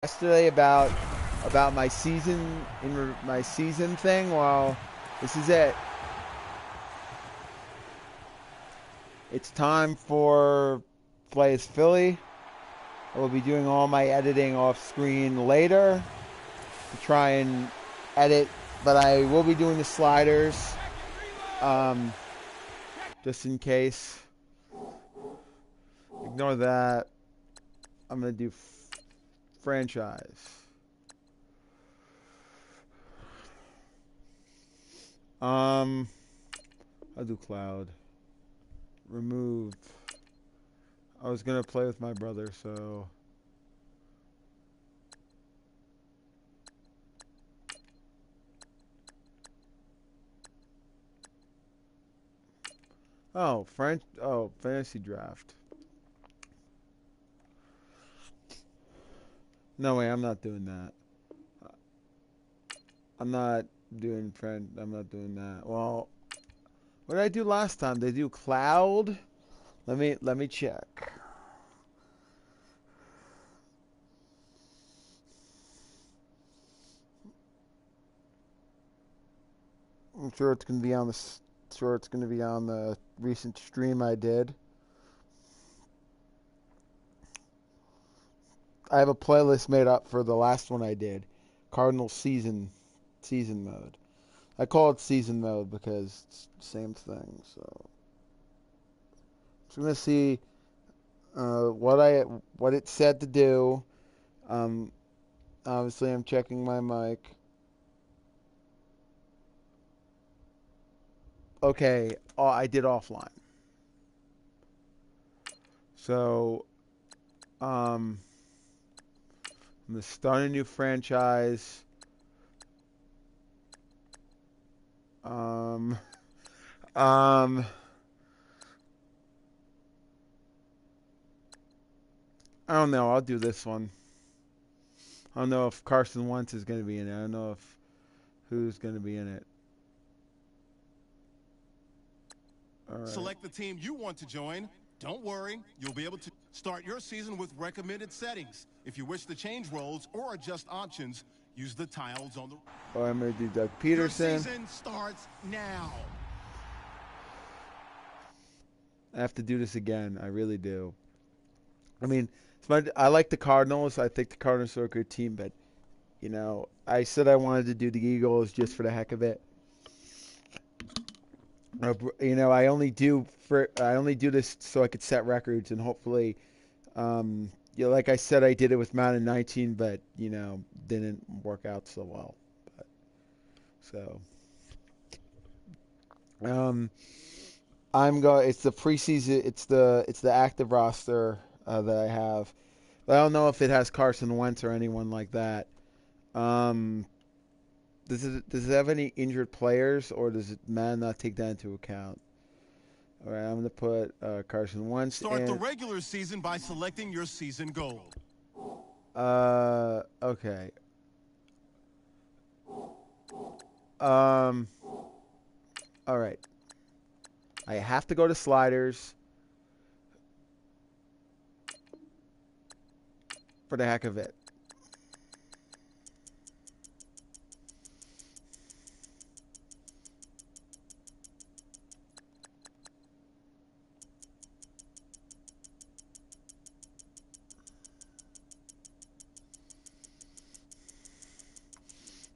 yesterday about my season my season thing. Well, this is it. It's time for Play as Philly. I will be doing all my editing off screen later to try and edit, but I will be doing the sliders um, just in case. Ignore that. I'm gonna do franchise. Um, I'll do cloud. Remove. I was gonna play with my brother, so fantasy draft. No way, I'm not doing that. I'm not doing that. Well, what did I do last time? Did I do cloud? Let me check. I'm sure it's gonna be on the sure it's gonna be on the recent stream I did. I have a playlist made up for the last one I did, Cardinals season mode. I call it season mode because it's the same thing. So I'm gonna see what it said to do. Um, Obviously I'm checking my mic. Okay, I did offline. So um, I'm gonna start a new franchise. Um, um, I don't know. I'll do this one. I don't know if Carson Wentz is going to be in it. I don't know if who's going to be in it. All right. Select the team you want to join. Don't worry, you'll be able to start your season with recommended settings. If you wish to change roles or adjust options, use the tiles on the. Oh, I'm going to do Doug Your Peterson. season starts now. I have to do this again. I really do. I mean, I like the Cardinals. I think the Cardinals are a good team, but I said I wanted to do the Eagles just for the heck of it. I only do this so I could set records and hopefully, like I said, I did it with Madden 19, but didn't work out so well. But, so, um, I'm going. It's the preseason. It's the active roster that I have. But I don't know if it has Carson Wentz or anyone like that. Um, does it have any injured players, or does it man not take that into account? All right, I'm gonna put Carson Wentz Start the in. regular season by selecting your season goal. Okay. Um, all right. I have to go to sliders for the heck of it.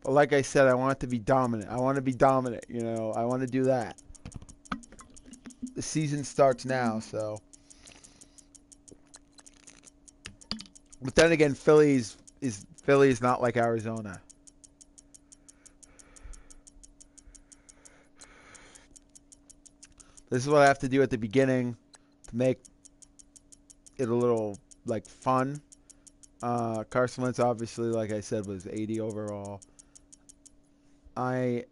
But like I said, I want it to be dominant. I want to be dominant. I want to do that. The season starts now, so. But then again, Philly is not like Arizona. This is what I have to do at the beginning to make it a little like fun. Carson Wentz obviously, like I said, was 80 overall. I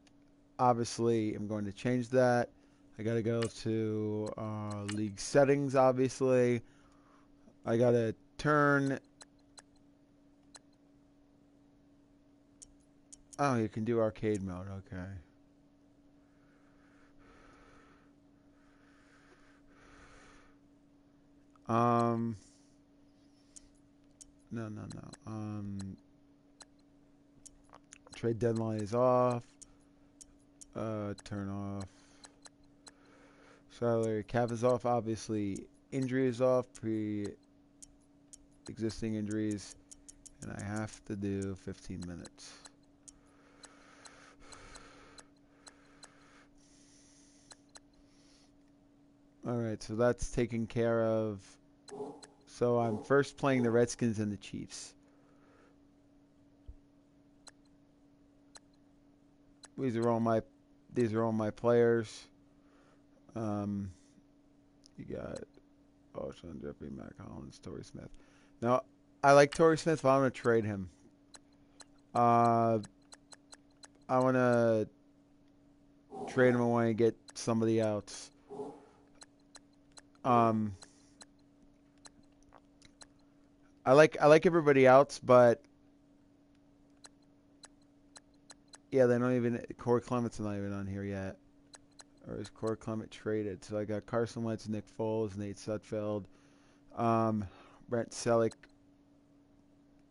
obviously am going to change that. I got to go to league settings, obviously. I got to turn. Oh, you can do arcade mode. Okay. Um, No, no, no. Trade deadline is off. Turn off. Salary cap is off. Obviously, injury is off. Pre-existing injuries, and I have to do 15 minutes. All right, so that's taken care of. So I'm first playing the Redskins and the Chiefs. These are all my players. Um, you got Sean Jeffrey, Matt Collins, Torrey Smith. Now I like Torrey Smith, but I'm gonna trade him. Uh, I wanna trade him. I want to get somebody else. Um, I like everybody else, but yeah, they don't even. Corey Clement's not even on here yet. Or is Corey Clement traded? So I got Carson Wentz, Nick Foles, Nate Sudfeld, Brent Selleck.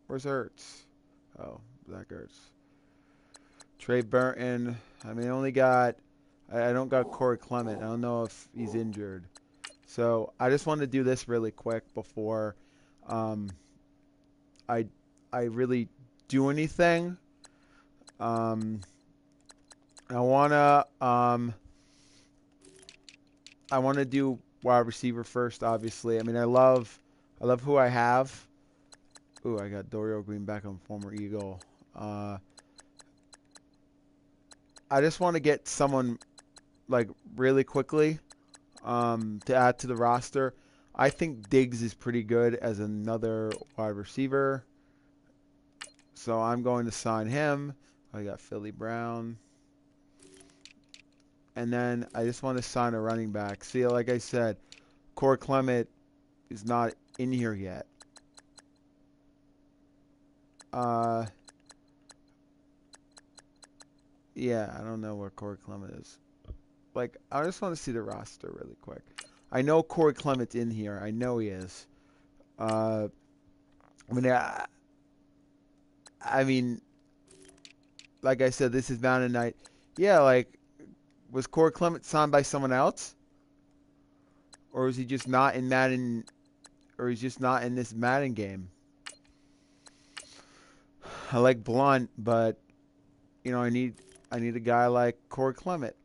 Where's Ertz? Oh, Zach Ertz. Trey Burton. I mean, I only got. I don't got Corey Clement. I don't know if he's injured. So I just want to do this really quick before um, I I really do anything. Um, I wanna I wanna do wide receiver first. Obviously, I mean I love who I have. Ooh, I got Dorial Green Beckham, former Eagle. Uh, I just want to get someone like really quickly to add to the roster. I think Diggs is pretty good as another wide receiver, so I'm going to sign him. I got Philly Brown. And then I just want to sign a running back. See, like I said, Corey Clement is not in here yet. Uh, yeah, I don't know where Corey Clement is. Like, I just want to see the roster really quick. I know Corey Clement's in here. I know he is. Uh, I mean, I mean, like I said, this is Mountain Night. Yeah, like, was Corey Clement signed by someone else, or is he just not in Madden, or he's just not in this Madden game? I like Blunt, but you know, I need a guy like Corey Clement.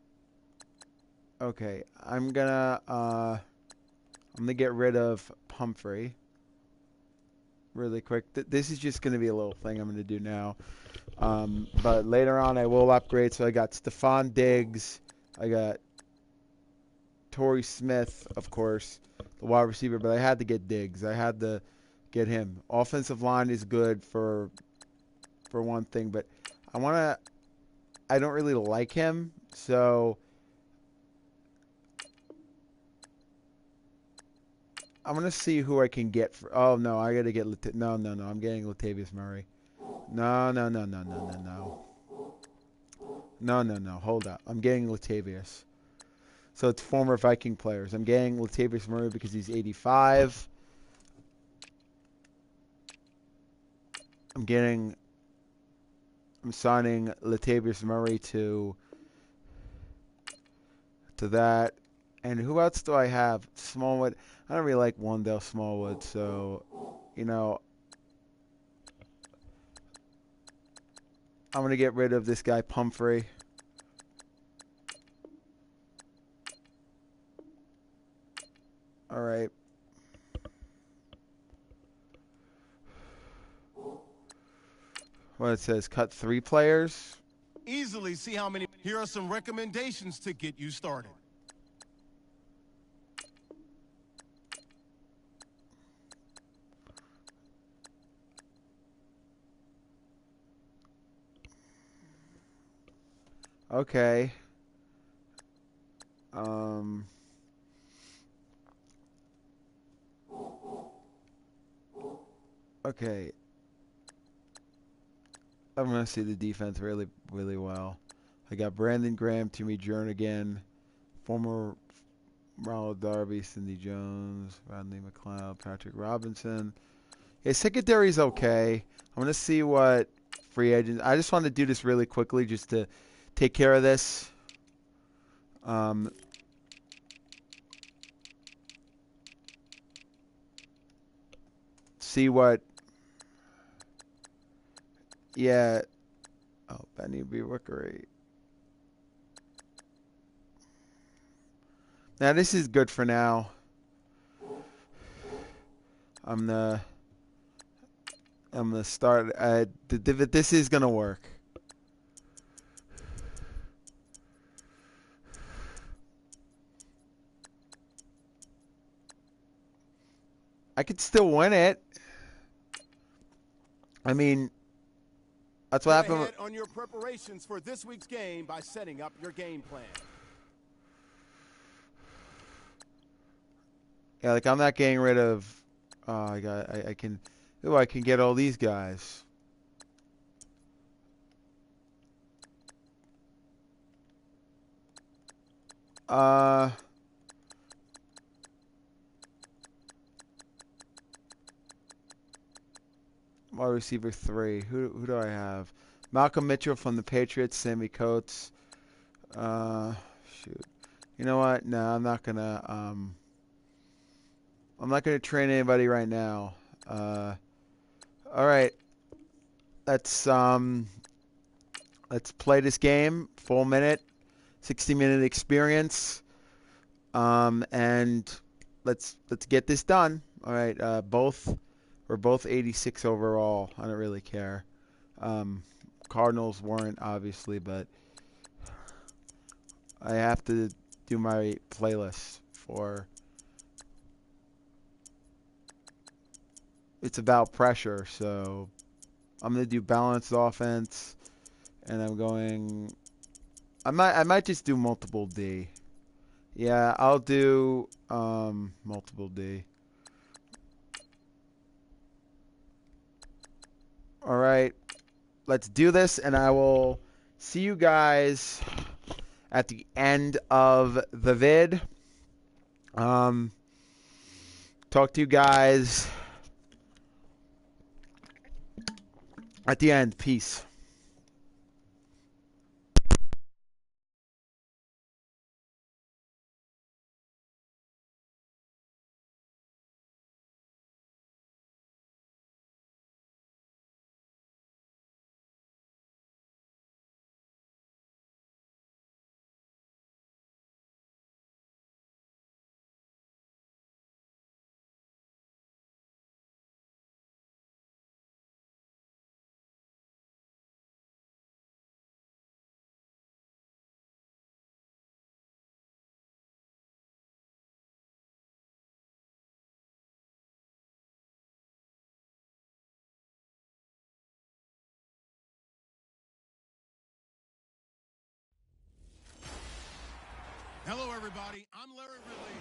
Okay, I'm gonna get rid of Pumphrey really quick. This is just gonna be a little thing I'm gonna do now. But later on I will upgrade. So I got Stephon Diggs, I got Torrey Smith, of course, the wide receiver. But I had to get Diggs. I had to get him. Offensive line is good for one thing, but I wanna. I don't really like him, so I'm gonna see who I can get for. Oh no, I gotta get. No, no, no. I'm getting Latavius Murray. No, no, no, no, no, no, no. No, no, no. Hold up. I'm getting Latavius. So it's former Viking players. I'm getting Latavius Murray because he's 85. I'm getting. I'm signing Latavius Murray to that. And who else do I have? Smallwood. I don't really like Wandale Smallwood, so you know I'm gonna get rid of this guy Pumphrey. All right. What it says, cut 3 players. Easily see how many. Here are some recommendations to get you started. Okay. Um. Okay. I'm gonna see the defense really, really well. I got Brandon Graham, Timmy Jernigan, former Ronald Darby, Cindy Jones, Rodney McLeod, Patrick Robinson. His secondary's okay. I'm gonna see what free agents. I just want to do this really quickly just to take care of this. See what. Yeah. Oh, Benny B. Wickery. Now this is good for now. I'm gonna start. This is gonna work. I could still win it. I mean, that's what Get happened. ahead on your preparations for this week's game by setting up your game plan. Yeah, like I'm not getting rid of. I can. Ooh, I can get all these guys. Wide receiver 3. Who do I have? Malcolm Mitchell from the Patriots. Sammy Coates. Shoot. You know what? No, I'm not gonna. I'm not gonna train anybody right now. All right. Let's play this game. Full minute, 60-minute experience. And let's get this done. All right. We're both 86 overall. I don't really care. Cardinals weren't obviously, but I have to do my playlist for. It's about pressure, so I'm gonna do balanced offense, and I'm going. I might just do multiple D. Yeah, I'll do multiple D. All right, let's do this, and I will see you guys at the end of the vid. Talk to you guys at the end. Peace. Hello, everybody. I'm Larry Ridley.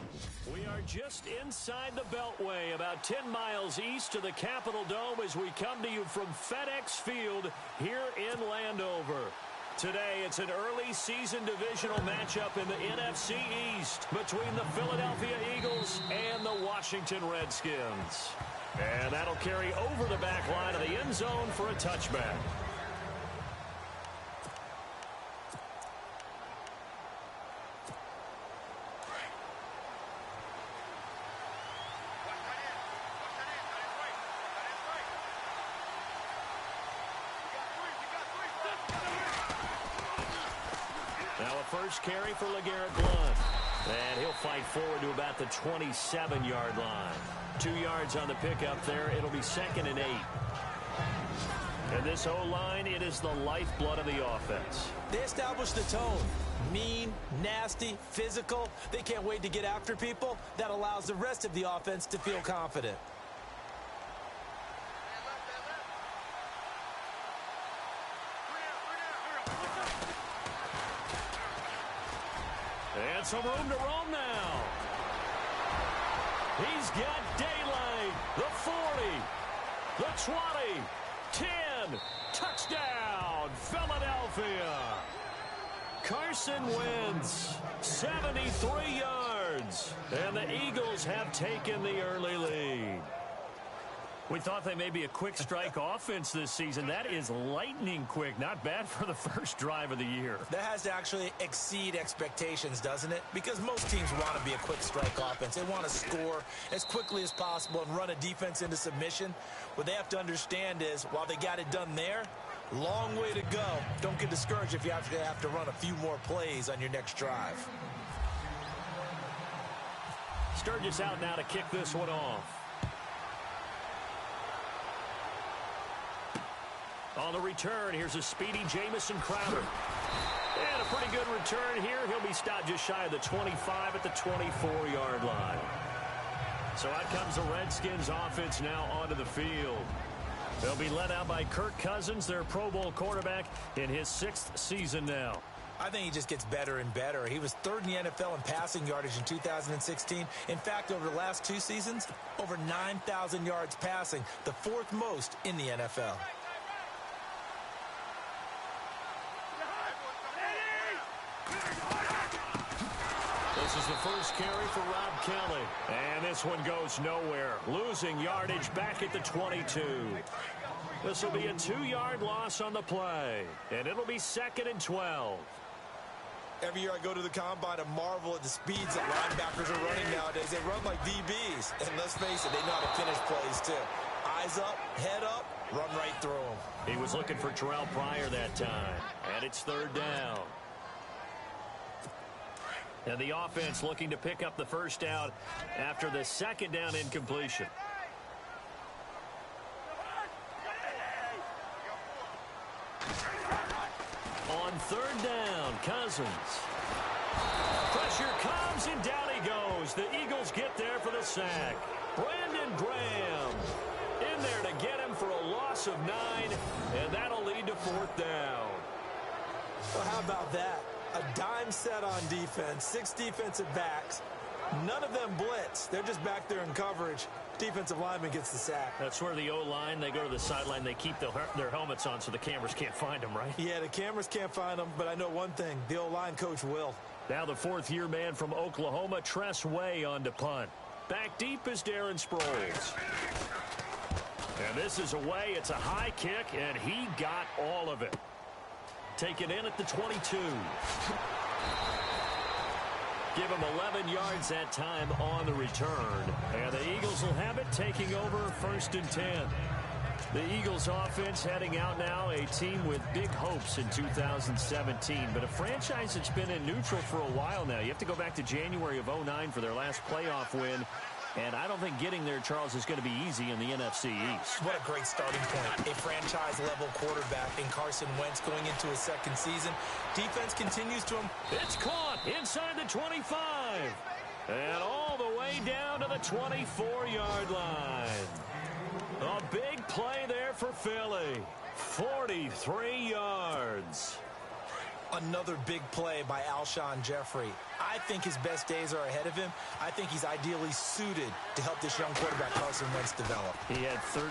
We are just inside the Beltway, about 10 miles east of the Capitol Dome as we come to you from FedEx Field here in Landover. Today, it's an early season divisional matchup in the NFC East between the Philadelphia Eagles and the Washington Redskins. And that'll carry over the back line of the end zone for a touchback. Now a first carry for LeGarrette Blount. And he'll fight forward to about the 27-yard line. 2 yards on the pickup there. It'll be 2nd and 8. And this O-line, it is the lifeblood of the offense. They established the tone. Mean, nasty, physical. They can't wait to get after people. That allows the rest of the offense to feel confident. And some room to roam now. He's got daylight. The 40, the 20, 10. Touchdown, Philadelphia. Carson Wentz, 73 yards. And the Eagles have taken the early lead. We thought they may be a quick strike offense this season. That is lightning quick. Not bad for the first drive of the year. That has to actually exceed expectations, doesn't it? Because most teams want to be a quick strike offense. They want to score as quickly as possible and run a defense into submission. What they have to understand is, while they got it done there, long way to go. Don't get discouraged if you have to run a few more plays on your next drive. Sturgis out now to kick this one off. On the return, here's a speedy Jamison Crowder. And a pretty good return here. He'll be stopped just shy of the 25 at the 24-yard line. So out comes the Redskins offense now onto the field. They'll be led out by Kirk Cousins, their Pro Bowl quarterback, in his 6th season now. I think he just gets better and better. He was 3rd in the NFL in passing yardage in 2016. In fact, over the last 2 seasons, over 9,000 yards passing, the 4th most in the NFL. This is the first carry for Rob Kelly. And this one goes nowhere. Losing yardage back at the 22. This will be a 2-yard loss on the play. And it'll be 2nd and 12. Every year I go to the combine and marvel at the speeds that linebackers are running nowadays. They run like DBs. And let's face it, they know how to finish plays too. Eyes up, head up, run right through them. He was looking for Terrell Pryor that time. And it's 3rd down. And the offense looking to pick up the first down after the 2nd down incompletion. On 3rd down, Cousins. Pressure comes and down he goes. The Eagles get there for the sack. Brandon Graham in there to get him for a loss of 9, and that'll lead to 4th down. Well, how about that? A dime set on defense, 6 defensive backs. None of them blitz. They're just back there in coverage. Defensive lineman gets the sack. That's where the O-line, they go to the sideline, they keep their helmets on so the cameras can't find them, right? Yeah, the cameras can't find them, but I know one thing. The O-line coach will. Now the 4th-year man from Oklahoma, Tress Way, on to punt. Back deep is Darren Sproles. And this is away. It's a high kick, and he got all of it. Taken in at the 22. Give him 11 yards that time on the return. And the Eagles will have it, taking over 1st and 10. The Eagles offense heading out now, a team with big hopes in 2017. But a franchise that's been in neutral for a while now. You have to go back to January of 09 for their last playoff win. And I don't think getting there, Charles, is going to be easy in the NFC East. What a great starting point. A franchise-level quarterback in Carson Wentz going into his 2nd season. Defense continues to him. It's caught inside the 25. And all the way down to the 24-yard line. A big play there for Philly. 43 yards. Another big play by Alshon Jeffrey. I think his best days are ahead of him. I think he's ideally suited to help this young quarterback Carson Wentz develop. He had 13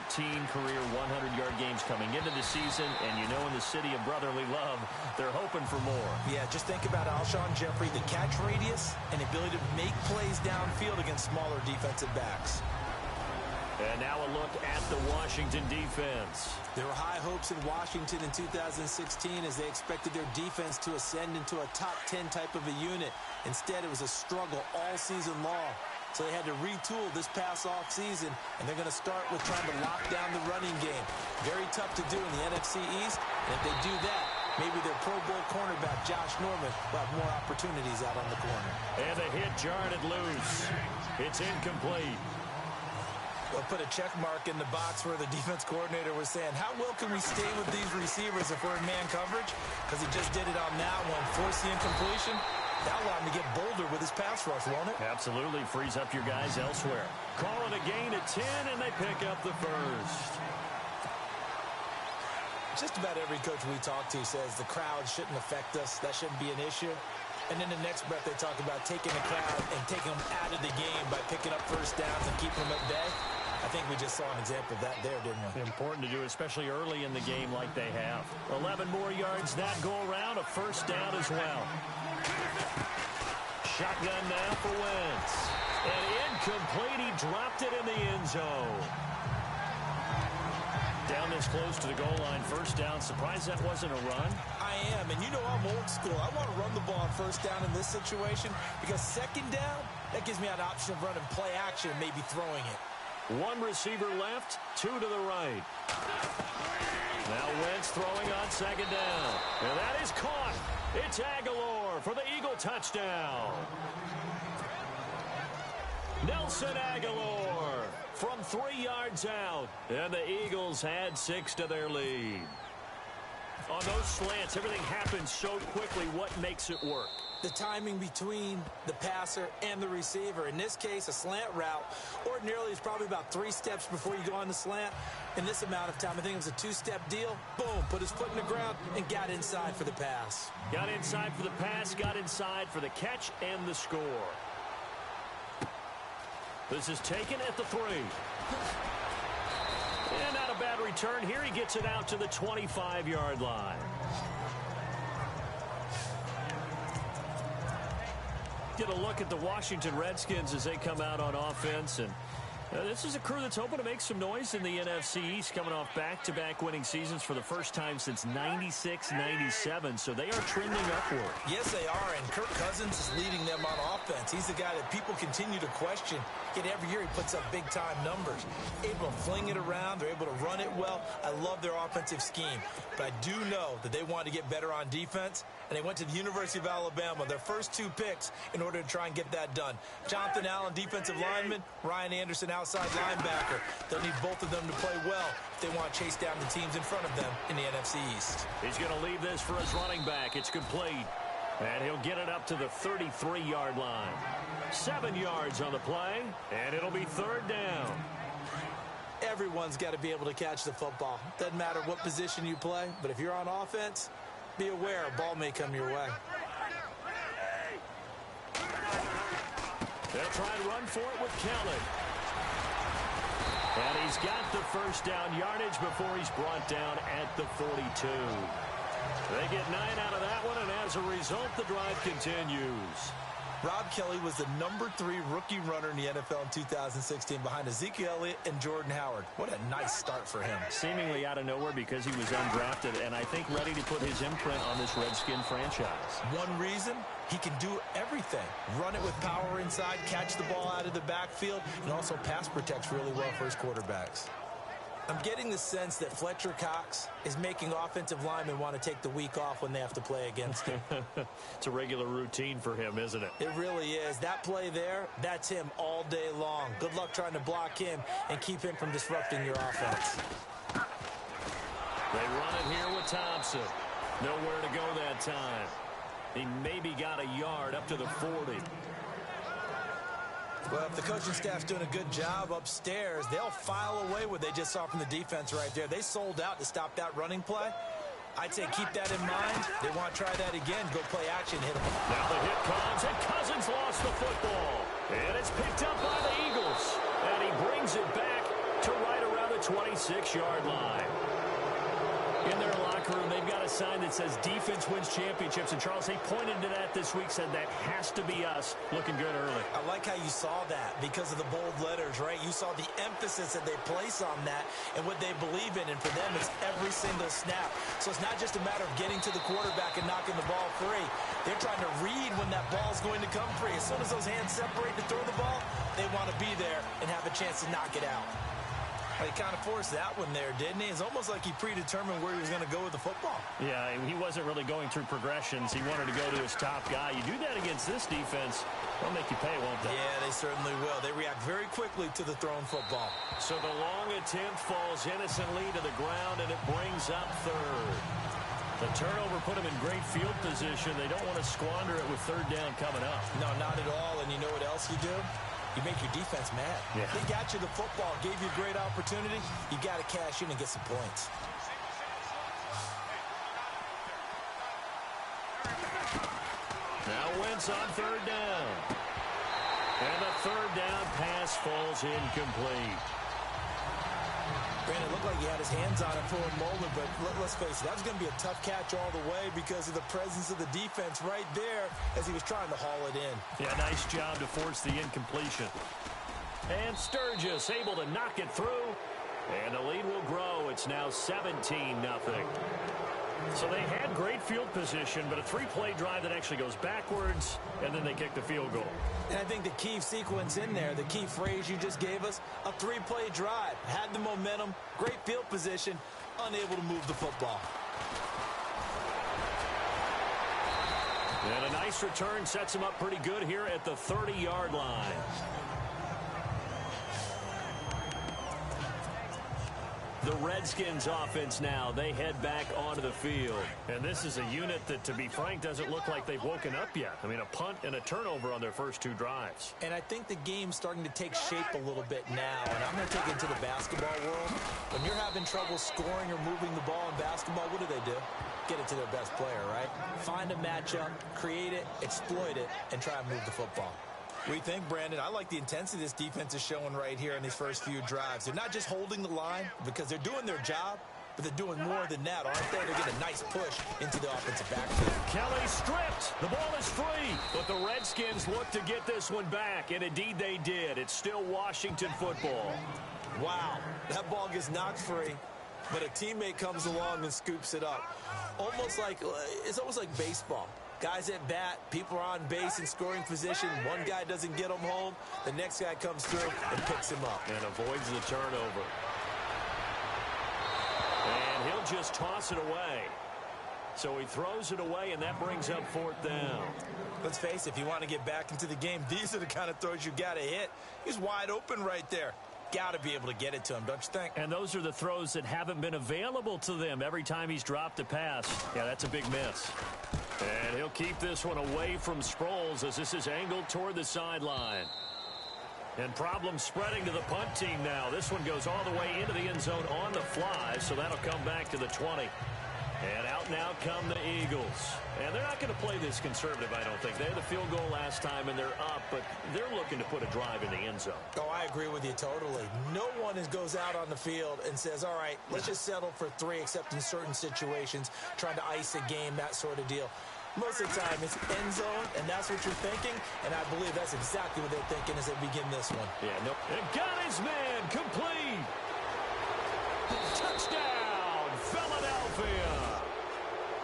career 100-yard games coming into the season, and you know in the city of brotherly love, they're hoping for more. Yeah, just think about Alshon Jeffrey, the catch radius and the ability to make plays downfield against smaller defensive backs. And now a look at the Washington defense. There were high hopes in Washington in 2016 as they expected their defense to ascend into a top 10 type of a unit. Instead, it was a struggle all season long. So they had to retool this past offseason, and they're going to start with trying to lock down the running game. Very tough to do in the NFC East, and if they do that, maybe their Pro Bowl cornerback, Josh Norman, will have more opportunities out on the corner. And the hit jarred it loose. It's incomplete. We'll put a check mark in the box where the defense coordinator was saying, how well can we stay with these receivers if we're in man coverage? Because he just did it on that one, forced the incompletion. That allowed him to get bolder with his pass rush, won't it? Absolutely. Frees up your guys elsewhere. Call it a gain of 10, and they pick up the first. Just about every coach we talk to says the crowd shouldn't affect us. That shouldn't be an issue. And then the next breath they talk about taking the crowd and taking them out of the game by picking up first downs and keeping them at bay. I think we just saw an example of that there, didn't we? Important to do, especially early in the game like they have. 11 more yards that go around, a first down as well. Shotgun now for Wentz. And incomplete, he dropped it in the end zone. Down this close to the goal line, first down. Surprised that wasn't a run? I am, and you know I'm old school. I want to run the ball on first down in this situation because second down, that gives me an option of running play action and maybe throwing it. One receiver left, two to the right. Now Wentz throwing on second down. And that is caught. It's Aguilar for the Eagle touchdown. Nelson Aguilar from 3 yards out. And the Eagles had 6 to their lead. On those slants, everything happens so quickly. What makes it work? The timing between the passer and the receiver. In this case, a slant route ordinarily is probably about 3 steps before you go on the slant. In this amount of time, I think it was a 2-step deal. Boom, put his foot in the ground and got inside for the pass. Got inside for the pass, got inside for the catch and the score. This is taken at the 3. And not a bad return here. He gets it out to the 25-yard line. Get a look at the Washington Redskins as they come out on offense. And this is a crew that's hoping to make some noise in the NFC East, coming off back-to-back winning seasons for the first time since 96-97. So they are trending upward. Yes, they are, and Kirk Cousins is leading them on offense. He's the guy that people continue to question. Yet every year he puts up big-time numbers. Able to fling it around. They're able to run it well. I love their offensive scheme. But I do know that they want to get better on defense, and they went to the University of Alabama, their first 2 picks, in order to try and get that done. Jonathan Allen, defensive lineman. Ryan Anderson, outside linebacker. They'll need both of them to play well if they want to chase down the teams in front of them in the NFC East. He's going to leave this for his running back. It's complete. And he'll get it up to the 33-yard line. 7 yards on the play, and it'll be 3rd down. Everyone's got to be able to catch the football. Doesn't matter what position you play, but if you're on offense, be aware a ball may come your way. They'll try and run for it with Kelly. And he's got the first down yardage before he's brought down at the 42. They get 9 out of that one, and as a result, the drive continues. Rob Kelly was the number 3 rookie runner in the NFL in 2016 behind Ezekiel Elliott and Jordan Howard. What a nice start for him. Seemingly out of nowhere because he was undrafted, and I think ready to put his imprint on this Redskin franchise. One reason, he can do everything. Run it with power inside, catch the ball out of the backfield, and also pass protects really well for his quarterbacks. I'm getting the sense that Fletcher Cox is making offensive linemen want to take the week off when they have to play against him. It's a regular routine for him, isn't it? It really is. That play there, that's him all day long. Good luck trying to block him and keep him from disrupting your offense. They run it here with Thompson. Nowhere to go that time. He maybe got a yard up to the 40. Well, if the coaching staff's doing a good job upstairs, they'll file away what they just saw from the defense right there. They sold out to stop that running play. I'd say keep that in mind. They want to try that again. Go play action, hit them. Now the hit comes, and Cousins lost the football. And it's picked up by the Eagles. And he brings it back to right around the 26-yard line. In their locker room, they've got a sign that says defense wins championships. And, Charles, they pointed to that this week, said that has to be us. Looking good early. I like how you saw that because of the bold letters, right? You saw the emphasis that they place on that and what they believe in. And for them, it's every single snap. So it's not just a matter of getting to the quarterback and knocking the ball free. They're trying to read when that ball's going to come free. As soon as those hands separate to throw the ball, they want to be there and have a chance to knock it out. He kind of forced that one there, didn't he? It's almost like he predetermined where he was going to go with the football. Yeah, he wasn't really going through progressions. He wanted to go to his top guy. You do that against this defense, they'll make you pay, won't they? Yeah, they certainly will. They react very quickly to the thrown football. So the long attempt falls innocently to the ground, and it brings up 3rd. The turnover put them in great field position. They don't want to squander it with 3rd down coming up. No, not at all. And you know what else you do? You make your defense mad. Yeah. They got you the football, gave you a great opportunity. You got to cash in and get some points. Now Wentz on 3rd down. And the 3rd down pass falls incomplete. Brandon, it looked like he had his hands on it for a moment, but let's face it, that was going to be a tough catch all the way because of the presence of the defense right there as he was trying to haul it in. Yeah, nice job to force the incompletion. And Sturgis able to knock it through. And the lead will grow. It's now 17-0. So they had great field position, but a three-play drive that actually goes backwards, and then they kick the field goal. And I think the key sequence in there, the key phrase you just gave us, a three-play drive. Had the momentum, great field position, unable to move the football. And a nice return sets him up pretty good here at the 30-yard line. The Redskins offense now, they head back onto the field. And this is a unit that, to be frank, doesn't look like they've woken up yet. I mean, a punt and a turnover on their first two drives. And I think the game's starting to take shape a little bit now. And I'm going to take it into the basketball world. When you're having trouble scoring or moving the ball in basketball, what do? Get it to their best player, right? Find a matchup, create it, exploit it, and try and move the football. We think, Brandon, I like the intensity this defense is showing right here in these first few drives. They're not just holding the line because they're doing their job, but they're doing more than that, aren't they? They're getting a nice push into the offensive backfield. Kelly stripped. The ball is free. But the Redskins look to get this one back, and indeed they did. It's still Washington football. Wow, that ball gets knocked free, but a teammate comes along and scoops it up. It's almost like baseball. Guys at bat, people are on base in scoring position. One guy doesn't get him home. The next guy comes through and picks him up. And avoids the turnover. And he'll just toss it away. So he throws it away, and that brings up fourth down. Let's face it, if you want to get back into the game, these are the kind of throws you got to hit. He's wide open right there. Got to be able to get it to him, don't you think? And those are the throws that haven't been available to them every time he's dropped a pass. Yeah, that's a big miss. And he'll keep this one away from Sproles as this is angled toward the sideline. And problems spreading to the punt team now. This one goes all the way into the end zone on the fly, so that'll come back to the 20. And out now come the Eagles. And they're not going to play this conservative, I don't think. They had the field goal last time, and they're up, but they're looking to put a drive in the end zone. Oh, I agree with you totally. No one goes out on the field and says, all right, let's just settle for 3, except in certain situations, trying to ice a game, that sort of deal. Most of the time, it's end zone, and that's what you're thinking, and I believe that's exactly what they're thinking as they begin this one. Yeah, nope. And got his man, complete. Touchdown, Philadelphia.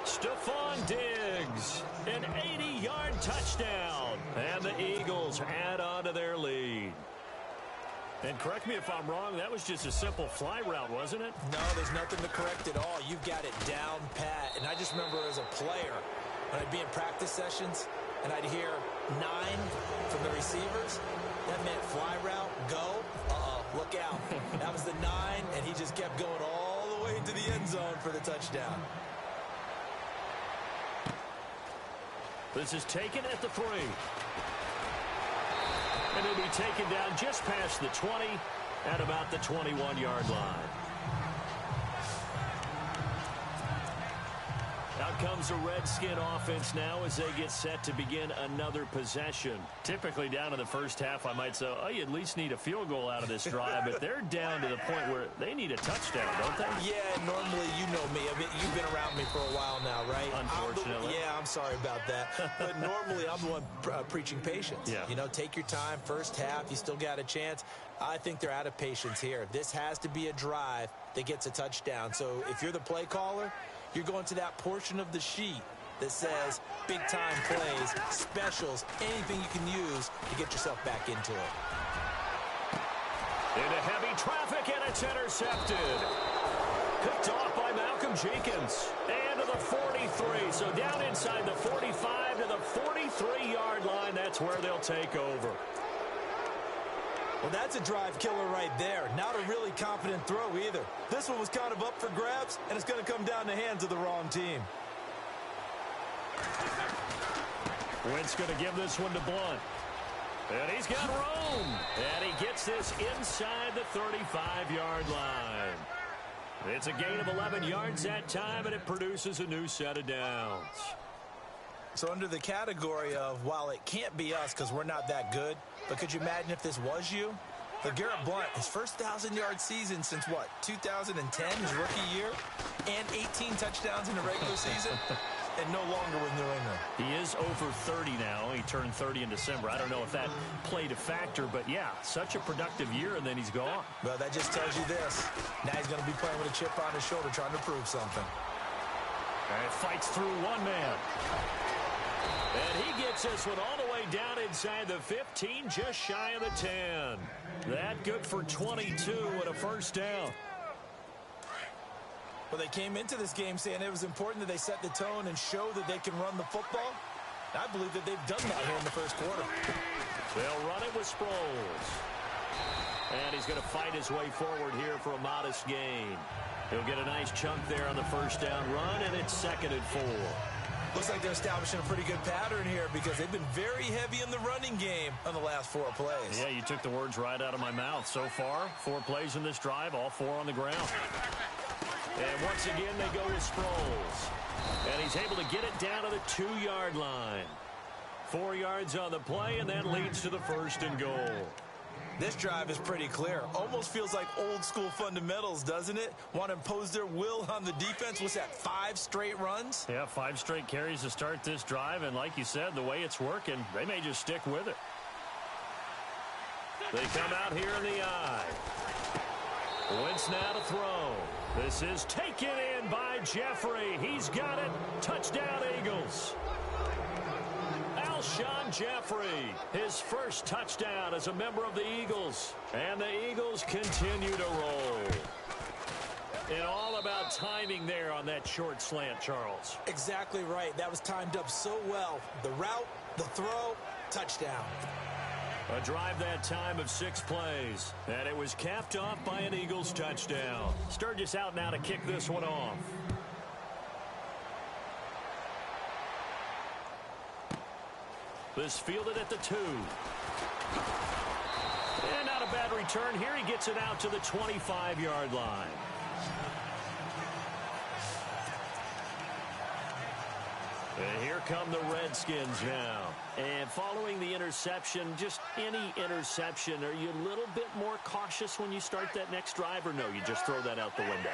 Stephon Diggs, an 80-yard touchdown. And the Eagles add on to their lead. And correct me if I'm wrong, that was just a simple fly route, wasn't it? No, there's nothing to correct at all. You've got it down pat. And I just remember as a player, when I'd be in practice sessions, and I'd hear 9 from the receivers, that meant fly route, go, look out. That was the 9, and he just kept going all the way to the end zone for the touchdown. This is taken at the 3. And it'll be taken down just past the 20 at about the 21-yard line. Out comes the Redskin offense now as they get set to begin another possession. Typically down in the first half, I might say, oh, you at least need a field goal out of this drive, but they're down to the point where they need a touchdown, don't they? Yeah, normally, you know me. I mean, you've been around me for a while now, right? Unfortunately. I'm sorry about that. But normally, I'm the one preaching patience. Yeah. You know, take your time. First half, you still got a chance. I think they're out of patience here. This has to be a drive that gets a touchdown. So if you're the play caller, you're going to that portion of the sheet that says big-time plays, specials, anything you can use to get yourself back into it. Into heavy traffic, and it's intercepted. Picked off by Malcolm Jenkins. And to the 43. So down inside the 45 to the 43-yard line. That's where they'll take over. Well, that's a drive killer right there. Not a really confident throw either. This one was kind of up for grabs, and it's going to come down the hands of the wrong team. Wentz going to give this one to Blunt. And he's got room. And he gets this inside the 35-yard line. It's a gain of 11 yards that time, and it produces a new set of downs. So under the category of, while it can't be us because we're not that good, but could you imagine if this was you? LeGarrette Blount, his first 1,000-yard season since, what, 2010, his rookie year, and 18 touchdowns in the regular season? and no longer with New England. He is over 30 now. He turned 30 in December. I don't know if that played a factor, but yeah, such a productive year, and then he's gone. Well, that just tells you this. Now he's going to be playing with a chip on his shoulder trying to prove something. And fights through one man. And he gets this one all the way down inside the 15, just shy of the 10. That good for 22 and a first down. Well, they came into this game saying it was important that they set the tone and show that they can run the football. I believe that they've done that here in the first quarter. They'll run it with Sproles. And he's going to fight his way forward here for a modest gain. He'll get a nice chunk there on the first down run, and it's 2nd and 4. Looks like they're establishing a pretty good pattern here because they've been very heavy in the running game on the last 4 plays. Yeah, you took the words right out of my mouth. So far, 4 plays in this drive, all 4 on the ground. And once again, they go with Sproles. And he's able to get it down to the 2-yard line. 4 yards on the play, and that leads to the 1st and goal. This drive is pretty clear. Almost feels like old-school fundamentals, doesn't it? Want to impose their will on the defense. What's that, 5 straight runs? Yeah, 5 straight carries to start this drive, and like you said, the way it's working, they may just stick with it. They come out here in the eye. Wentz now to throw. This is taken in by Jeffrey. He's got it. Touchdown, Eagles. Alshon Jeffrey, his first touchdown as a member of the Eagles. And the Eagles continue to roll. And all about timing there on that short slant, Charles. Exactly right. That was timed up so well. The route, the throw, touchdown. A drive that time of 6 plays. And it was capped off by an Eagles touchdown. Sturgis out now to kick this one off. This fielded at the 2. And not a bad return here. He gets it out to the 25-yard line. And here come the Redskins now. And following the interception, just any interception, are you a little bit more cautious when you start that next drive, or no, you just throw that out the window?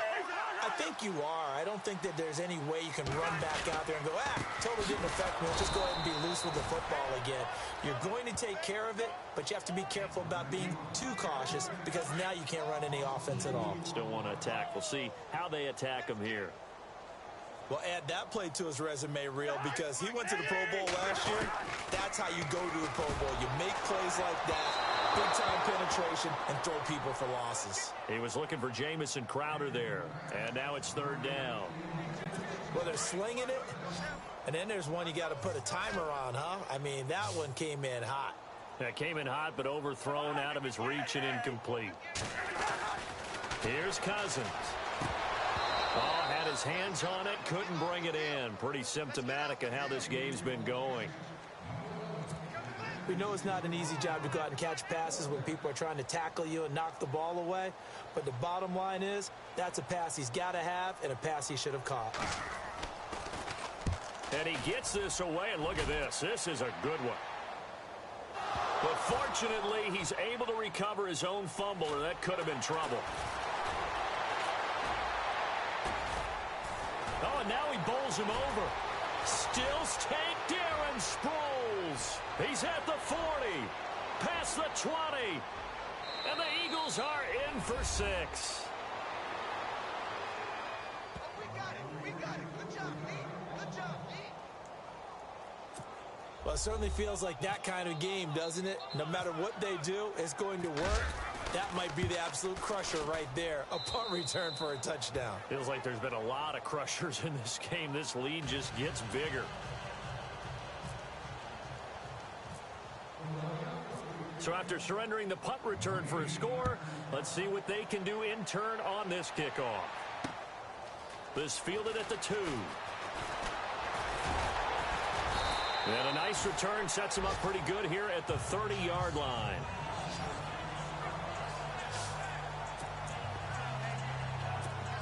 I think you are. I don't think that there's any way you can run back out there and go, totally didn't affect me. Let's just go ahead and be loose with the football again. You're going to take care of it, but you have to be careful about being too cautious because now you can't run any offense at all. Still want to attack. We'll see how they attack him here. Well, add that play to his resume reel because he went to the Pro Bowl last year. That's how you go to the Pro Bowl. You make plays like that, big-time penetration, and throw people for losses. He was looking for Jamison Crowder there, and now it's 3rd down. Well, they're slinging it, and then there's one you got to put a timer on, huh? I mean, that one came in hot. That came in hot, but overthrown out of his reach and incomplete. Here's Cousins. Oh, had his hands on it, couldn't bring it in. Pretty symptomatic of how this game's been going. We know it's not an easy job to go out and catch passes when people are trying to tackle you and knock the ball away. But the bottom line is, that's a pass he's got to have and a pass he should have caught. And he gets this away, and look at this. This is a good one. But fortunately, he's able to recover his own fumble, or that could have been trouble. Oh, and now he bowls him over. Stills take Darren Sproles. He's at the 40, past the 20, and the Eagles are in for 6. We got it. Good job, Pete. Good job, Pete. Well, it certainly feels like that kind of game, doesn't it? No matter what they do, it's going to work. That might be the absolute crusher right there. A punt return for a touchdown. Feels like there's been a lot of crushers in this game. This lead just gets bigger. So after surrendering the punt return for a score, let's see what they can do in turn on this kickoff. This fielded at the 2. And a nice return sets him up pretty good here at the 30-yard line.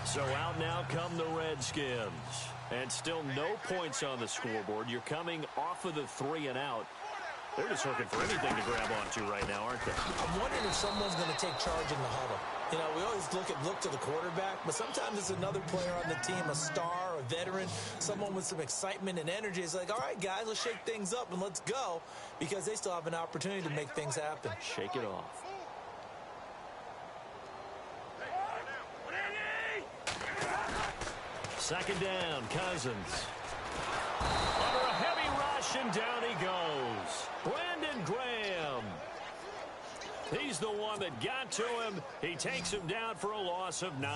So out now come the Redskins. And still no points on the scoreboard. You're coming off of the 3 and out. They're just looking for anything to grab onto right now, aren't they? I'm wondering if someone's going to take charge in the huddle. You know, we always look to the quarterback, but sometimes it's another player on the team, a star, a veteran, someone with some excitement and energy. It's like, all right, guys, let's shake things up and let's go, because they still have an opportunity to make things happen. Shake it off. Second down, Cousins. Under a heavy rush, and down he goes. Brandon Graham. He's the one that got to him. He takes him down for a loss of 9.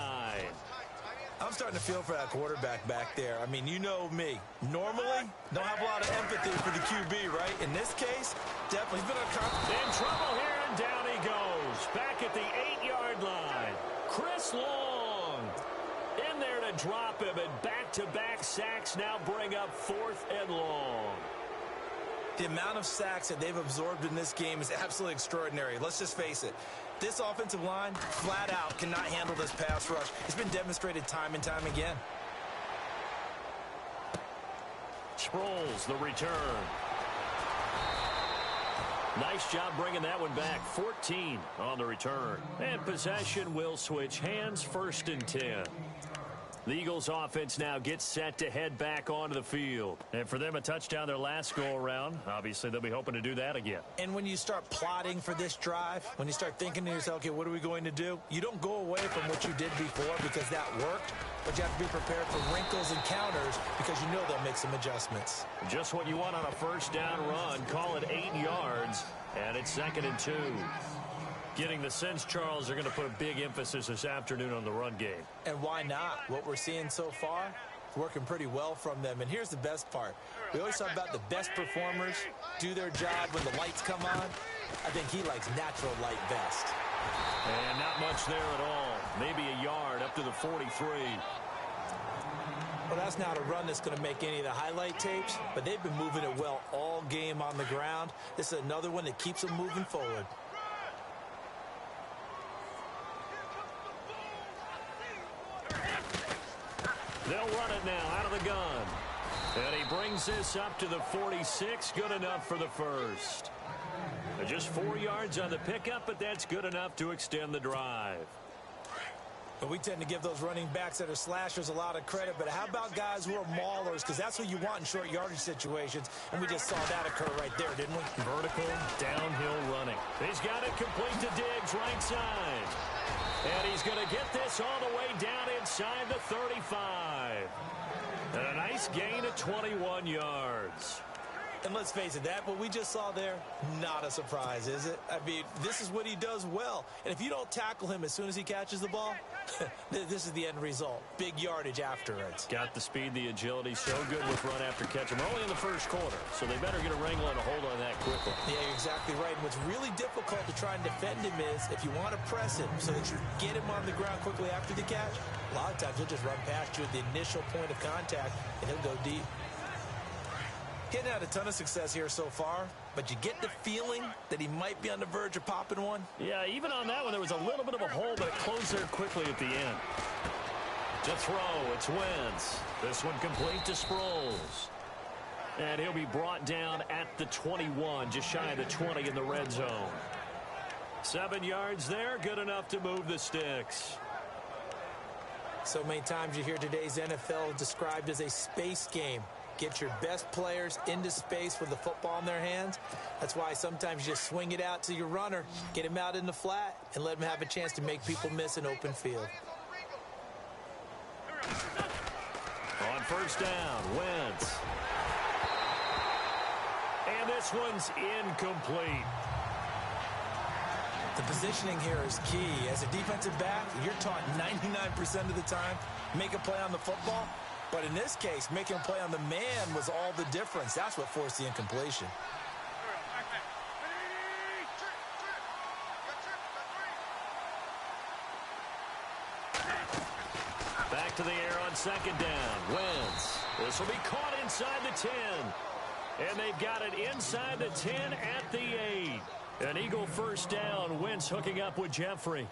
I'm starting to feel for that quarterback back there. I mean, you know me. Normally, don't have a lot of empathy for the QB, right? In this case, definitely been in trouble here, and down he goes. Back at the 8-yard line. Chris Long in there to drop him, and back-to-back sacks now bring up 4th and long. The amount of sacks that they've absorbed in this game is absolutely extraordinary. Let's just face it. This offensive line, flat out, cannot handle this pass rush. It's been demonstrated time and time again. Sproles, the return. Nice job bringing that one back. 14 on the return. And possession will switch hands, 1st and 10. The Eagles offense now gets set to head back onto the field. And for them, a touchdown their last go-around. Obviously, they'll be hoping to do that again. And when you start plotting for this drive, when you start thinking to yourself, okay, what are we going to do? You don't go away from what you did before because that worked, but you have to be prepared for wrinkles and counters because you know they'll make some adjustments. Just what you want on a first down run. Call it 8 yards, and it's 2nd and 2. Getting the sense, Charles, they're going to put a big emphasis this afternoon on the run game. And why not? What we're seeing so far, working pretty well from them. And here's the best part. We always talk about the best performers do their job when the lights come on. I think he likes natural light best. And not much there at all. Maybe a yard up to the 43. Well, that's not a run that's going to make any of the highlight tapes, but they've been moving it well all game on the ground. This is another one that keeps them moving forward. They'll run it now out of the gun. And he brings this up to the 46. Good enough for the first. Just 4 yards on the pickup, but that's good enough to extend the drive. But we tend to give those running backs that are slashers a lot of credit. But how about guys who are maulers? Because that's what you want in short yardage situations. And we just saw that occur right there, didn't we? Vertical, downhill running. He's got it complete to Diggs, right side. And he's going to get this all the way down inside the 35. And a nice gain of 21 yards. And let's face it, that what we just saw there, not a surprise, is it? I mean, this is what he does well. And if you don't tackle him as soon as he catches the ball, this is the end result. Big yardage afterwards. Got the speed, the agility, so good with run after catch. We're only in the first quarter, so they better get a wrangle and a hold on that quickly. Yeah, you're exactly right. And what's really difficult to try and defend him is if you want to press him so that you get him on the ground quickly after the catch, a lot of times he'll just run past you at the initial point of contact, and he'll go deep. Getting out a ton of success here so far, but you get the feeling that he might be on the verge of popping one. Yeah, even on that one, there was a little bit of a hole, but it closed there quickly at the end. To throw, it's Wentz. This one complete to Sproles. And he'll be brought down at the 21, just shy of the 20 in the red zone. 7 yards there, good enough to move the sticks. So many times you hear today's NFL described as a space game. Get your best players into space with the football in their hands. That's why sometimes you just swing it out to your runner, get him out in the flat, and let him have a chance to make people miss an open field. On first down, Wentz. And this one's incomplete. The positioning here is key. As a defensive back, you're taught 99% of the time, make a play on the football. But in this case, making a play on the man was all the difference. That's what forced the incompletion. Back to the air on second down. Wentz. This will be caught inside the 10. And they've got it inside the 10 at the 8. An Eagle first down. Wentz hooking up with Jeffrey.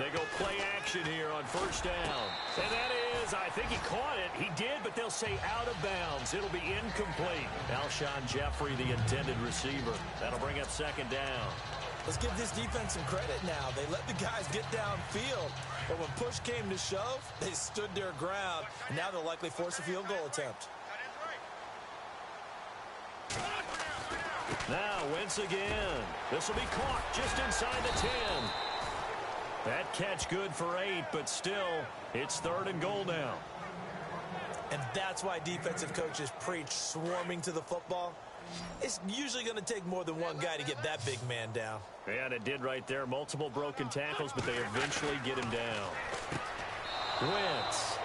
They go play action here on first down. And that is, I think he caught it. He did, but they'll say out of bounds. It'll be incomplete. Alshon Jeffrey, the intended receiver. That'll bring up second down. Let's give this defense some credit now. They let the guys get downfield. But when push came to shove, they stood their ground. And now they'll likely force a field goal attempt. Now, Wentz again. This will be caught just inside the 10. That catch good for 8, but still, it's 3rd and goal now. And that's why defensive coaches preach swarming to the football. It's usually going to take more than one guy to get that big man down. Yeah, and it did right there. Multiple broken tackles, but they eventually get him down. Wentz.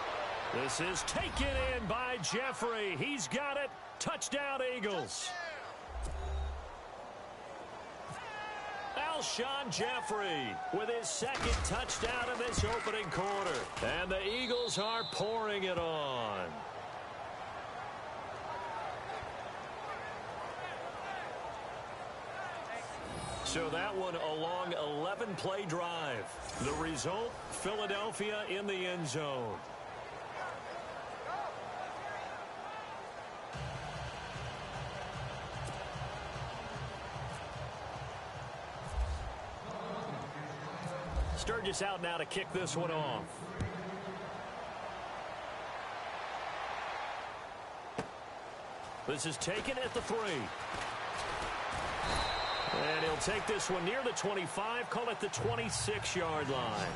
This is taken in by Jeffrey. He's got it. Touchdown, Eagles. Alshon Jeffrey with his 2nd touchdown in this opening quarter. And the Eagles are pouring it on. So that one a long 11-play drive. The result, Philadelphia in the end zone. Sturgis out now to kick this one off. This is taken at the 3. And he'll take this one near the 25, call it the 26-yard line.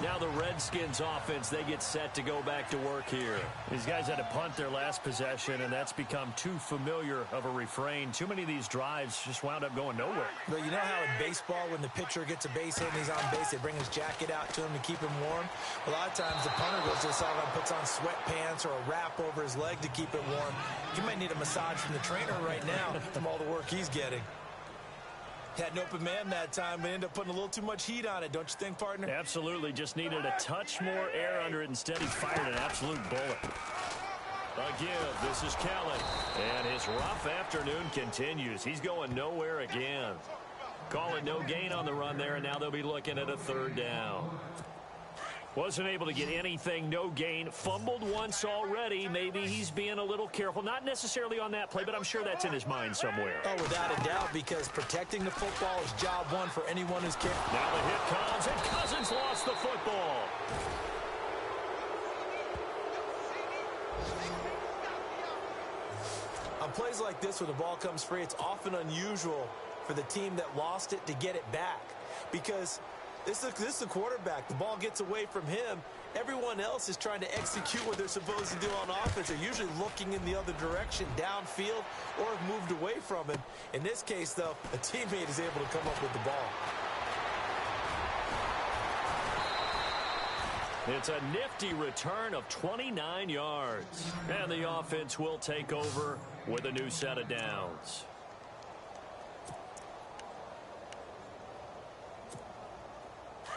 Now the Redskins offense, they get set to go back to work here. These guys had to punt their last possession, and that's become too familiar of a refrain. Too many of these drives just wound up going nowhere. But you know how in baseball, when the pitcher gets a base hit and he's on base, they bring his jacket out to him to keep him warm? A lot of times the punter goes to the sideline, puts on sweatpants or a wrap over his leg to keep it warm. You might need a massage from the trainer right now from all the work he's getting. Had an open man that time, but ended up putting a little too much heat on it, don't you think, partner? Absolutely. Just needed a touch more air under it. Instead, he fired an absolute bullet. A give. This is Kellen. And his rough afternoon continues. He's going nowhere again. Call it no gain on the run there, and now they'll be looking at a 3rd down. Wasn't able to get anything, no gain. Fumbled once already. Maybe he's being a little careful. Not necessarily on that play, but I'm sure that's in his mind somewhere. Oh, without a doubt, because protecting the football is job one for anyone who's careful. Now the hit comes, and Cousins lost the football. On plays like this where the ball comes free, it's often unusual for the team that lost it to get it back. Because this is the quarterback. The ball gets away from him. Everyone else is trying to execute what they're supposed to do on offense. They're usually looking in the other direction, downfield, or have moved away from him. In this case, though, a teammate is able to come up with the ball. It's a nifty return of 29 yards. And the offense will take over with a new set of downs.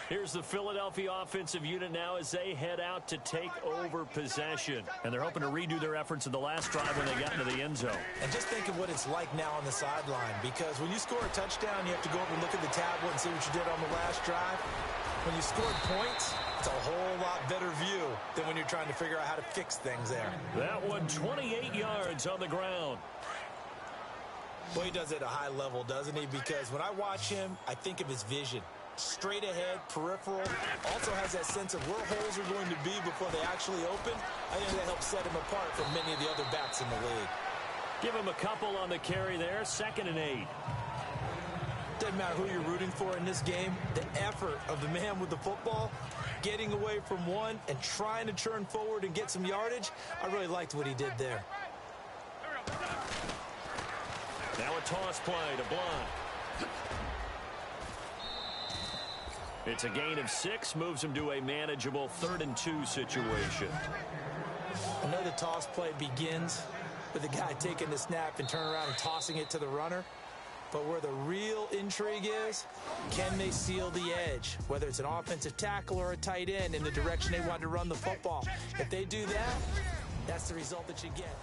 Here's the Philadelphia offensive unit now as they head out to take over possession. And they're hoping to redo their efforts in the last drive when they got into the end zone. And just think of what it's like now on the sideline, because when you score a touchdown, you have to go over and look at the tablet and see what you did on the last drive. When you scored points, it's a whole lot better view than when you're trying to figure out how to fix things there. That one 28 yards on the ground. Well, he does it at a high level, doesn't he? Because when I watch him, I think of his vision. Straight ahead, peripheral, also has that sense of where holes are going to be before they actually open. I think that helps set him apart from many of the other backs in the league. Give him a couple on the carry there, 2nd and 8. Doesn't matter who you're rooting for in this game. The effort of the man with the football, getting away from one and trying to turn forward and get some yardage, I really liked what he did there. Now a toss play to Blunt. It's a gain of 6, moves him to a manageable 3rd and 2 situation. Another toss play begins with the guy taking the snap and turning around and tossing it to the runner. But where the real intrigue is, can they seal the edge? Whether it's an offensive tackle or a tight end in the direction they want to run the football. If they do that, that's the result that you get.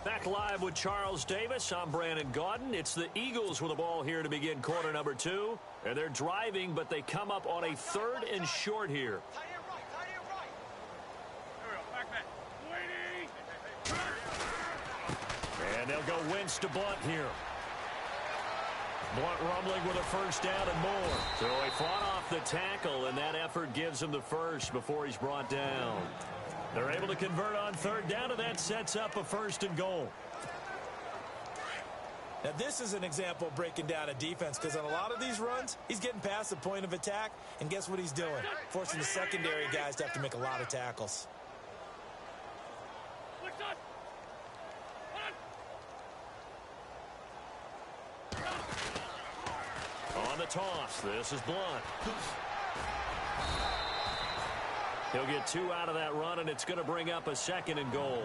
Back live with Charles Davis. I'm Brandon Gaudin. It's the Eagles with the ball here to begin quarter number 2. And they're driving, but they come up on a 3rd and short here. And they'll go Wentz to Blunt here. Blunt rumbling with a first down and more. So he fought off the tackle, and that effort gives him the first before he's brought down. They're able to convert on 3rd down, and that sets up a 1st and goal. Now, this is an example of breaking down a defense, because on a lot of these runs, he's getting past the point of attack, and guess what he's doing? Forcing the secondary guys to have to make a lot of tackles. On the toss, this is Blunt. He'll get 2 out of that run, and it's going to bring up a 2nd and goal.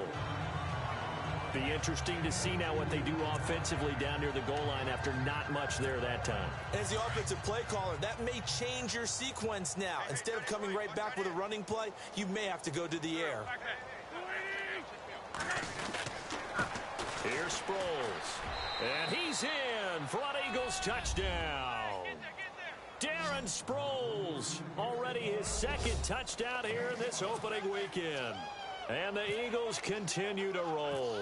Be interesting to see now what they do offensively down near the goal line after not much there that time. As the offensive play caller, that may change your sequence now. Instead of coming right back with a running play, you may have to go to the air. Here's Sproles. And he's in for an Eagles touchdown. Darren Sproles, already his 2nd touchdown here in this opening weekend. And the Eagles continue to roll.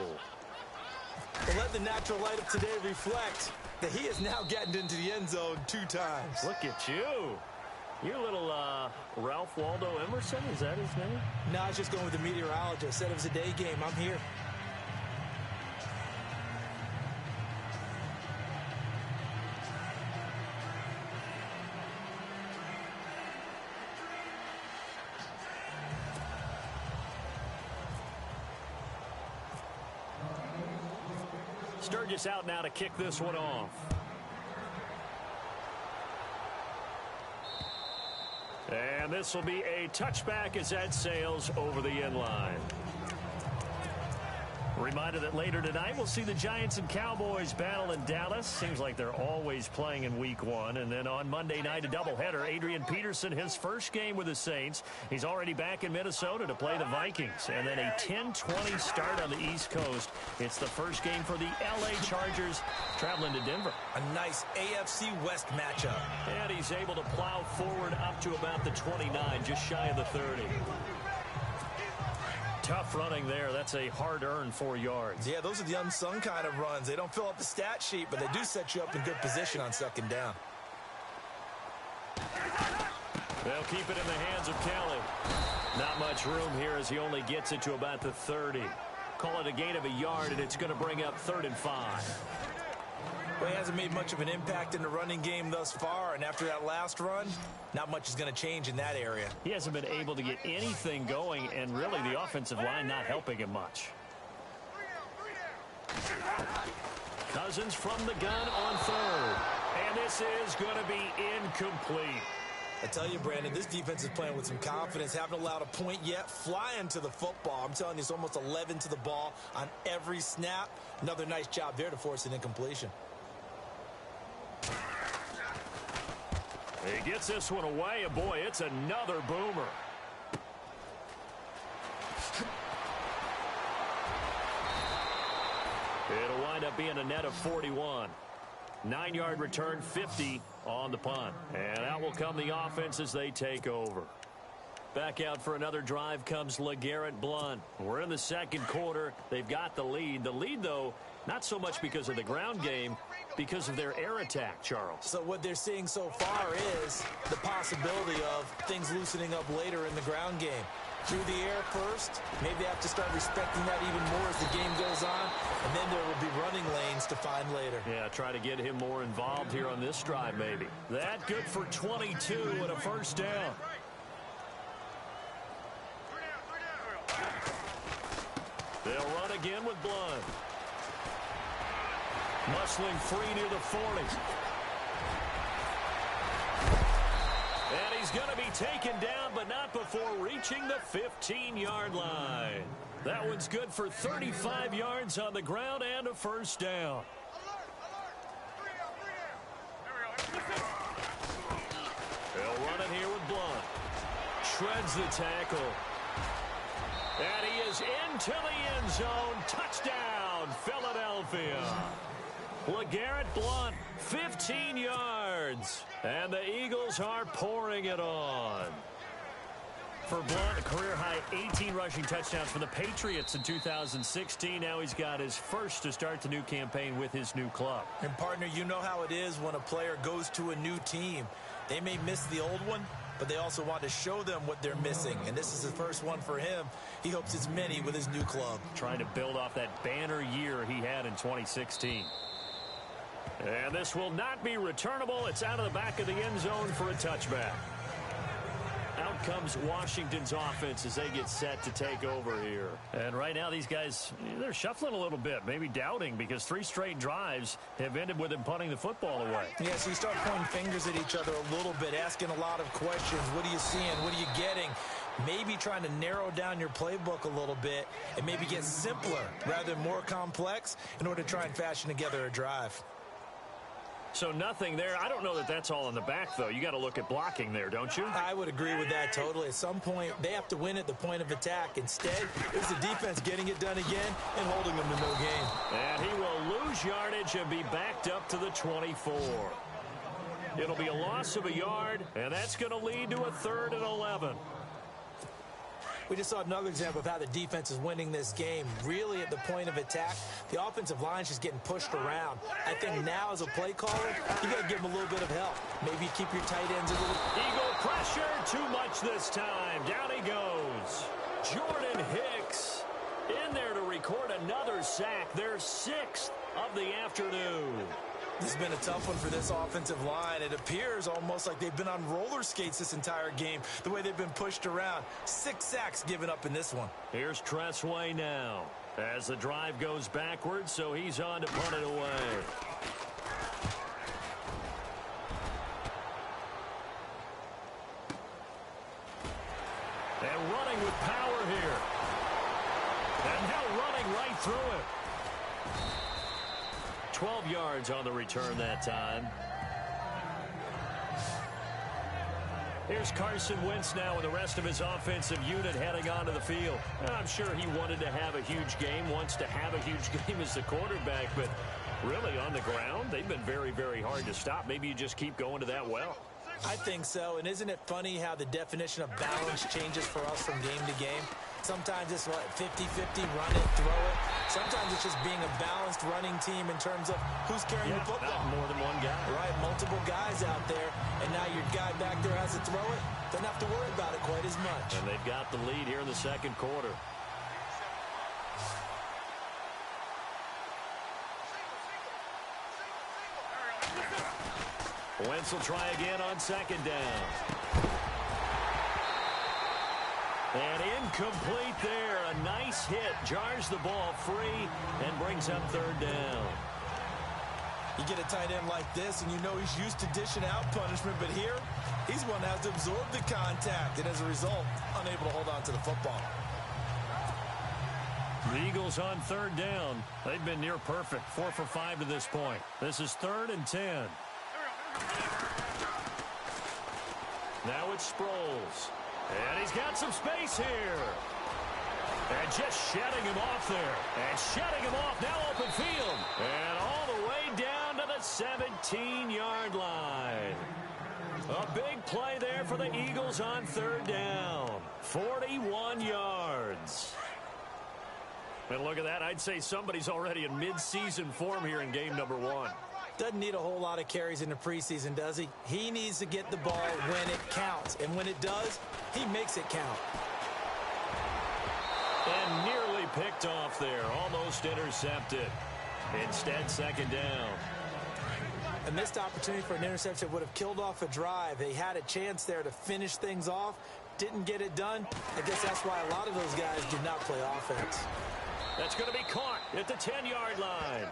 Well, let the natural light of today reflect that he has now gotten into the end zone 2 times. Look at you. You're a little Ralph Waldo Emerson, is that his name? No, I was just going with the meteorologist. Said it was a day game. I'm here. Sturgis out now to kick this one off. And this will be a touchback as that sails over the end line. Reminder that later tonight we'll see the Giants and Cowboys battle in Dallas. Seems like they're always playing in week 1. And then on Monday night, a doubleheader. Adrian Peterson, his first game with the Saints. He's already back in Minnesota to play the Vikings. And then a 10:20 start on the East Coast. It's the first game for the LA Chargers traveling to Denver. A nice AFC West matchup. And he's able to plow forward up to about the 29, just shy of the 30. Tough running there. That's a hard-earned 4 yards. Yeah, those are the unsung kind of runs. They don't fill up the stat sheet, but they do set you up in good position on 2nd down. They'll keep it in the hands of Kelly. Not much room here as he only gets it to about the 30. Call it a gain of a yard, and it's going to bring up 3rd and 5. Well, he hasn't made much of an impact in the running game thus far, and after that last run, not much is going to change in that area. He hasn't been able to get anything going, and really the offensive line not helping him much. Cousins from the gun on 3rd. And this is going to be incomplete. I tell you, Brandon, this defense is playing with some confidence. Haven't allowed a point yet. Flying to the football. I'm telling you, it's almost 11 to the ball on every snap. Another nice job there to force an incompletion. He gets this one away, and boy, it's another boomer. It'll wind up being a net of 41. 9-yard return, 50 on the punt. And out will come the offense as they take over. Back out for another drive comes LeGarrette Blount. We're in the 2nd quarter. They've got the lead. The lead, though, not so much because of the ground game, because of their air attack, Charles. So what they're seeing so far is the possibility of things loosening up later in the ground game. Through the air first, maybe they have to start respecting that even more as the game goes on, and then there will be running lanes to find later. Yeah, try to get him more involved here on this drive, maybe. That good for 22 and a first down. They'll run again with Blount. Muscling free near the 40. And he's going to be taken down, but not before reaching the 15-yard line. That one's good for 35 yards on the ground and a first down. They'll run it here with Blount. Shreds the tackle. And he is into the end zone. Touchdown, Philadelphia. LeGarrette Blount, 15 yards. And the Eagles are pouring it on. For Blount, a career-high 18 rushing touchdowns for the Patriots in 2016. Now he's got his first to start the new campaign with his new club. And, partner, you know how it is when a player goes to a new team. They may miss the old one, but they also want to show them what they're missing. And this is the first one for him. He hopes it's many with his new club. Trying to build off that banner year he had in 2016. And this will not be returnable. It's out of the back of the end zone for a touchback. Out comes Washington's offense as they get set to take over here. And right now these guys, they're shuffling a little bit, maybe doubting, because 3 straight drives have ended with them punting the football away. Yeah, so you start pointing fingers at each other a little bit, asking a lot of questions. What are you seeing? What are you getting? Maybe trying to narrow down your playbook a little bit and maybe get simpler rather than more complex in order to try and fashion together a drive. So nothing there. I don't know that that's all in the back, though. You got to look at blocking there, don't you? I would agree with that totally. At some point, they have to win at the point of attack. Instead, it's the defense getting it done again and holding them to no gain. And he will lose yardage and be backed up to the 24. It'll be a loss of a yard, and that's going to lead to a 3rd and 11. We just saw another example of how the defense is winning this game. Really at the point of attack, the offensive line is just getting pushed around. I think now as a play caller, you got to give them a little bit of help. Maybe keep your tight ends a little. Eagle pressure, too much this time. Down he goes. Jordan Hicks in there to record another sack. Their 6th of the afternoon. This has been a tough one for this offensive line. It appears almost like they've been on roller skates this entire game, the way they've been pushed around. 6 sacks given up in this one. Here's Tressway now as the drive goes backwards, so he's on to punt it away. And running with power here. And now running right through it. 12 yards on the return that time. Here's Carson Wentz now with the rest of his offensive unit heading onto the field. I'm sure he wanted to have a huge game, wants to have a huge game as the quarterback, but really on the ground, they've been very, very hard to stop. Maybe you just keep going to that well. I think so, and isn't it funny how the definition of balance changes for us from game to game? Sometimes it's what, 50-50, run it, throw it. Sometimes it's just being a balanced running team in terms of who's carrying the football. Not more than one guy. Right, multiple guys out there, and now your guy back there has to throw it. Doesn't have to worry about it quite as much. And they've got the lead here in the second quarter. Wentz will try again on 2nd down. And incomplete there. A nice hit. Jars the ball free and brings up 3rd down. You get a tight end like this, and you know he's used to dishing out punishment, but here, he's one that has to absorb the contact, and as a result, unable to hold on to the football. The Eagles on 3rd down. They've been near perfect. 4 for 5 to this point. This is 3rd and 10. Now it's Sproles. And he's got some space here. And just shedding him off there. And shedding him off. Now open field. And all the way down to the 17-yard line. A big play there for the Eagles on 3rd down. 41 yards. And look at that. I'd say somebody's already in mid-season form here in game number 1. Doesn't need a whole lot of carries in the preseason, does he? He needs to get the ball when it counts. And when it does, he makes it count. And nearly picked off there. Almost intercepted. Instead, 2nd down. A missed opportunity for an interception would have killed off a drive. They had a chance there to finish things off. Didn't get it done. I guess that's why a lot of those guys did not play offense. That's going to be caught at the 10-yard line.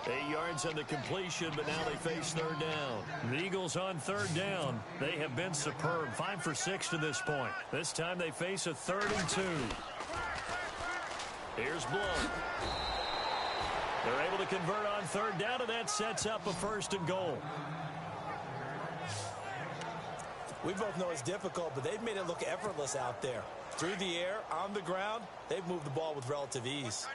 8 yards on the completion, but now they face 3rd down. The Eagles on 3rd down. They have been superb. 5 for 6 to this point. This time they face a 3rd and 2. Here's Blount. They're able to convert on 3rd down, and that sets up a 1st and goal. We both know it's difficult, but they've made it look effortless out there. Through the air, on the ground, they've moved the ball with relative ease.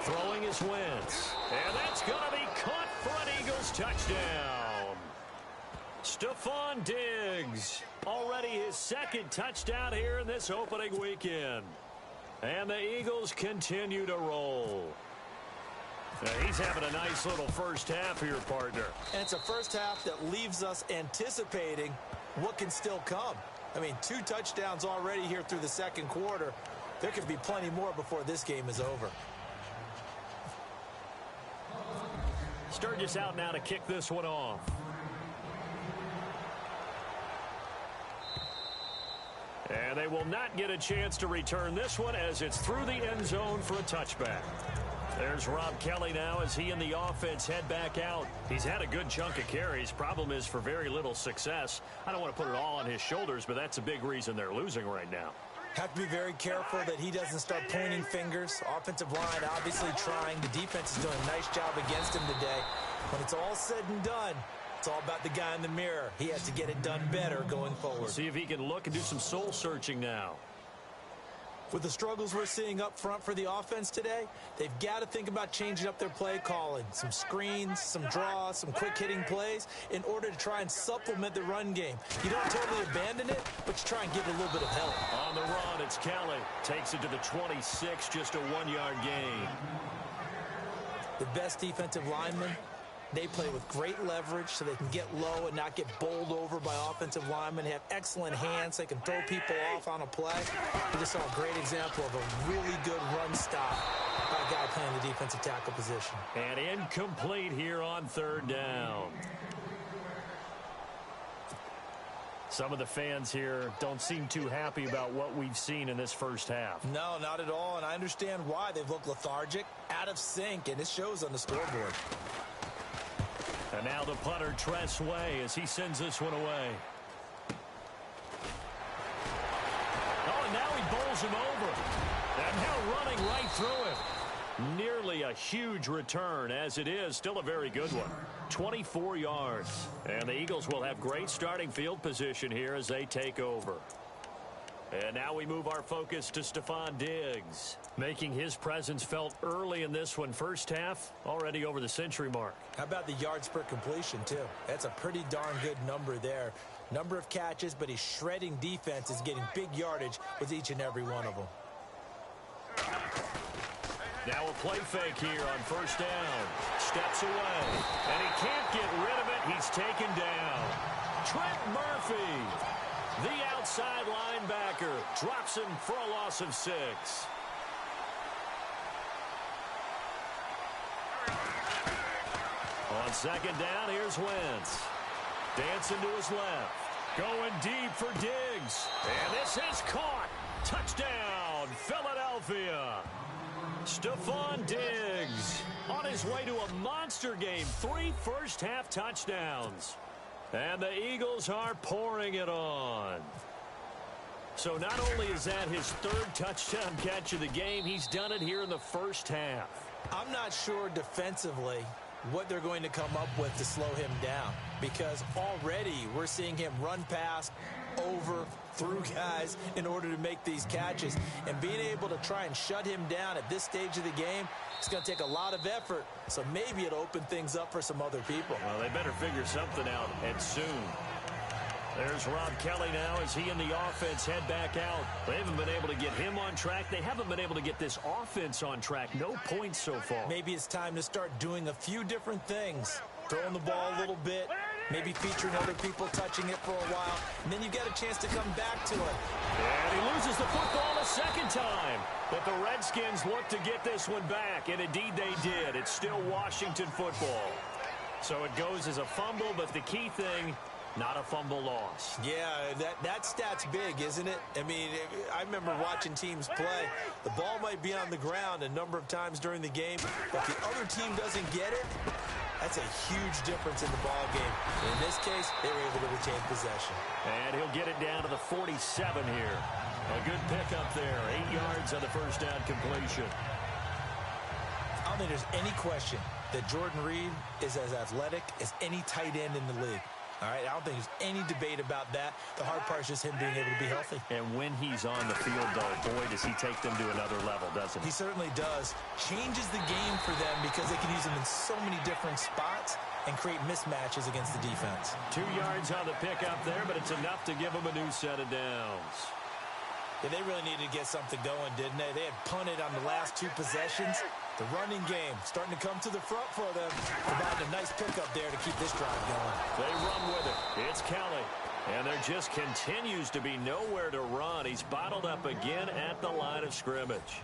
Throwing is Wentz. And that's going to be caught for an Eagles touchdown. Stephon Diggs. Already his second touchdown here in this opening weekend. And the Eagles continue to roll. Now he's having a nice little first half here, partner. And it's a first half that leaves us anticipating what can still come. I mean, 2 touchdowns already here through the second quarter. There could be plenty more before this game is over. Sturgis out now to kick this one off. And they will not get a chance to return this one as it's through the end zone for a touchback. There's Rob Kelly now as he and the offense head back out. He's had a good chunk of carries. Problem is for very little success. I don't want to put it all on his shoulders, but that's a big reason they're losing right now. Have to be very careful that he doesn't start pointing fingers. Offensive line obviously trying. The defense is doing a nice job against him today. When it's all said and done, it's all about the guy in the mirror. He has to get it done better going forward. We'll see if he can look and do some soul searching now. With the struggles we're seeing up front for the offense today, they've got to think about changing up their play calling. Some screens, some draws, some quick-hitting plays in order to try and supplement the run game. You don't totally abandon it, but you try and give it a little bit of help. On the run, it's Kelly. Takes it to the 26, just a 1-yard gain. The best defensive linemen, they play with great leverage so they can get low and not get bowled over by offensive linemen. They have excellent hands. They can throw people off on a play. We just saw a great example of a really good run stop by a guy playing the defensive tackle position. And incomplete here on 3rd down. Some of the fans here don't seem too happy about what we've seen in this first half. No, not at all, and I understand why. They've looked lethargic, out of sync, and it shows on the scoreboard. And now the punter, Tress Way, as he sends this one away. Oh, and now he bowls him over. And now running right through it. Nearly a huge return, as it is. Still a very good one. 24 yards. And the Eagles will have great starting field position here as they take over. And now we move our focus to Stephon Diggs, making his presence felt early in this one. First half, already over the century mark. How about the yards per completion, too? That's a pretty darn good number there. Number of catches, but he's shredding defenses, getting big yardage with each and every one of them. Now a play fake here on 1st down. Steps away, and he can't get rid of it. He's taken down. Trent Murphy, the outside linebacker, drops him for a loss of 6. On 2nd down, here's Wentz. Dancing to his left. Going deep for Diggs. And this is caught. Touchdown, Philadelphia. Stephon Diggs on his way to a monster game. 3 first-half touchdowns. And the Eagles are pouring it on. So not only is that his 3rd touchdown catch of the game, he's done it here in the first half. I'm not sure defensively what they're going to come up with to slow him down, because already we're seeing him run past, over, through guys in order to make these catches. And being able to try and shut him down at this stage of the game, it's going to take a lot of effort. So maybe it'll open things up for some other people. Well, they better figure something out, and soon. There's Rob Kelly now as he and the offense head back out. They haven't been able to get him on track. They haven't been able to get this offense on track. No points so far. Maybe it's time to start doing a few different things. Throwing the ball a little bit, maybe featuring other people touching it for a while, and then you get a chance to come back to it. And he loses the football a second time. But the Redskins look to get this one back, and indeed they did. It's still Washington football. So it goes as a fumble, but the key thing, not a fumble loss. Yeah, that stat's big, isn't it? I mean, I remember watching teams play. The ball might be on the ground a number of times during the game, but the other team doesn't get it. That's a huge difference in the ball game. In this case, they were able to retain possession. And he'll get it down to the 47 here. A good pickup there. 8 yards on the first down completion. On think there's any question that Jordan Reed is as athletic as any tight end in the league. All right, I don't think there's any debate about that. The hard part is just him being able to be healthy. And when he's on the field, though, boy, does he take them to another level, doesn't he? He certainly does. Changes the game for them because they can use him in so many different spots and create mismatches against the defense. 2 yards on the pickup there, but it's enough to give them a new set of downs. Yeah, they really needed to get something going, didn't they? They had punted on the last 2 possessions. The running game starting to come to the front for them, providing a nice pickup there to keep this drive going. They run with it. It's Kelly. And there just continues to be nowhere to run. He's bottled up again at the line of scrimmage.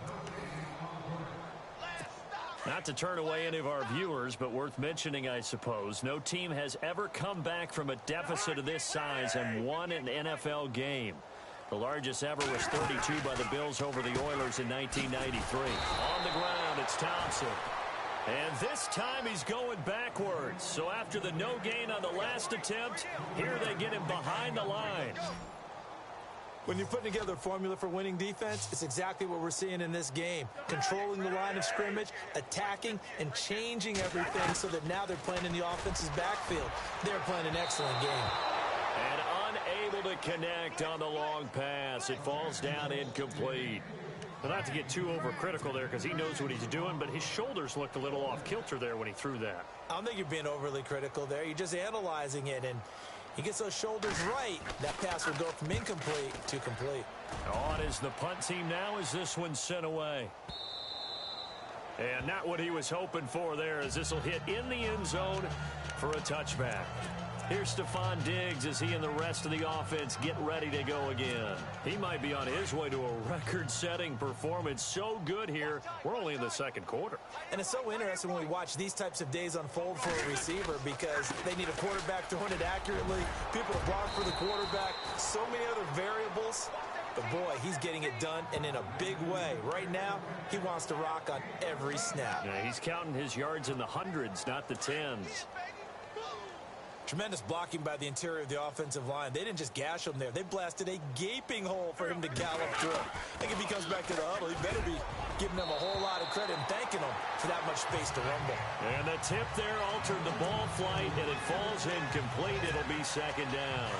Not to turn away any of our viewers, but worth mentioning, I suppose, no team has ever come back from a deficit of this size and won an NFL game. The largest ever was 32 by the Bills over the Oilers in 1993. On the ground, it's Thompson. And this time he's going backwards. So after the no gain on the last attempt, here they get him behind the line. When you're putting together a formula for winning defense, it's exactly what we're seeing in this game. Controlling the line of scrimmage, attacking, and changing everything so that now they're playing in the offense's backfield. They're playing an excellent game. And unable to connect on the long pass. It falls down incomplete. Well, not to get too overcritical there because he knows what he's doing, but his shoulders looked a little off kilter there when he threw that. I don't think you're being overly critical there. You're just analyzing it, and he gets those shoulders right. That pass will go from incomplete to complete. On is the punt team now as this one's sent away. And not what he was hoping for there as this will hit in the end zone for a touchback. Here's Stephon Diggs as he and the rest of the offense get ready to go again. He might be on his way to a record-setting performance. So good here. We're only in the second quarter. And it's so interesting when we watch these types of days unfold for a receiver because they need a quarterback throwing it accurately, people to block for the quarterback, so many other variables. But, boy, he's getting it done and in a big way. Right now, he wants to rock on every snap. Yeah, he's counting his yards in the hundreds, not the tens. Tremendous blocking by the interior of the offensive line. They didn't just gash him there. They blasted a gaping hole for him to gallop through. I think if he comes back to the huddle, he better be giving them a whole lot of credit and thanking them for that much space to rumble. And the tip there altered the ball flight, and it falls incomplete. It'll be second down.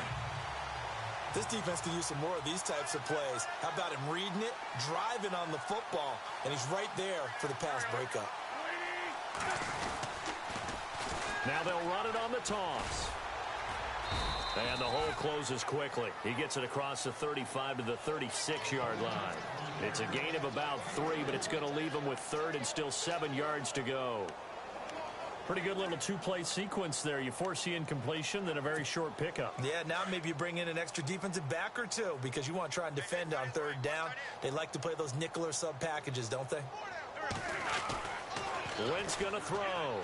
This defense could use some more of these types of plays. How about him reading it, driving on the football, and he's right there for the pass breakup. Now they'll run it on the toss. And the hole closes quickly. He gets it across the 35 to the 36-yard line. It's a gain of about 3, but it's going to leave him with third and still 7 yards to go. Pretty good little two-play sequence there. You force the incompletion, then a very short pickup. Yeah, now maybe you bring in an extra defensive back or two because you want to try and defend on third down. They like to play those nickel or sub packages, don't they? Wentz going to throw.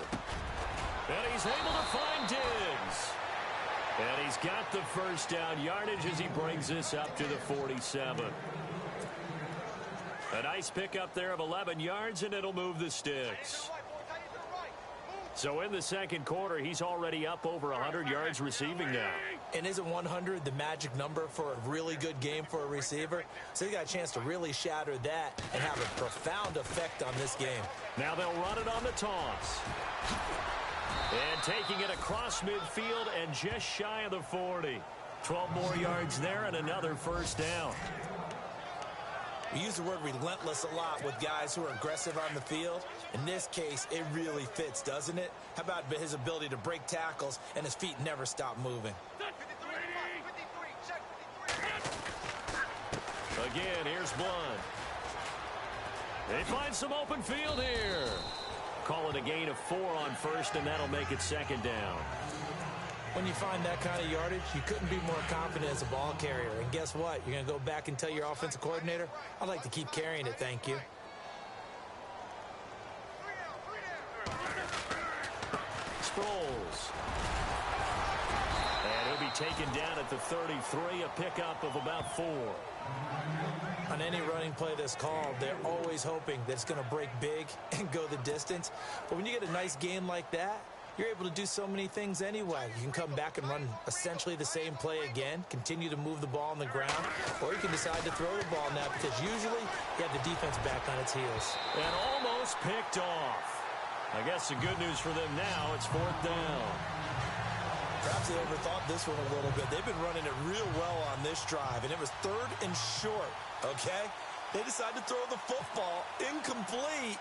And he's able to find Diggs. And he's got the first down yardage as he brings this up to the 47. A nice pickup there of 11 yards, and it'll move the sticks. So in the second quarter, he's already up over 100 yards receiving now. And isn't 100 the magic number for a really good game for a receiver? So he got a chance to really shatter that and have a profound effect on this game. Now they'll run it on the toss. And taking it across midfield and just shy of the 40. 12 more yards there and another first down. We use the word relentless a lot with guys who are aggressive on the field. In this case, it really fits, doesn't it? How about his ability to break tackles and his feet never stop moving? Again, here's Blunt. They find some open field here. Call it a gain of 4 on first, and that'll make it second down. When you find that kind of yardage, you couldn't be more confident as a ball carrier. And guess what? You're going to go back and tell your offensive coordinator, I'd like to keep carrying it, thank you. Sproles. And he'll be taken down at the 33, a pickup of about 4. On any running play that's called, they're always hoping that it's going to break big and go the distance. But when you get a nice game like that, you're able to do so many things anyway. You can come back and run essentially the same play again, continue to move the ball on the ground, or you can decide to throw the ball now because usually you have the defense back on its heels. And almost picked off. I guess the good news for them now, it's 4th down. Perhaps they overthought this one a little bit. They've been running it real well on this drive, and it was 3rd and short, okay? They decided to throw the football incomplete.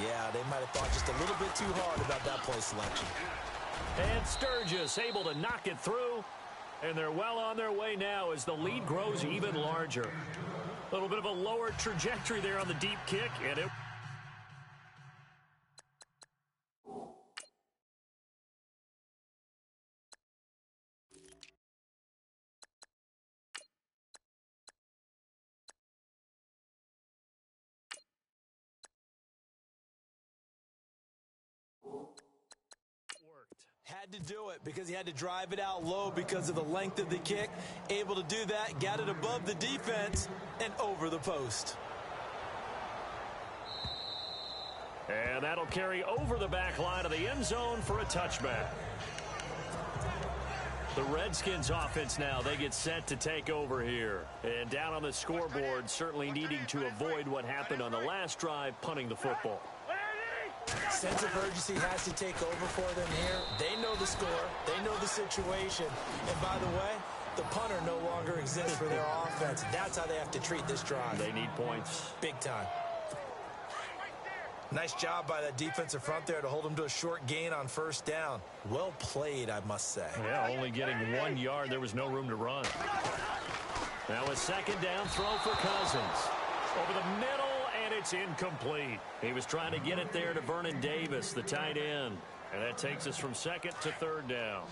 Yeah, they might have thought just a little bit too hard about that play selection. And Sturgis able to knock it through, and they're well on their way now as the lead grows even larger. A little bit of a lower trajectory there on the deep kick, and it... Had to do it because he had to drive it out low because of the length of the kick. Able to do that, got it above the defense and over the post. And that'll carry over the back line of the end zone for a touchback. The Redskins offense now, they get set to take over here. And down on the scoreboard, certainly needing to avoid what happened on the last drive, punting the football. Sense of urgency has to take over for them here. They know the score. They know the situation. And by the way, the punter no longer exists for their offense. That's how they have to treat this drive. They need points. Big time. Nice job by that defensive front there to hold them to a short gain on 1st down. Well played, I must say. Yeah, only getting 1 yard. There was no room to run. Now a 2nd down throw for Cousins. Over the middle. And it's incomplete. He was trying to get it there to Vernon Davis, the tight end. And that takes us from 2nd to 3rd down.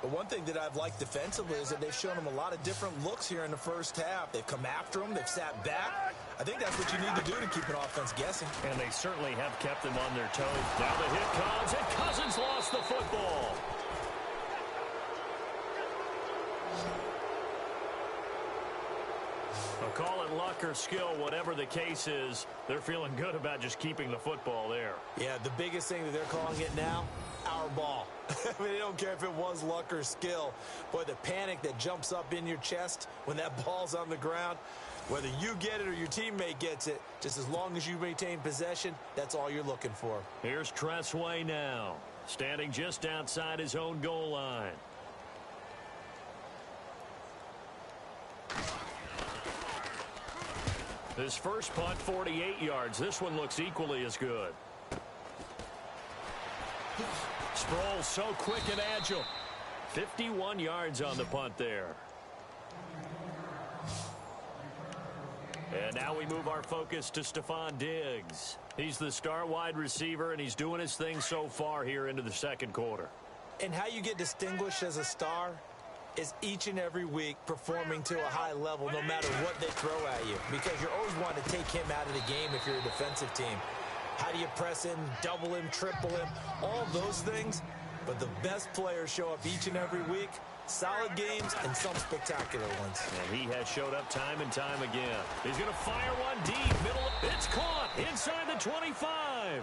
But one thing that I've liked defensively is that they've shown him a lot of different looks here in the 1st half. They've come after him. They've sat back. I think that's what you need to do to keep an offense guessing. And they certainly have kept them on their toes. Now the hit comes, and Cousins lost the football. Call it luck or skill, whatever the case is, they're feeling good about just keeping the football there. Yeah, the biggest thing that they're calling it now, our ball. I mean, they don't care if it was luck or skill. Boy, the panic that jumps up in your chest when that ball's on the ground, whether you get it or your teammate gets it, just as long as you maintain possession, that's all you're looking for. Here's Tressway now, standing just outside his own goal line. His first punt, 48 yards. This one looks equally as good. Sproles so quick and agile. 51 yards on the punt there. And now we move our focus to Stephon Diggs. He's the star wide receiver, and he's doing his thing so far here into the 2nd quarter. And how you get distinguished as a star is each and every week performing to a high level no matter what they throw at you, because you're always wanting to take him out of the game if you're a defensive team. How do you press him, double him, triple him, all those things? But the best players show up each and every week, solid games and some spectacular ones. And he has showed up time and time again. He's going to fire one deep, middle. It's caught inside the 25.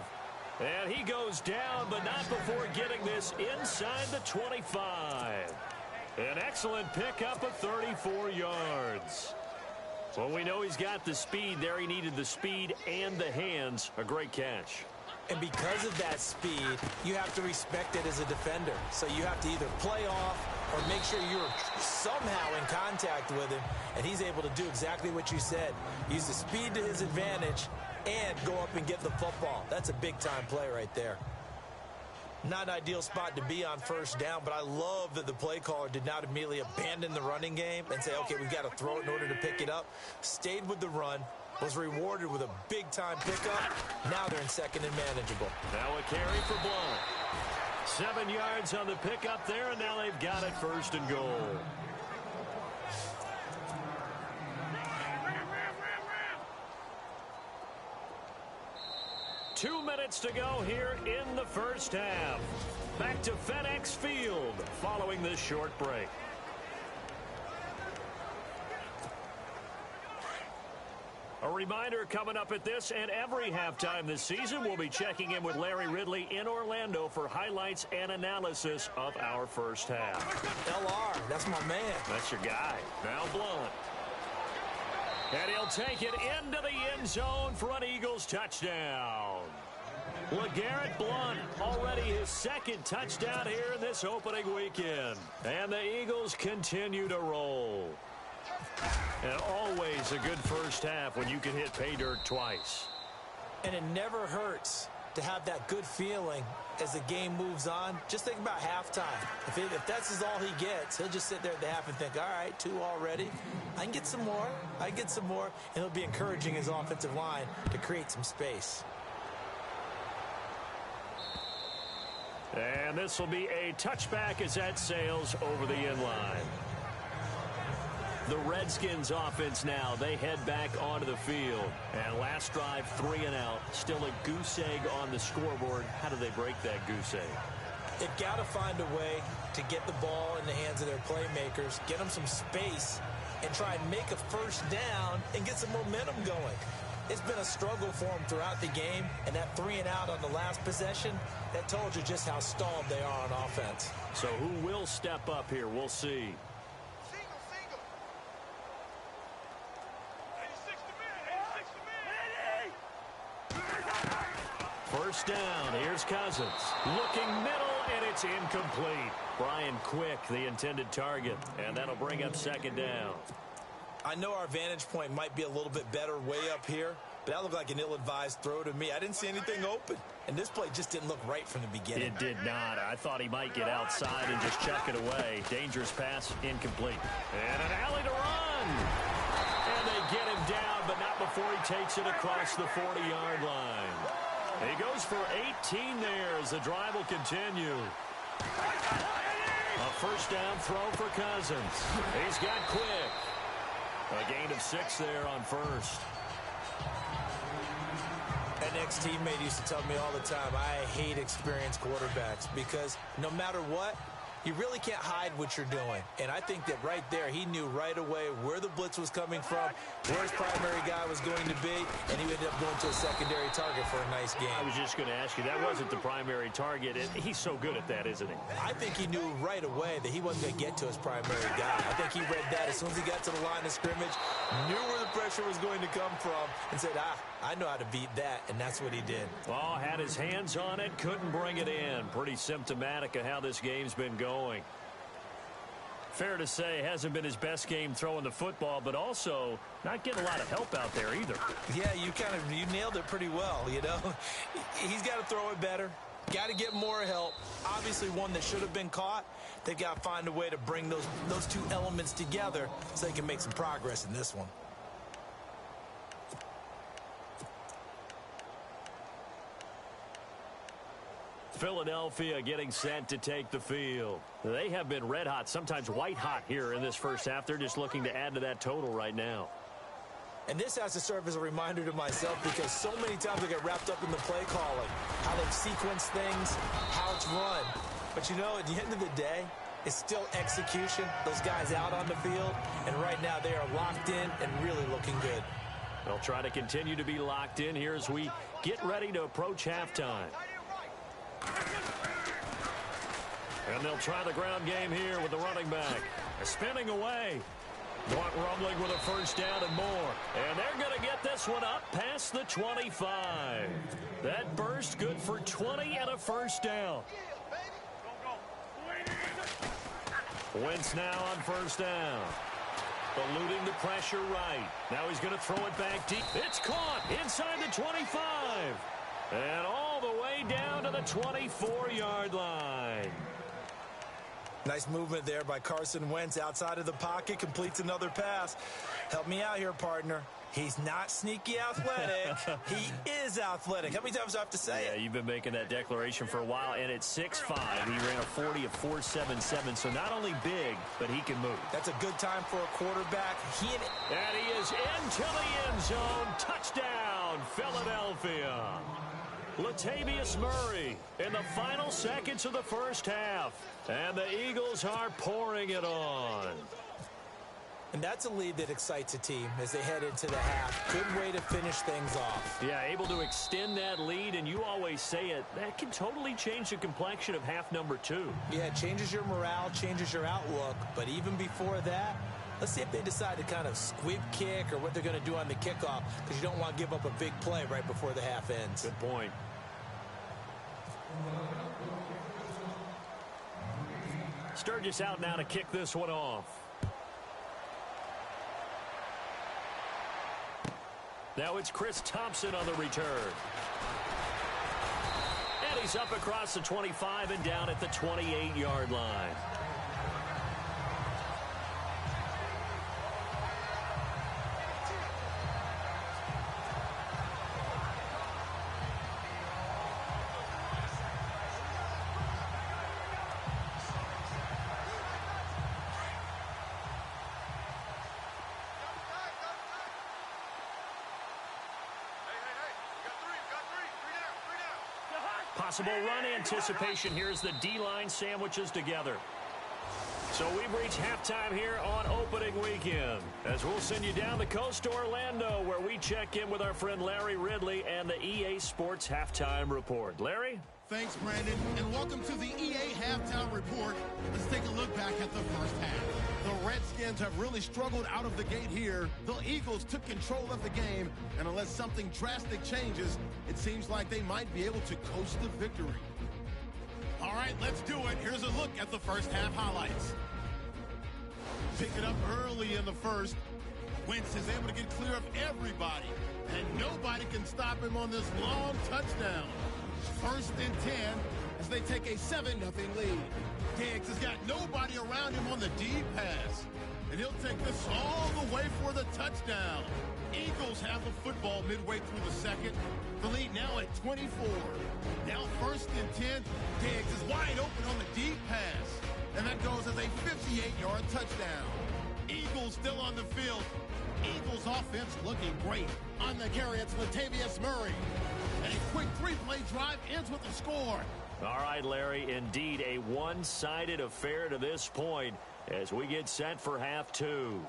And he goes down, but not before getting this inside the 25. An excellent pickup of 34 yards. Well, we know he's got the speed there. He needed the speed and the hands. A great catch. And because of that speed, you have to respect it as a defender. So you have to either play off or make sure you're somehow in contact with him. And he's able to do exactly what you said. Use the speed to his advantage and go up and get the football. That's a big-time play right there. Not an ideal spot to be on 1st down, but I love that the play caller did not immediately abandon the running game and say, okay, we've got to throw it in order to pick it up. Stayed with the run, was rewarded with a big-time pickup. Now they're in 2nd and manageable. Now a carry for Blount. 7 yards on the pickup there, and now they've got it 1st and goal. Two minutes to go here in the 1st half. Back to FedEx Field following this short break. A reminder coming up at this and every halftime this season, we'll be checking in with Larry Ridley in Orlando for highlights and analysis of our 1st half. LR, that's my man. That's your guy. Now Blount. And he'll take it into the end zone for an Eagles touchdown. LeGarrette Blount, already his second touchdown here in this opening weekend. And the Eagles continue to roll. And always a good first half when you can hit pay dirt twice. And it never hurts to have that good feeling as the game moves on. Just think about halftime. If that's all he gets, he'll just sit there at the half and think, all right, 2 already. I can get some more. I can get some more. And he'll be encouraging his offensive line to create some space. And this will be a touchback as that sails over the inline. The Redskins offense now, they head back onto the field. And last drive, 3 and out. Still a goose egg on the scoreboard. How do they break that goose egg? They've got to find a way to get the ball in the hands of their playmakers, get them some space, and try and make a first down and get some momentum going. It's been a struggle for them throughout the game, and that 3 and out on the last possession, that told you just how stalled they are on offense. So who will step up here? We'll see. First down, here's Cousins. Looking middle, and it's incomplete. Brian Quick, the intended target, and that'll bring up second down. I know our vantage point might be a little bit better way up here, but that looked like an ill-advised throw to me. I didn't see anything open, and this play just didn't look right from the beginning. It did not. I thought he might get outside and just chuck it away. Dangerous pass, incomplete. And an alley to run. And they get him down, but not before he takes it across the 40-yard line. He goes for 18 there as the drive will continue. A first down throw for Cousins. He's got Quick. A gain of 6 there on first. An ex-teammate used to tell me all the time, I hate experienced quarterbacks because no matter what, you really can't hide what you're doing. And I think that right there, he knew right away where the blitz was coming from, where his primary guy was going to be, and he ended up going to a secondary target for a nice game. I was just going to ask you, that wasn't the primary target. He's so good at that, isn't he? I think he knew right away that he wasn't going to get to his primary guy. I think he read that as soon as he got to the line of scrimmage, knew where the pressure was going to come from, and said, I know how to beat that, and that's what he did. Oh, had his hands on it, couldn't bring it in. Pretty symptomatic of how this game's been going. Fair to say, hasn't been his best game throwing the football, but also not getting a lot of help out there either. Yeah, you nailed it pretty well, you know. He's got to throw it better. Got to get more help. Obviously one that should have been caught. They've got to find a way to bring those two elements together so they can make some progress in this one. Philadelphia getting set to take the field. They have been red hot, sometimes white hot here in this first half. They're just looking to add to that total right now. And this has to serve as a reminder to myself because so many times I get wrapped up in the play calling, how they've sequenced things, how it's run. But you know, at the end of the day, it's still execution. Those guys out on the field, and right now they are locked in and really looking good. They'll try to continue to be locked in here as we get ready to approach halftime. And they'll try the ground game here with the running back. Spinning away. Blount rumbling with a first down and more. And they're going to get this one up past the 25. That burst good for 20 and a first down. Wentz now on first down. Eluding the pressure right. Now he's going to throw it back deep. It's caught inside the 25. And all the way down to the 24-yard line. Nice movement there by Carson Wentz outside of the pocket. Completes another pass. Help me out here, partner. He's not sneaky athletic. He is athletic. How many times do I have to say it? Yeah, you've been making that declaration for a while, and at 6'5", he ran a 40 of 4.77, so not only big, but he can move. That's a good time for a quarterback. And he is into the end zone. Touchdown, Philadelphia. Latavius Murray in the final seconds of the first half. And the Eagles are pouring it on. And that's a lead that excites a team as they head into the half. Good way to finish things off. Yeah, able to extend that lead, and you always say it, that can totally change the complexion of half number 2. Yeah, it changes your morale, changes your outlook. But even before that, let's see if they decide to kind of squib kick or what they're going to do on the kickoff, because you don't want to give up a big play right before the half ends. Good point. Sturgis out now to kick this one off. Now it's Chris Thompson on the return. And he's up across the 25 and down at the 28-yard line. Possible run anticipation here as the D-line sandwiches together. So we've reached halftime here on opening weekend, as we'll send you down the coast to Orlando, where we check in with our friend Larry Ridley and the EA Sports Halftime Report. Larry? Thanks, Brandon, and welcome to the EA Halftime Report. Let's take a look back at the first half. The Redskins have really struggled out of the gate here. The Eagles took control of the game, and unless something drastic changes, it seems like they might be able to coast to victory. All right, let's do it. Here's a look at the first half highlights. Pick it up early in the first. Wentz is able to get clear of everybody, and nobody can stop him on this long touchdown. First and 10 as they take a 7-0 lead. Diggs has got nobody around him on the deep pass, and he'll take this all the way for the touchdown. Eagles have the football midway through the second. The lead now at 24. Now first and 10. Diggs is wide open on the deep pass, and that goes as a 58-yard touchdown. Eagles still on the field. Eagles offense looking great. On the carry, it's Latavius Murray. And a quick three-play drive ends with a score. All right, Larry, indeed a one-sided affair to this point as we get set for half two.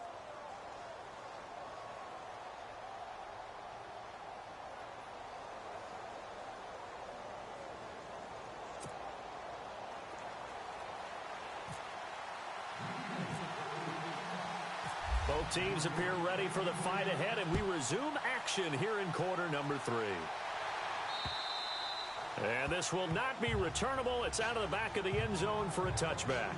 Both teams appear ready for the fight ahead, and we resume action here in quarter number 3. And this will not be returnable. It's out of the back of the end zone for a touchback.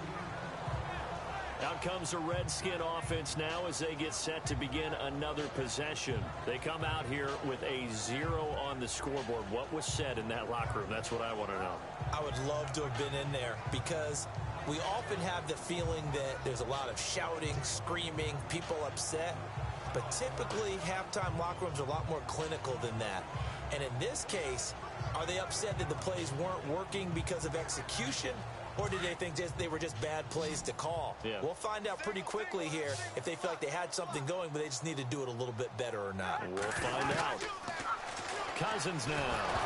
Out comes the Redskin offense now as they get set to begin another possession. They come out here with a 0 on the scoreboard. What was said in that locker room? That's what I want to know. I would love to have been in there because we often have the feeling that there's a lot of shouting, screaming, people upset. But typically, halftime locker rooms are a lot more clinical than that. And in this case, are they upset that the plays weren't working because of execution? Or did they think they were just bad plays to call? Yeah. We'll find out pretty quickly here if they feel like they had something going, but they just need to do it a little bit better or not. We'll find out. Cousins now.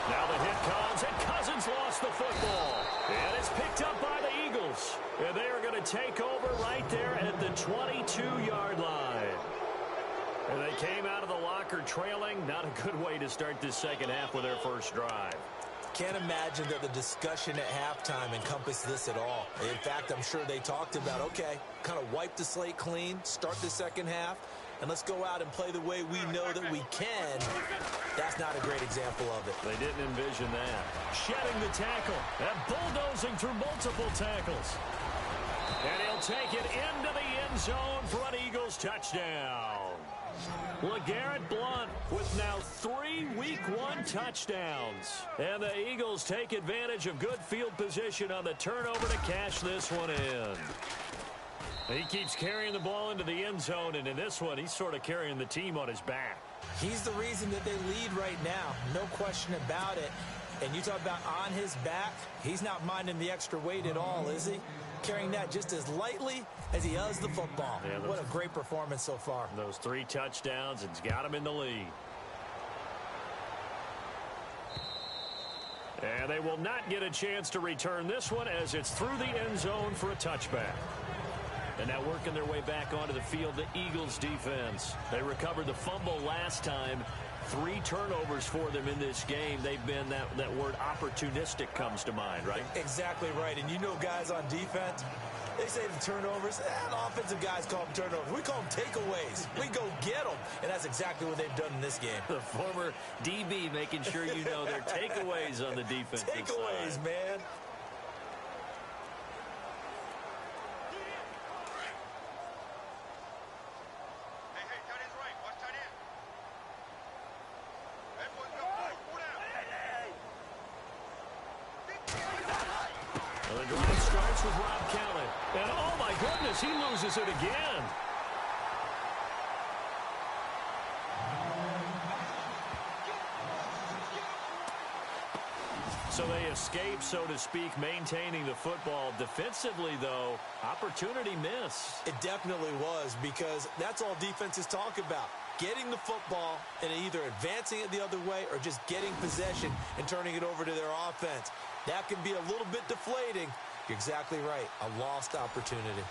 Now the hit comes, and Cousins lost the football. And it's picked up by the Eagles. And they are going to take over right there at the 22-yard line. And they came out of the locker trailing. Not a good way to start this second half with their first drive. Can't imagine that the discussion at halftime encompassed this at all. In fact, I'm sure they talked about, okay, kind of wipe the slate clean, start the second half, and let's go out and play the way we know that we can. That's not a great example of it. They didn't envision that. Shedding the tackle and bulldozing through multiple tackles. And he'll take it into the end zone for an Eagles touchdown. LeGarrette Blount with now 3 Week 1 touchdowns. And the Eagles take advantage of good field position on the turnover to cash this one in. He keeps carrying the ball into the end zone, and in this one, he's sort of carrying the team on his back. He's the reason that they lead right now. No question about it. And you talk about on his back, he's not minding the extra weight at all, is he? Carrying that just as lightly as he does the football. Yeah, what a great performance so far. Those 3 touchdowns, it's got him in the lead. And they will not get a chance to return this one as it's through the end zone for a touchback. And now working their way back onto the field, the Eagles defense. They recovered the fumble last time. 3 turnovers for them in this game. They've been, that word opportunistic comes to mind, right? Exactly right. And you know guys on defense, they say the turnovers, and offensive guys call them turnovers. We call them takeaways. We go get them. And that's exactly what they've done in this game. The former DB making sure you know their takeaways on the defensive side. Takeaways, man. Well, the drive starts with Rob Kelly. And, oh, my goodness, he loses it again. So they escape, so to speak, maintaining the football. Defensively, though, opportunity miss. It definitely was, because that's all defenses talk about. Getting the football and either advancing it the other way or just getting possession and turning it over to their offense. That can be a little bit deflating. You're exactly right. A lost opportunity.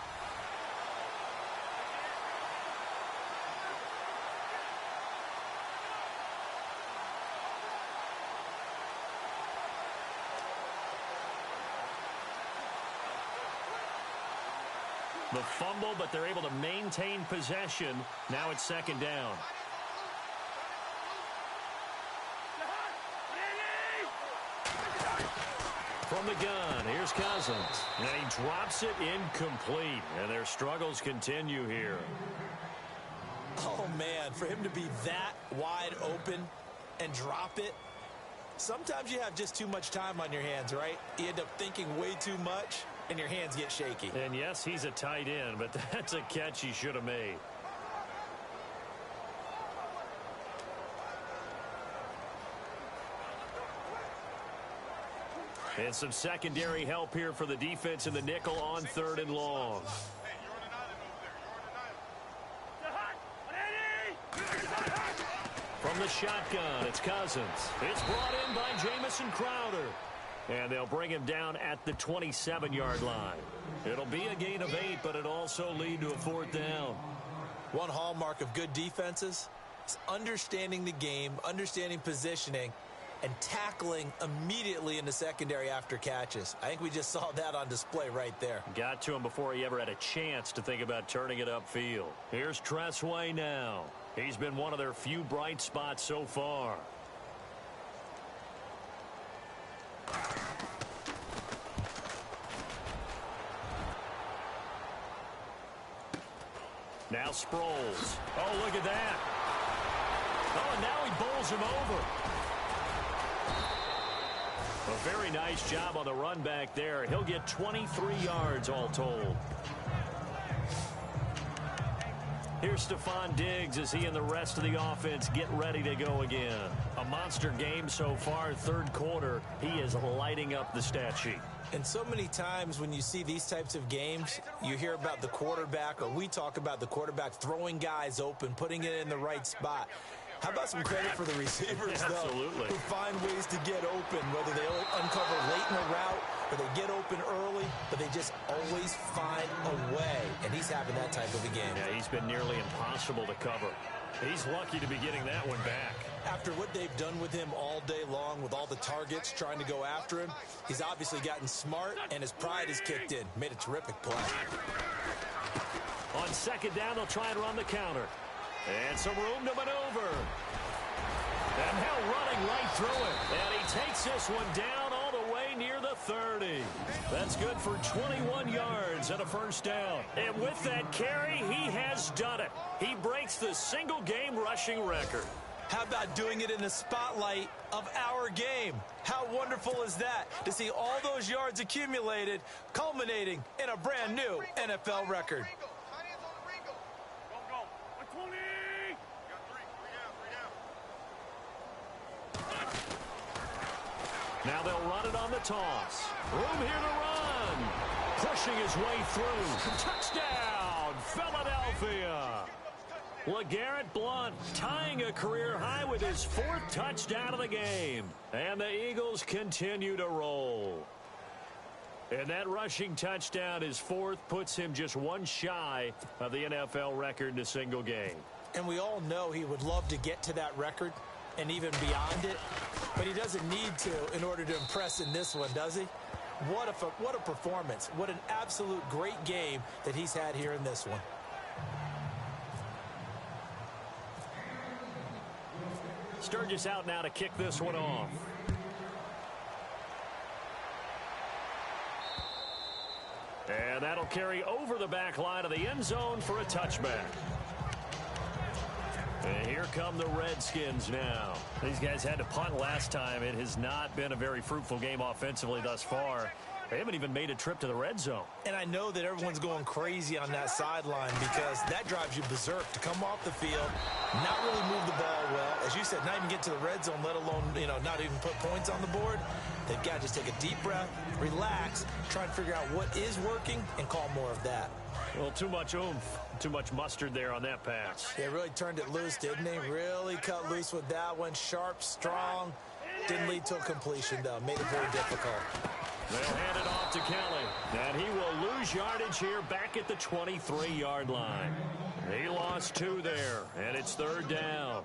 The fumble, but they're able to maintain possession. Now it's second down. From the gun, here's Cousins. And he drops it incomplete. And their struggles continue here. Oh, man, for him to be that wide open and drop it, sometimes you have just too much time on your hands, right? You end up thinking way too much, and your hands get shaky. And, yes, he's a tight end, but that's a catch he should have made. And some secondary help here for the defense in the nickel on 3rd and long. From the shotgun, it's Cousins. It's brought in by Jamison Crowder. And they'll bring him down at the 27-yard line. It'll be a gain of 8, but it'll also lead to a 4th down. One hallmark of good defenses is understanding the game, understanding positioning, and tackling immediately in the secondary after catches. I think we just saw that on display right there. Got to him before he ever had a chance to think about turning it upfield. Here's Tressway now. He's been one of their few bright spots so far. Now Sproles. Oh, look at that. Oh, and now he bowls him over. A very nice job on the run back there. He'll get 23 yards all told. Here's Stephon Diggs as he and the rest of the offense get ready to go again. A monster game so far, 3rd quarter. He is lighting up the stat sheet. And so many times when you see these types of games, you hear about the quarterback, or we talk about the quarterback throwing guys open, putting it in the right spot. How about some credit for the receivers, though, Absolutely. who find ways to get open, whether they uncover late in a route or they get open early, but they just always find a way. And he's having that type of a game. Yeah, he's been nearly impossible to cover. He's lucky to be getting that one back. After what they've done with him all day long, with all the targets trying to go after him, he's obviously gotten smart, and his pride has kicked in. Made a terrific play. On 2nd down, they'll try and run the counter. And some room to maneuver. And now running right through it. And he takes this one down all the way near the 30. That's good for 21 yards and a 1st down. And with that carry, he has done it. He breaks the single-game rushing record. How about doing it in the spotlight of our game? How wonderful is that to see all those yards accumulated, culminating in a brand new NFL record. Now they'll run it on the toss. Room here to run. Pushing his way through. Touchdown, Philadelphia. LeGarrette Blount tying a career high with his 4th touchdown of the game. And the Eagles continue to roll. And that rushing touchdown, his 4th, puts him just one shy of the NFL record in a single game. And we all know he would love to get to that record. and even beyond it. But he doesn't need to in order to impress in this one, does he? What a performance. What an absolute great game that he's had here in this one. Sturgis out now to kick this one off. And that'll carry over the back line of the end zone for a touchback. And here come the Redskins now. These guys had to punt last time. It has not been a very fruitful game offensively thus far. They haven't even made a trip to the red zone. And I know that everyone's going crazy on that sideline because that drives you berserk to come off the field, not really move the ball well. As you said, not even get to the red zone, let alone, not even put points on the board. They've got to just take a deep breath, relax, try and figure out what is working, and call more of that. Well, too much oomph, too much mustard there on that pass. They really turned it loose, didn't they? Really cut loose with that one. Sharp, strong. Didn't lead to a completion, though. Made it very difficult. They'll hand it off to Kelly. And he will lose yardage here back at the 23-yard line. He lost 2 there, and it's 3rd down.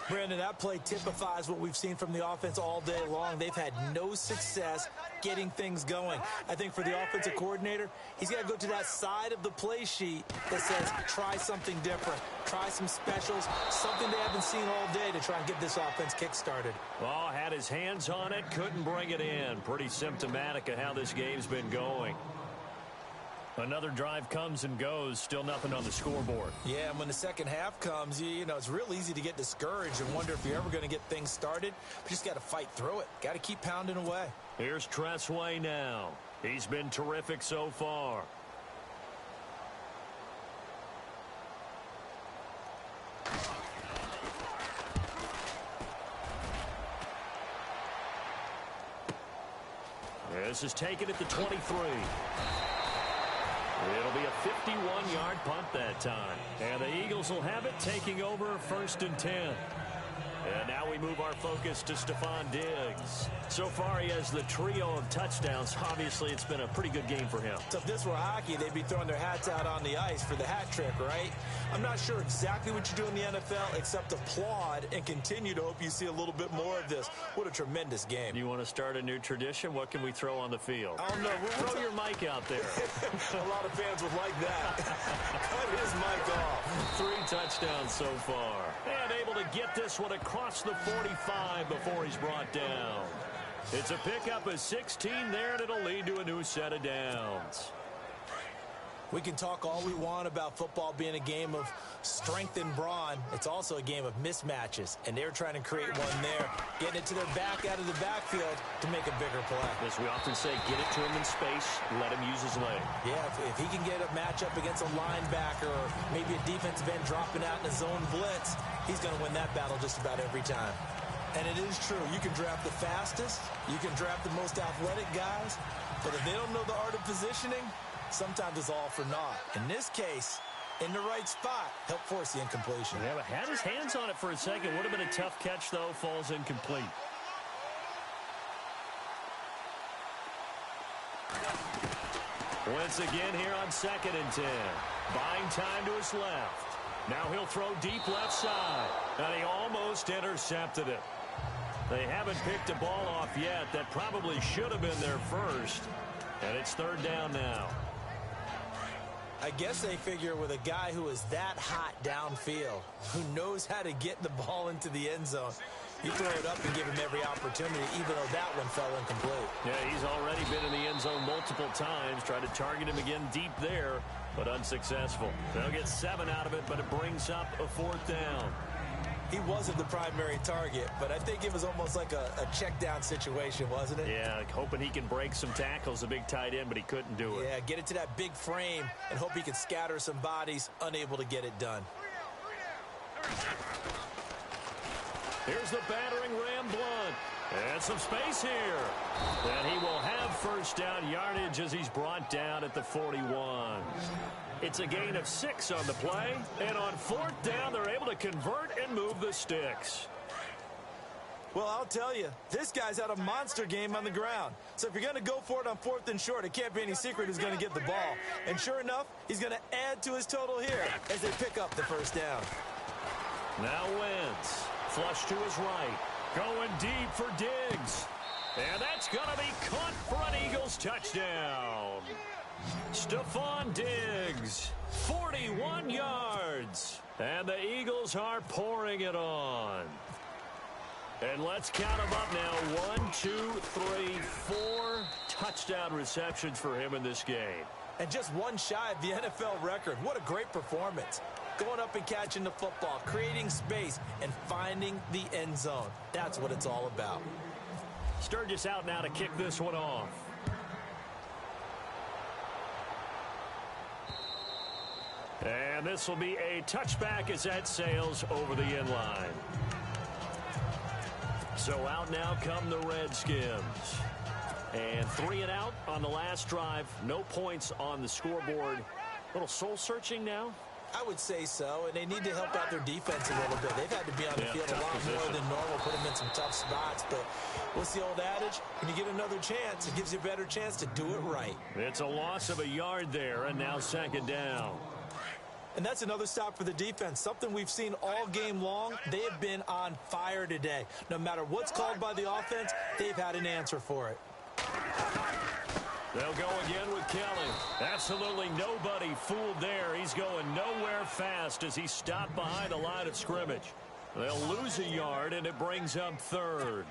Brandon, that play typifies what we've seen from the offense all day long. They've had no success getting things going. I think for the offensive coordinator, he's got to go to that side of the play sheet that says try something different, try some specials, something they haven't seen all day to try and get this offense kick-started. Well, had his hands on it, couldn't bring it in. Pretty symptomatic of how this game's been going. Another drive comes and goes, still nothing on the scoreboard. Yeah, and when the second half comes, it's real easy to get discouraged and wonder if you're ever going to get things started. But you just got to fight through it. Got to keep pounding away. Here's Tressway now. He's been terrific so far. This is taken at the 23. It'll be a 51-yard punt that time. And the Eagles will have it, taking over 1st and 10. And now we move our focus to Stephon Diggs. So far, he has the trio of touchdowns. Obviously, it's been a pretty good game for him. So if this were hockey, they'd be throwing their hats out on the ice for the hat trick, right? I'm not sure exactly what you do in the NFL except applaud and continue to hope you see a little bit more of this. What a tremendous game. You want to start a new tradition? What can we throw on the field? I don't know. Throw your mic out there. A lot of fans would like that. Cut his mic off. 3 touchdowns so far. And able to get this one across the 45 before he's brought down. It's a pickup of 16 there, and it'll lead to a new set of downs. We can talk all we want about football being a game of strength and brawn. It's also a game of mismatches, and they're trying to create one there, getting it to their back out of the backfield to make a bigger play. As we often say, get it to him in space, let him use his leg. Yeah, if he can get a matchup against a linebacker or maybe a defensive end dropping out in a zone blitz, he's going to win that battle just about every time. And it is true. You can draft the fastest, you can draft the most athletic guys, but if they don't know the art of positioning, sometimes it's all for naught. In this case, in the right spot, help force the incompletion. Yeah, but had his hands on it for a second. Would have been a tough catch, though. Falls incomplete. Once again here on 2nd and 10. Buying time to his left. Now he'll throw deep left side. And he almost intercepted it. They haven't picked a ball off yet. That probably should have been their first. And it's 3rd down now. I guess they figure with a guy who is that hot downfield, who knows how to get the ball into the end zone, you throw it up and give him every opportunity, even though that one fell incomplete. Yeah, he's already been in the end zone multiple times. Tried to target him again deep there, but unsuccessful. They'll get 7 out of it, but it brings up a 4th down. He wasn't the primary target, but I think it was almost like a check down situation, wasn't it? Yeah, hoping he can break some tackles, a big tight end, but he couldn't do it. Yeah, get it to that big frame and hope he can scatter some bodies, unable to get it done. Here's the battering ram Blunt. And some space here. And he will have 1st down yardage as he's brought down at the 41. It's a gain of 6 on the play. And on 4th down, they're able to convert and move the sticks. Well, I'll tell you, this guy's had a monster game on the ground. So if you're going to go for it on 4th and short, it can't be any secret who's going to get the ball. And sure enough, he's going to add to his total here as they pick up the 1st down. Now Wentz Flush to his right. Going deep for Diggs. And that's going to be caught for an Eagles touchdown. Stephon Diggs, 41 yards. And the Eagles are pouring it on. And let's count them up now. 1, 2, 3, 4 touchdown receptions for him in this game. And just one shy of the NFL record. What a great performance. Going up and catching the football, creating space, and finding the end zone. That's what it's all about. Sturgis out now to kick this one off. And this will be a touchback as that sails over the end line. So out now come the Redskins. And 3 and out on the last drive. No points on the scoreboard. A little soul-searching now? I would say so, and they need to help out their defense a little bit. They've had to be on the field a lot more than normal, put them in some tough spots. But what's the old adage? When you get another chance, it gives you a better chance to do it right. It's a loss of a yard there, and now second down. And that's another stop for the defense, something we've seen all game long. They have been on fire today. No matter what's called by the offense, they've had an answer for it. They'll go again with Kelly. Absolutely nobody fooled there. He's going nowhere fast as he stopped behind the line of scrimmage. They'll lose a yard, and it brings up third.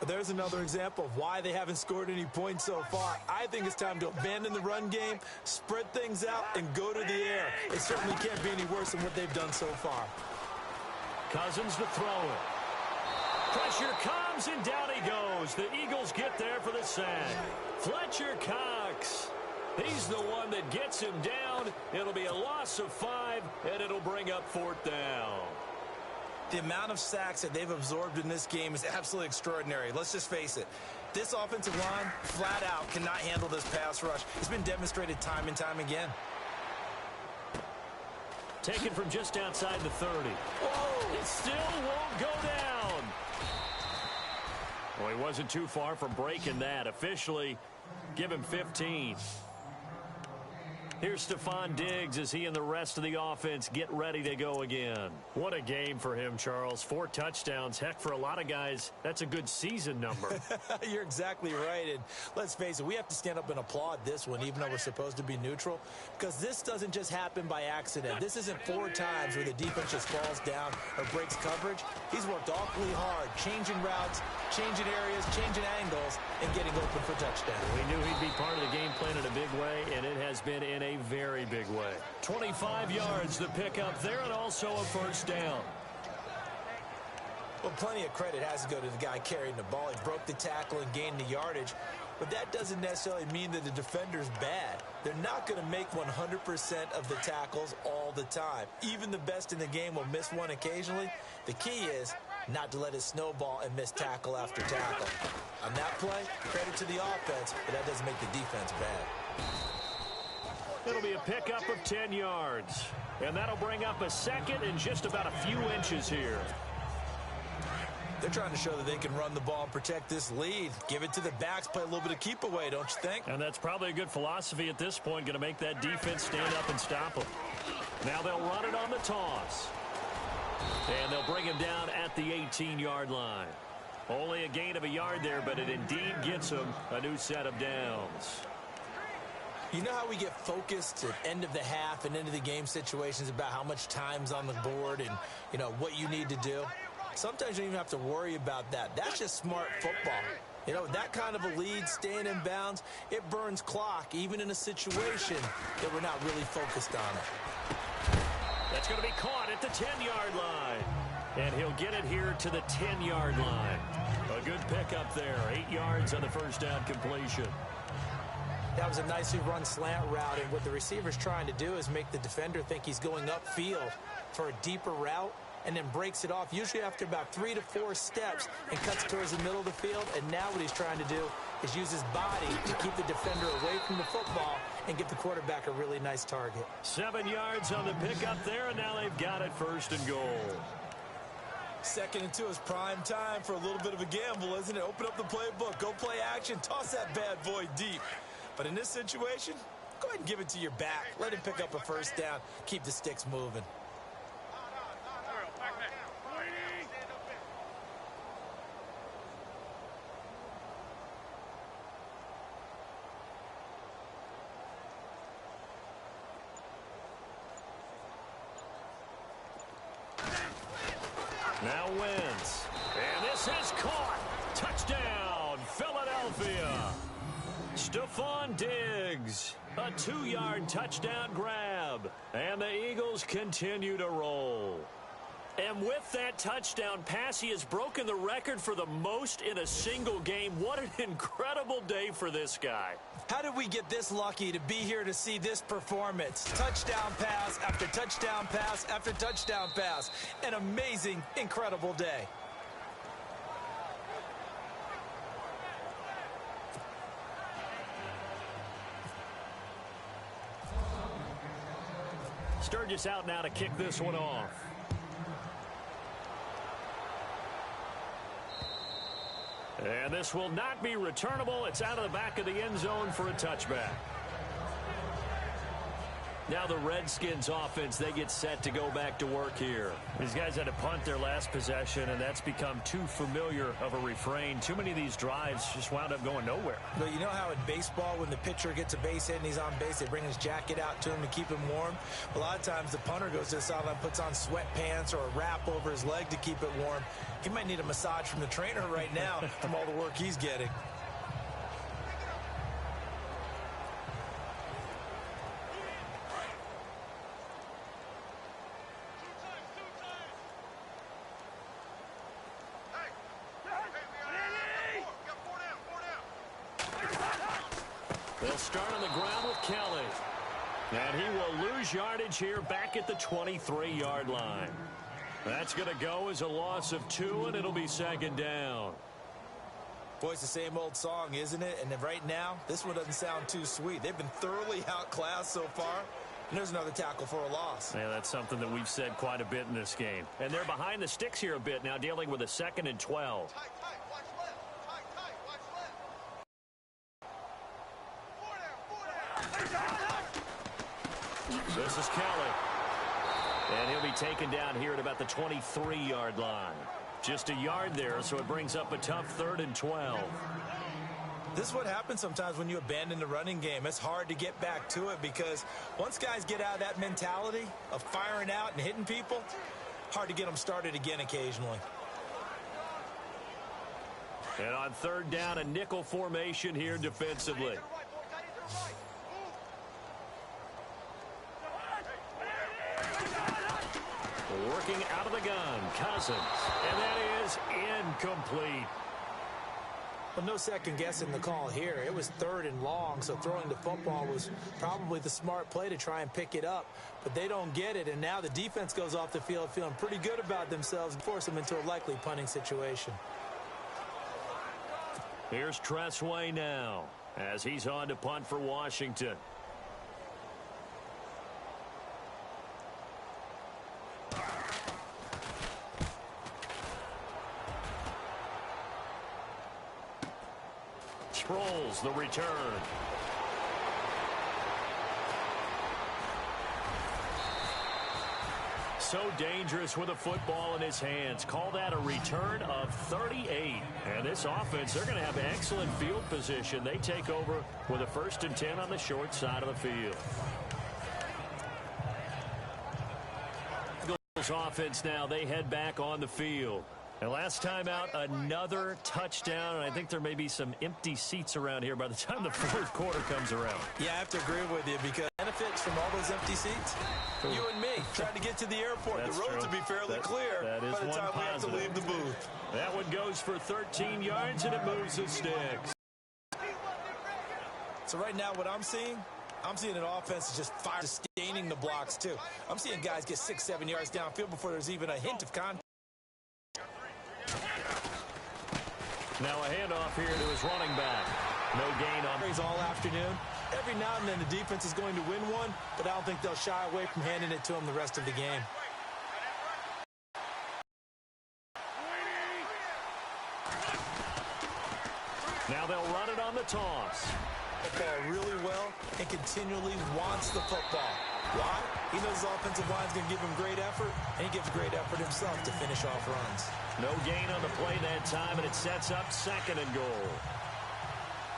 There's another example of why they haven't scored any points so far. I think it's time to abandon the run game, spread things out, and go to the air. It certainly can't be any worse than what they've done so far. Cousins to throw it. Pressure comes, and down he goes. The Eagles get there for the sack. Fletcher Cox. He's the one that gets him down. It'll be a loss of 5, and it'll bring up 4th down. The amount of sacks that they've absorbed in this game is absolutely extraordinary. Let's just face it. This offensive line, flat out, cannot handle this pass rush. It's been demonstrated time and time again. Taken from just outside the 30. Whoa! It still won't go down. Well, he wasn't too far from breaking that. Officially, give him 15. Here's Stephon Diggs as he and the rest of the offense get ready to go again. What a game for him, Charles. 4 touchdowns. Heck, for a lot of guys, that's a good season number. You're exactly right. And let's face it, we have to stand up and applaud this one, even though we're supposed to be neutral, because this doesn't just happen by accident. This isn't 4 times where the defense just falls down or breaks coverage. He's worked awfully hard, changing routes, changing areas, changing angles, and getting open for touchdowns. We knew he'd be part of the game plan in a big way, and it has been in a very big way. 25 yards to pick up there, and also a first down. Well, plenty of credit has to go to the guy carrying the ball. He broke the tackle and gained the yardage, but that doesn't necessarily mean that the defender's bad. They're not going to make 100% of the tackles all the time. Even the best in the game will miss one occasionally. The key is not to let it snowball and miss tackle after tackle. On that play, credit to the offense, but that doesn't make the defense bad. It'll be a pickup of 10 yards. And that'll bring up a second and just about a few inches here. They're trying to show that they can run the ball and protect this lead. Give it to the backs, play a little bit of keep away, don't you think? And that's probably a good philosophy at this point, going to make that defense stand up and stop them. Now they'll run it on the toss. And they'll bring him down at the 18-yard line. Only a gain of a yard there, but it indeed gets them a new set of downs. You know how we get focused at end of the half and into the game situations about how much time's on the board and, you know, what you need to do? Sometimes you don't even have to worry about that. That's just smart football. You know, that kind of a lead, staying in bounds, it burns clock, even in a situation that we're not really focused on it. That's going to be caught at the 10-yard line. And he'll get it here to the 10-yard line. A good pickup there. 8 yards on the first down completion. That was a nicely run slant route, and what the receiver's trying to do is make the defender think he's going upfield for a deeper route, and then breaks it off, usually after about 3 to 4 steps, and cuts towards the middle of the field. And now what he's trying to do is use his body to keep the defender away from the football and give the quarterback a really nice target. 7 yards on the pickup there, and now they've got it first and goal. 2nd and 2 is prime time for a little bit of a gamble, isn't it? Open up the playbook, go play action, toss that bad boy deep. But in this situation, go ahead and give it to your back. Let him pick up a first down. Keep the sticks moving. Now wins. And this is caught. Touchdown, Philadelphia. Stephon Diggs. A 2-yard touchdown grab. And the Eagles continue to roll. And with that touchdown pass, he has broken the record for the most in a single game. What an incredible day for this guy. How did we get this lucky to be here to see this performance? Touchdown pass after touchdown pass after touchdown pass. An amazing, incredible day. Sturgis out now to kick this one off. And this will not be returnable. It's out of the back of the end zone for a touchback. Now the Redskins offense, they get set to go back to work here. These guys had to punt their last possession, and that's become too familiar of a refrain. Too many of these drives just wound up going nowhere. But you know how in baseball, when the pitcher gets a base hit and he's on base, they bring his jacket out to him to keep him warm? A lot of times the punter goes to the sideline, puts on sweatpants or a wrap over his leg to keep it warm. He might need a massage from the trainer right now from all the work he's getting. They'll start on the ground with Kelly. And he will lose yardage here back at the 23-yard line. That's going to go as a loss of 2, and it'll be second down. Boy, it's the same old song, isn't it? And right now, this one doesn't sound too sweet. They've been thoroughly outclassed so far. And there's another tackle for a loss. Yeah, that's something that we've said quite a bit in this game. And they're behind the sticks here a bit now, dealing with a 2nd and 12. Tight, watch left. Tight, watch left. This is Kelly. And he'll be taken down here at about the 23-yard line. Just a yard there, so it brings up a tough 3rd and 12. This is what happens sometimes when you abandon the running game. It's hard to get back to it because once guys get out of that mentality of firing out and hitting people, hard to get them started again occasionally. And on 3rd down, a nickel formation here defensively. Working out of the gun, Cousins. And that is incomplete. Well, no second guessing the call here. It was 3rd and long, so throwing the football was probably the smart play to try and pick it up. But they don't get it, and now the defense goes off the field feeling pretty good about themselves and force them into a likely punting situation. Here's Tressway now as he's on to punt for Washington. Sproles, the return. So dangerous with a football in his hands. Call that a return of 38. And this offense, they're going to have excellent field position. They take over with a 1st and 10 on the short side of the field. Eagles offense now, they head back on the field. And last time out, another touchdown, and I think there may be some empty seats around here by the time the 4th quarter comes around. Yeah, I have to agree with you because benefits from all those empty seats, you and me, trying to get to the airport. That's the roads true. will be fairly clear that is by the time we have to positive. leave the booth. That one goes for 13 yards, and it moves the sticks. So right now what I'm seeing an offense just fire sustaining the blocks too. I'm seeing guys get 6-7 yards downfield before there's even a hint of contact. Now a handoff here to his running back. No gain on He's all afternoon. Every now and then the defense is going to win one, but I don't think they'll shy away from handing it to him the rest of the game. Now they'll run it on the toss. Football really well and continually wants the football. Why? He knows his offensive line is going to give him great effort, and he gives great effort himself to finish off runs. No gain on the play that time, and it sets up 2nd and goal.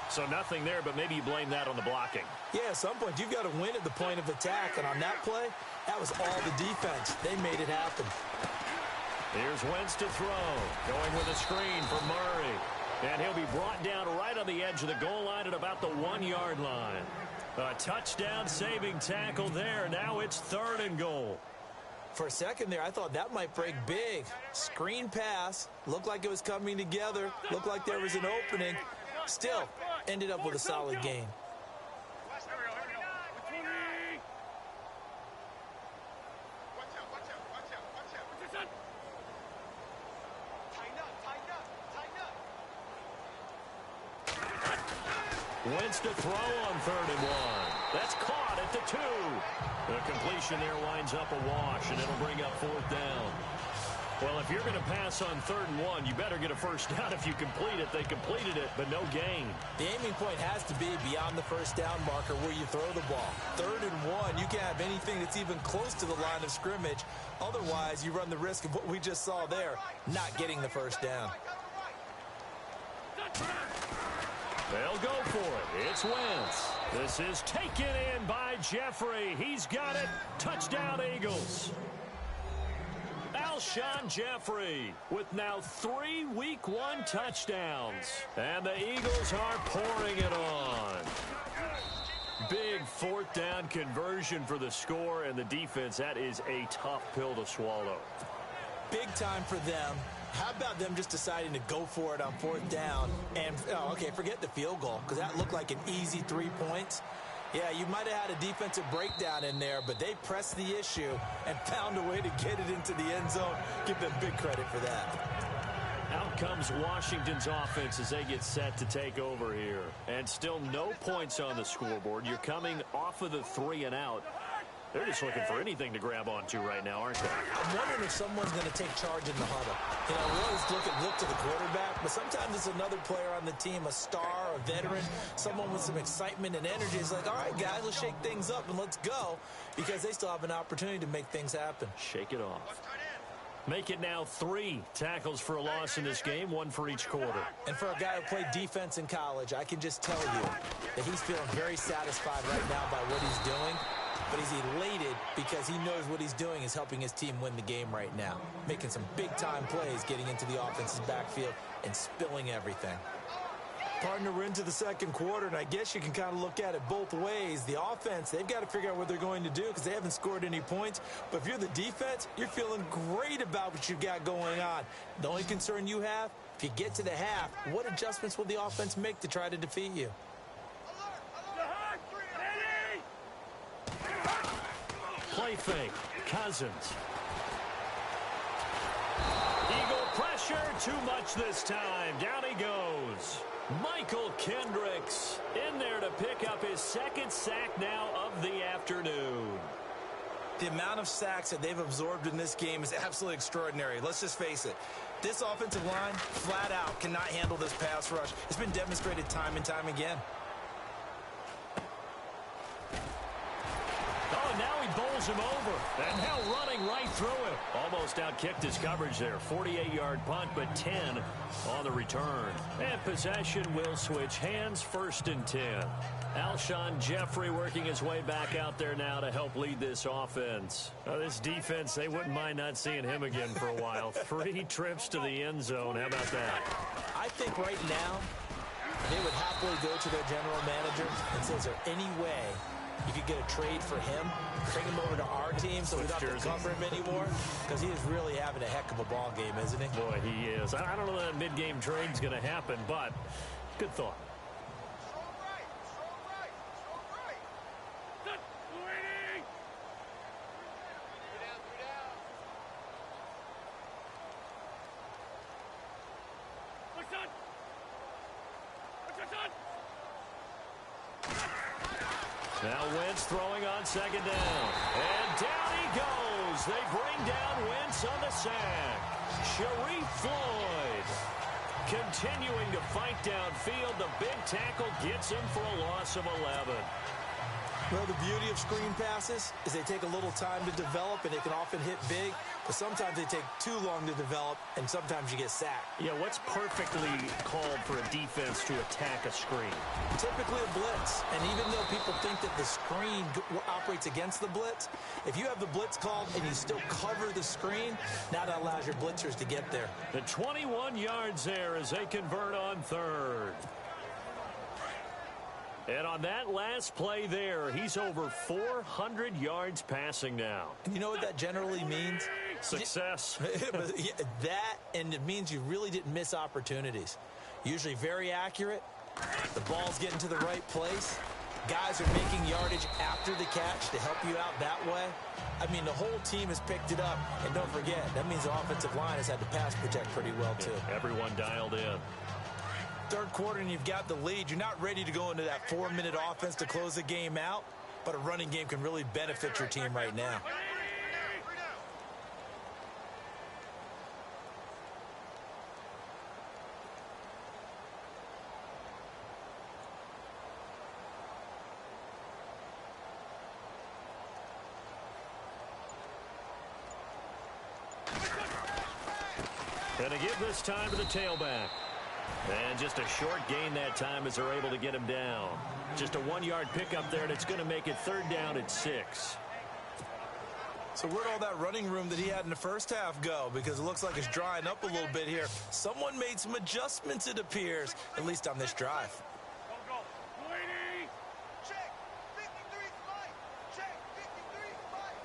So nothing there, but maybe you blame that on the blocking. Yeah, at some point, you've got to win at the point of attack, and on that play, that was all the defense. They made it happen. Here's Wentz to throw. Going with a screen for Murray. And he'll be brought down right on the edge of the goal line at about the 1-yard line. A touchdown-saving tackle there. Now it's 3rd and goal. For a second there, I thought that might break big. Screen pass. Looked like it was coming together. Looked like there was an opening. Still, ended up with a solid gain. Wentz to throw on 3rd and 1. That's caught at the 2. The completion there winds up a wash, and it'll bring up 4th down. Well, if you're going to pass on 3rd and 1, you better get a first down if you complete it. They completed it, but no gain. The aiming point has to be beyond the first down marker where you throw the ball. 3rd and 1, you can't have anything that's even close to the line of scrimmage. Otherwise, you run the risk of what we just saw there, not getting the first down. They'll go for it. It's Wentz. This is taken in by Jeffrey. He's got it. Touchdown, Eagles. Alshon Jeffrey with now 3 Week 1 touchdowns. And the Eagles are pouring it on. Big 4th down conversion for the score, and the defense, that is a tough pill to swallow. Big time for them. How about them just deciding to go for it on 4th down? And, okay, forget the field goal, because that looked like an easy 3 points. Yeah, you might have had a defensive breakdown in there, but they pressed the issue and found a way to get it into the end zone. Give them big credit for that. Out comes Washington's offense as they get set to take over here. And still no points on the scoreboard. You're coming off of the 3 and out. They're just looking for anything to grab onto right now, aren't they? I'm wondering if someone's going to take charge in the huddle. You know, we always look to the quarterback, but sometimes it's another player on the team, a star, a veteran, someone with some excitement and energy. It's like, all right, guys, let's shake things up and let's go, because they still have an opportunity to make things happen. Shake it off. Make it now 3 tackles for a loss in this game, 1 for each quarter. And for a guy who played defense in college, I can just tell you that he's feeling very satisfied right now by what he's doing. But he's elated because he knows what he's doing is helping his team win the game right now. Making some big-time plays, getting into the offense's backfield, and spilling everything. Partner, we're into the 2nd quarter, and I guess you can kind of look at it both ways. The offense, they've got to figure out what they're going to do because they haven't scored any points. But if you're the defense, you're feeling great about what you got going on. The only concern you have, if you get to the half, what adjustments will the offense make to try to defeat you? Play fake. Cousins. Eagle pressure. Too much this time. Down he goes. Michael Kendricks in there to pick up his 2nd sack now of the afternoon. The amount of sacks that they've absorbed in this game is absolutely extraordinary. Let's just face it. This offensive line, flat out, cannot handle this pass rush. It's been demonstrated time and time again. Oh, now he bowls him over. And now running right through it. Almost outkicked his coverage there. 48-yard punt, but 10 on the return. And possession will switch hands, 1st and 10. Alshon Jeffrey working his way back out there now to help lead this offense. This defense, they wouldn't mind not seeing him again for a while. 3 trips to the end zone. How about that? I think right now they would happily go to their general manager and say, is there any way you could get a trade for him, bring him over to our team so we don't have to cover him anymore? Because he is really having a heck of a ball game, isn't he? Boy, he is. I don't know that mid-game trade's going to happen, but good thought. Now Wentz throwing on 2nd down. And down he goes. They bring down Wentz on the sack. Sharif Floyd continuing to fight downfield. The big tackle gets him for a loss of 11. Well, the beauty of screen passes is they take a little time to develop, and they can often hit big, but sometimes they take too long to develop, and sometimes you get sacked. Yeah, what's perfectly called for a defense to attack a screen? Typically a blitz, and even though people think that the screen operates against the blitz, if you have the blitz called and you still cover the screen, now that allows your blitzers to get there. The 21 yards there as they convert on third. And on that last play there, he's over 400 yards passing now. And you know what that generally means? Success. That, and it means you really didn't miss opportunities. Usually very accurate. The ball's getting to the right place. Guys are making yardage after the catch to help you out that way. I mean, the whole team has picked it up. And don't forget, that means the offensive line has had to pass protect pretty well, too. Yeah, everyone dialed in. Third quarter and you've got the lead. You're not ready to go into that 4-minute offense to close the game out, but a running game can really benefit your team right now. And to give this time to the tailback. And just a short gain that time as they're able to get him down. Just a 1-yard pickup there, and it's going to make it third down at 6. So where'd all that running room that he had in the first half go? Because it looks like it's drying up a little bit here. Someone made some adjustments, it appears, at least on this drive. Check. 53's Mike. Check. 53's Mike.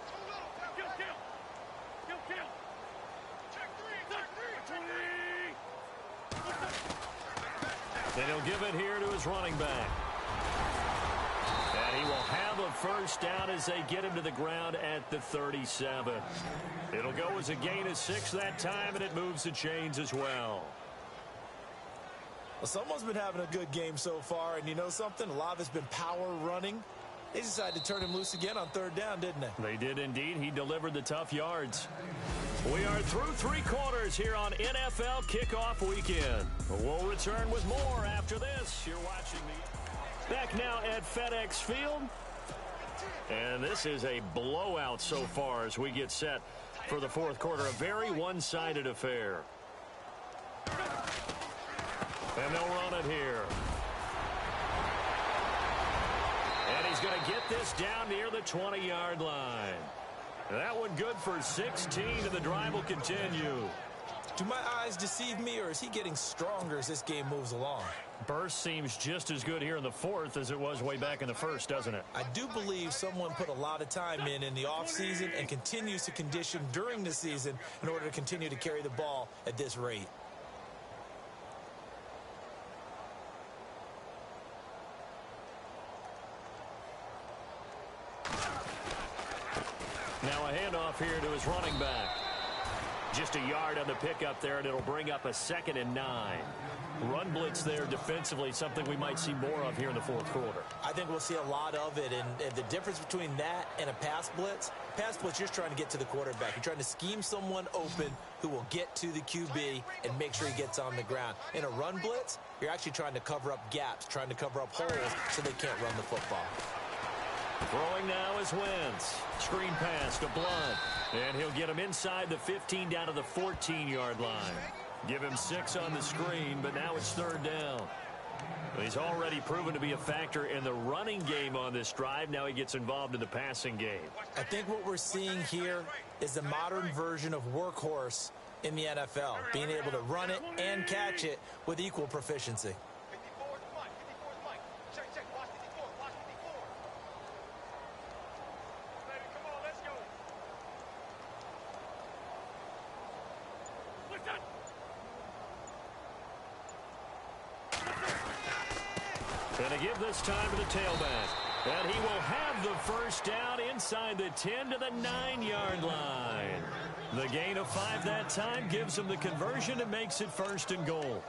Too little. Kill. Check 3. And he'll give it here to his running back. And he will have a first down as they get him to the ground at the 37. It'll go as a gain of 6 that time, and it moves the chains as well. Well, someone's been having a good game so far, and you know something? A lot of it's been power running. They decided to turn him loose again on third down, didn't they? They did indeed. He delivered the tough yards. We are through 3 quarters here on NFL Kickoff Weekend. We'll return with more after this. You're watching the... Back now at FedEx Field. And this is a blowout so far as we get set for the fourth quarter. A very one-sided affair. And they'll run it here. And he's going to get this down near the 20-yard line. That one good for 16, and the drive will continue. Do my eyes deceive me, or is he getting stronger as this game moves along? Burst seems just as good here in the fourth as it was way back in the first, doesn't it? I do believe someone put a lot of time in the offseason and continues to condition during the season in order to continue to carry the ball at this rate. Now a handoff here to his running back. Just a yard on the pickup there, and it'll bring up a 2nd and 9. Run blitz there defensively, something we might see more of here in the fourth quarter. I think we'll see a lot of it, and the difference between that and a pass blitz, you're just trying to get to the quarterback. You're trying to scheme someone open who will get to the QB and make sure he gets on the ground. In a run blitz, you're actually trying to cover up gaps, trying to cover up holes so they can't run the football. Throwing now is Wentz. Screen pass to Blunt. And he'll get him inside the 15 down to the 14-yard line. Give him 6 on the screen, but now it's third down. He's already proven to be a factor in the running game on this drive. Now he gets involved in the passing game. I think what we're seeing here is the modern version of workhorse in the NFL, being able to run it and catch it with equal proficiency. 54's Mike. 54's Mike. Check. Watch 54. Watch 54. Baby, come on, let's go. Listen. And to give this time to the tailback. And he will have the first down inside the 10 to the 9-yard line. The gain of 5 that time gives him the conversion and makes it 1st and goal.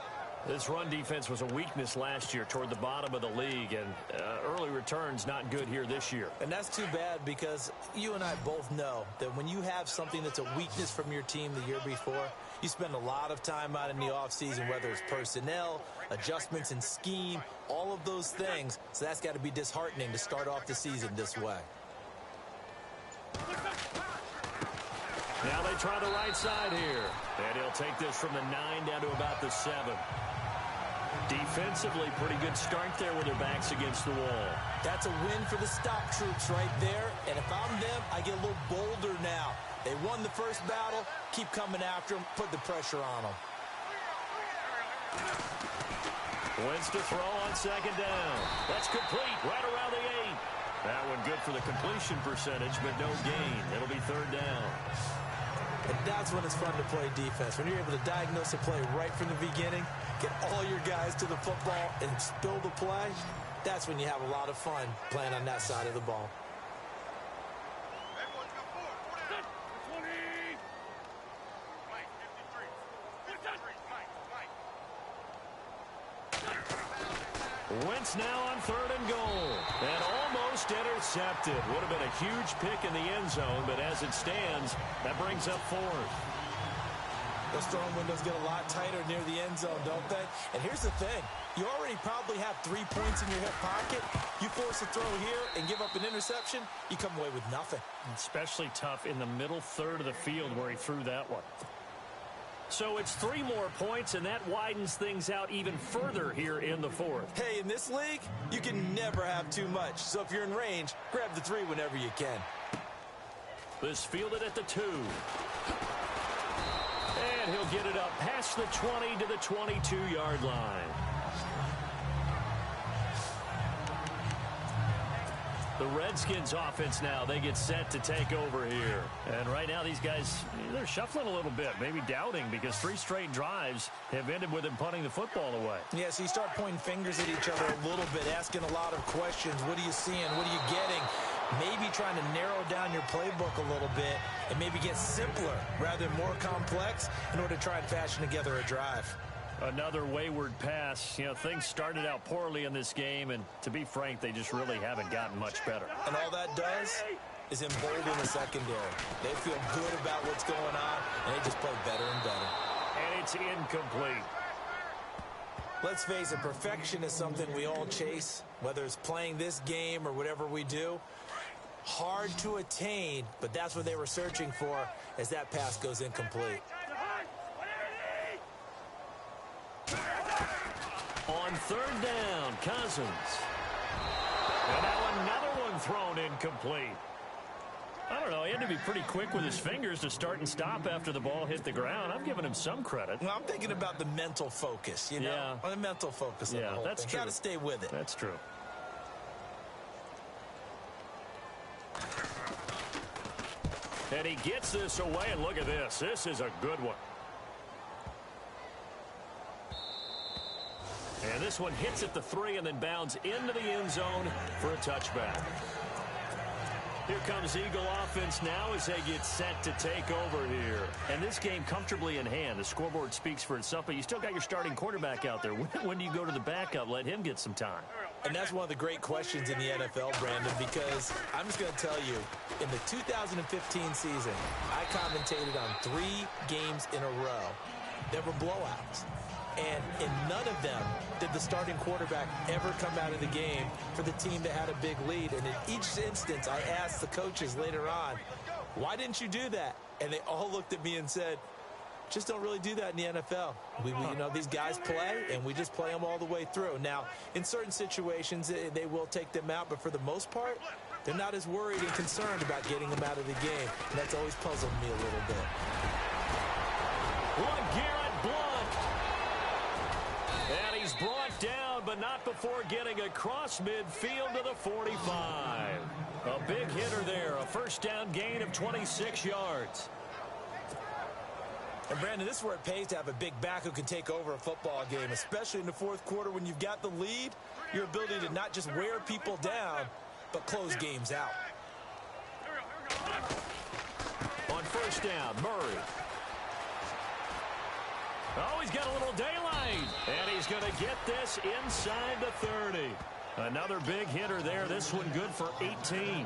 This run defense was a weakness last year toward the bottom of the league, and early returns not good here this year. And that's too bad because you and I both know that when you have something that's a weakness from your team the year before, you spend a lot of time out in the offseason, whether it's personnel, adjustments in scheme, all of those things. So that's got to be disheartening to start off the season this way. Now they try the right side here. And he'll take this from the 9 down to about the 7. Defensively, pretty good start there with their backs against the wall. That's a win for the stop troops right there. And if I'm them, I get a little bolder now. They won the first battle. Keep coming after them. Put the pressure on them. Wins to throw on 2nd down. That's complete right around the 8. That one good for the completion percentage, but no gain. It'll be 3rd down. And that's when it's fun to play defense. When you're able to diagnose a play right from the beginning, get all your guys to the football and spill the play, that's when you have a lot of fun playing on that side of the ball. Wentz now on 3rd and goal. And almost intercepted. Would have been a huge pick in the end zone, but as it stands, that brings up 4th. Those throwing windows get a lot tighter near the end zone, don't they? And here's the thing. You already probably have 3 points in your hip pocket. You force a throw here and give up an interception, you come away with nothing. Especially tough in the middle third of the field where he threw that one. So it's 3 more points, and that widens things out even further here in the 4th. Hey, in this league, you can never have too much. So if you're in range, grab the 3 whenever you can. This fielded at the 2. And he'll get it up past the 20 to the 22-yard line. The Redskins offense now, they get set to take over here. And right now these guys, they're shuffling a little bit, maybe doubting, because 3 straight drives have ended with them punting the football away. Yeah, so you start pointing fingers at each other a little bit, asking a lot of questions. What are you seeing? What are you getting? Maybe trying to narrow down your playbook a little bit and maybe get simpler rather than more complex in order to try and fashion together a drive. Another wayward pass. You know, things started out poorly in this game, and to be frank, they just really haven't gotten much better. And all that does is embolden the secondary. They feel good about what's going on, and they just play better and better. And it's incomplete. Let's face it, perfection is something we all chase, whether it's playing this game or whatever we do. Hard to attain, but that's what they were searching for as that pass goes incomplete. On 3rd down, Cousins. And now another one thrown incomplete. I don't know, he had to be pretty quick with his fingers to start and stop after the ball hit the ground. I've given him some credit. Well, I'm thinking about the mental focus, you know? Yeah. The mental focus of the whole that's thing. true. Got to stay with it. That's true. And he gets this away, and look at this. This is a good one. And this one hits at the 3 and then bounds into the end zone for a touchback. Here comes Eagle offense now as they get set to take over here. And this game comfortably in hand. The scoreboard speaks for itself, but you still got your starting quarterback out there. When do you go to the backup? Let him get some time. And that's one of the great questions in the NFL, Brandon, because I'm just going to tell you, in the 2015 season, I commentated on 3 games in a row that were blowouts. And in none of them did the starting quarterback ever come out of the game for the team that had a big lead. And in each instance, I asked the coaches later on, why didn't you do that? And they all looked at me and said, just don't really do that in the NFL. We you know, these guys play, and we just play them all the way through. Now, in certain situations, they will take them out, but for the most part, they're not as worried and concerned about getting them out of the game. And that's always puzzled me a little bit. Garrett Blunt. And he's brought down, but not before getting across midfield to the 45. A big hitter there, a first down gain of 26 yards. And, Brandon, this is where it pays to have a big back who can take over a football game, especially in the 4th quarter when you've got the lead, your ability to not just wear people down, but close games out. On 1st down, Murray. Oh, he's got a little daylight. And he's going to get this inside the 30. Another big hitter there. This one good for 18.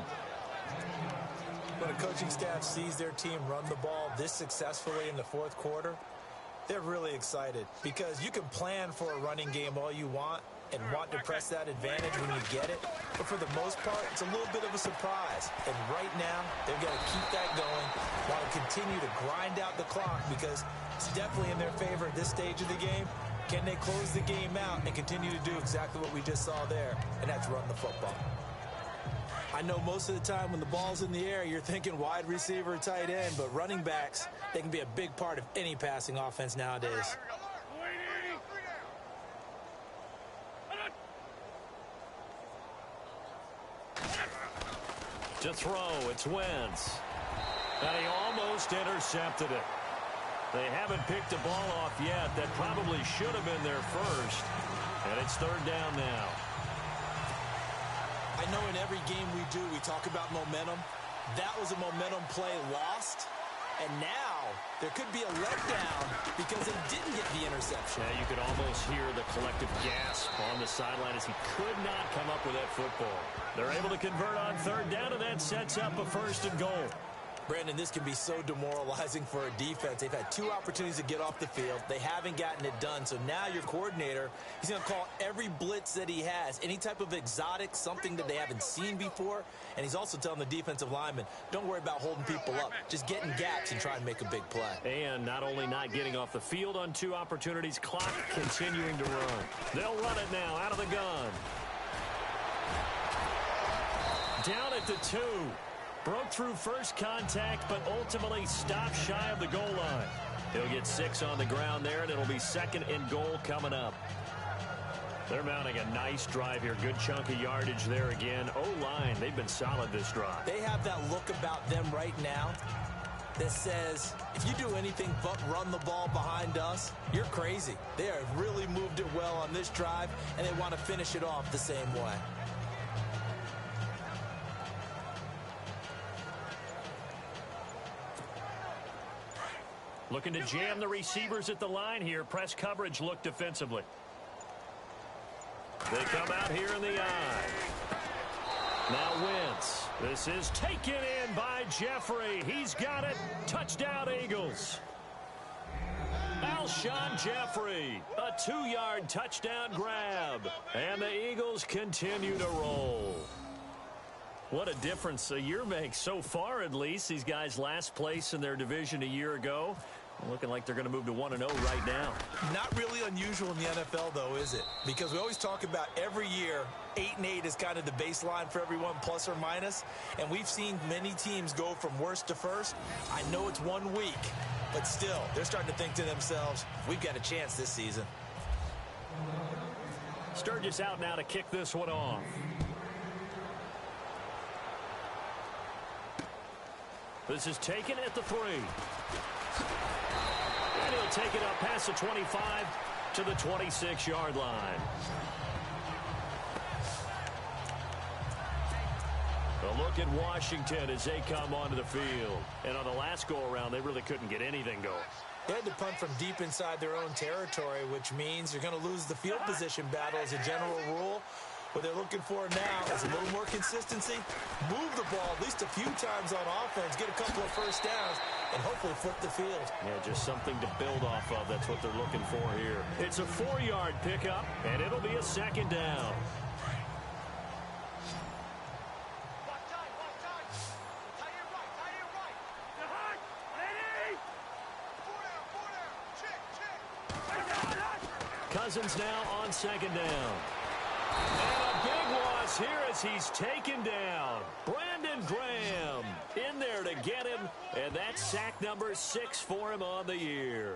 When a coaching staff sees their team run the ball this successfully in the fourth quarter, they're really excited because you can plan for a running game all you want and want to press that advantage when you get it. But for the most part, it's a little bit of a surprise. And right now, they've got to keep that going, want to continue to grind out the clock because it's definitely in their favor at this stage of the game. Can they close the game out and continue to do exactly what we just saw there, and that's run the football? I know most of the time when the ball's in the air, you're thinking wide receiver, tight end, but running backs, they can be a big part of any passing offense nowadays. To throw, it's Wentz. And he almost intercepted it. They haven't picked the ball off yet. That probably should have been their first. And it's third down now. I know in every game we do, we talk about momentum. That was a momentum play lost. And now there could be a letdown because they didn't get the interception. Yeah, you could almost hear the collective gasp on the sideline as he could not come up with that football. They're able to convert on third down, and that sets up a first and goal. Brandon, this can be so demoralizing for a defense. They've had two opportunities to get off the field. They haven't gotten it done. So now your coordinator, he's going to call every blitz that he has, any type of exotic, something that they haven't seen before. And he's also telling the defensive lineman, don't worry about holding people up. Just get in gaps and try and make a big play. And not only not getting off the field on two opportunities, clock continuing to run. They'll run it now out of the gun. Down at the 2. Broke through first contact, but ultimately stopped shy of the goal line. He'll get 6 on the ground there, and it'll be second and goal coming up. They're mounting a nice drive here. Good chunk of yardage there again. O-line, they've been solid this drive. They have that look about them right now that says, if you do anything but run the ball behind us, you're crazy. They have really moved it well on this drive, and they want to finish it off the same way. Looking to jam the receivers at the line here. Press coverage look defensively. They come out here in the eye. Now Wentz. This is taken in by Jeffrey. He's got it. Touchdown Eagles. Alshon Jeffrey. A 2-yard touchdown grab. And the Eagles continue to roll. What a difference a year makes so far, at least. These guys last place in their division a year ago. Looking like they're going to move to 1-0 right now. Not really unusual in the NFL, though, is it? Because we always talk about every year, 8-8 is kind of the baseline for everyone, plus or minus. And we've seen many teams go from worst to first. I know it's 1 week, but still, they're starting to think to themselves, we've got a chance this season. Sturgis out now to kick this one off. This is taken at the 3. And he'll take it up past the 25 to the 26-yard line. A look at Washington as they come onto the field. And on the last go-around, they really couldn't get anything going. They had to punt from deep inside their own territory, which means you're going to lose the field position battle as a general rule. What they're looking for now is a little more consistency, move the ball at least a few times on offense, get a couple of first downs, and hopefully flip the field. Yeah, just something to build off of. That's what they're looking for here. It's a 4-yard pickup, and it'll be a second down. Cousins now on second down. And a big loss here as he's taken down. Brandon Graham in there to get him, and that's sack number 6 for him on the year.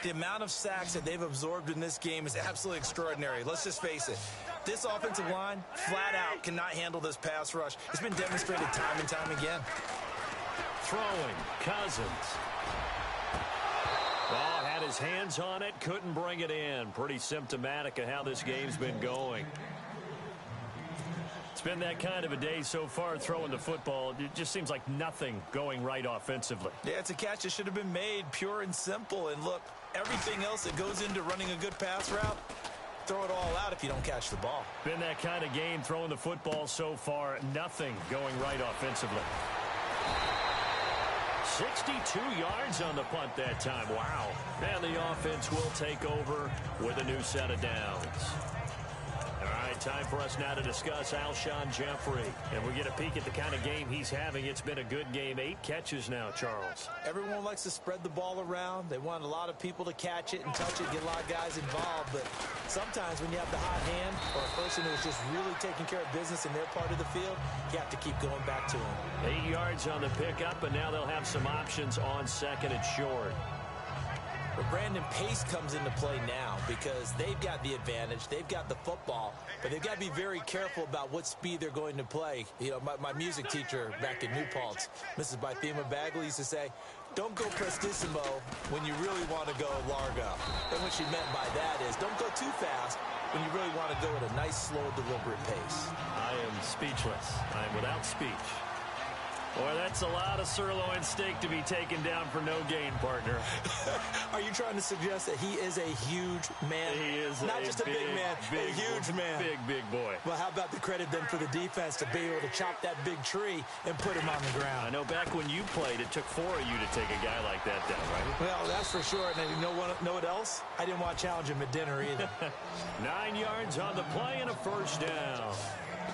The amount of sacks that they've absorbed in this game is absolutely extraordinary. Let's just face it. This offensive line, flat out, cannot handle this pass rush. It's been demonstrated time and time again. Throwing, Cousins. Oh, had his hands on it, couldn't bring it in. Pretty symptomatic of how this game's been going. It's been that kind of a day so far throwing the football. It just seems like nothing going right offensively. Yeah, it's a catch that should have been made, pure and simple. And look, everything else that goes into running a good pass route, throw it all out if you don't catch the ball. Been that kind of game throwing the football so far. Nothing going right offensively. 62 yards on the punt that time. Wow. And the offense will take over with a new set of downs. All right, time for us now to discuss Alshon Jeffrey. And we get a peek at the kind of game he's having. It's been a good game. 8 catches now, Charles. Everyone likes to spread the ball around. They want a lot of people to catch it and touch it, get a lot of guys involved. But sometimes when you have the hot hand or a person who's just really taking care of business in their part of the field, you have to keep going back to him. 8 yards on the pickup, and now they'll have some options on second and short. But Brandon, pace comes into play now because they've got the advantage. They've got the football, but they've got to be very careful about what speed they're going to play. You know, my music teacher back in New Paltz, Mrs. Bythema Bagley, used to say, don't go prestissimo when you really want to go largo. And what she meant by that is don't go too fast when you really want to go at a nice, slow, deliberate pace. I am speechless. I am without speech. Boy, that's a lot of sirloin steak to be taken down for no gain, partner. Are you trying to suggest that he is a huge man? He is not just a big man, a huge man. Big boy. Well, how about the credit then for the defense to be able to chop that big tree and put him on the ground? I know back when you played, it took 4 of you to take a guy like that down, right? Well, that's for sure. And you know what else? I didn't want to challenge him at dinner either. 9 yards on the play and a first down.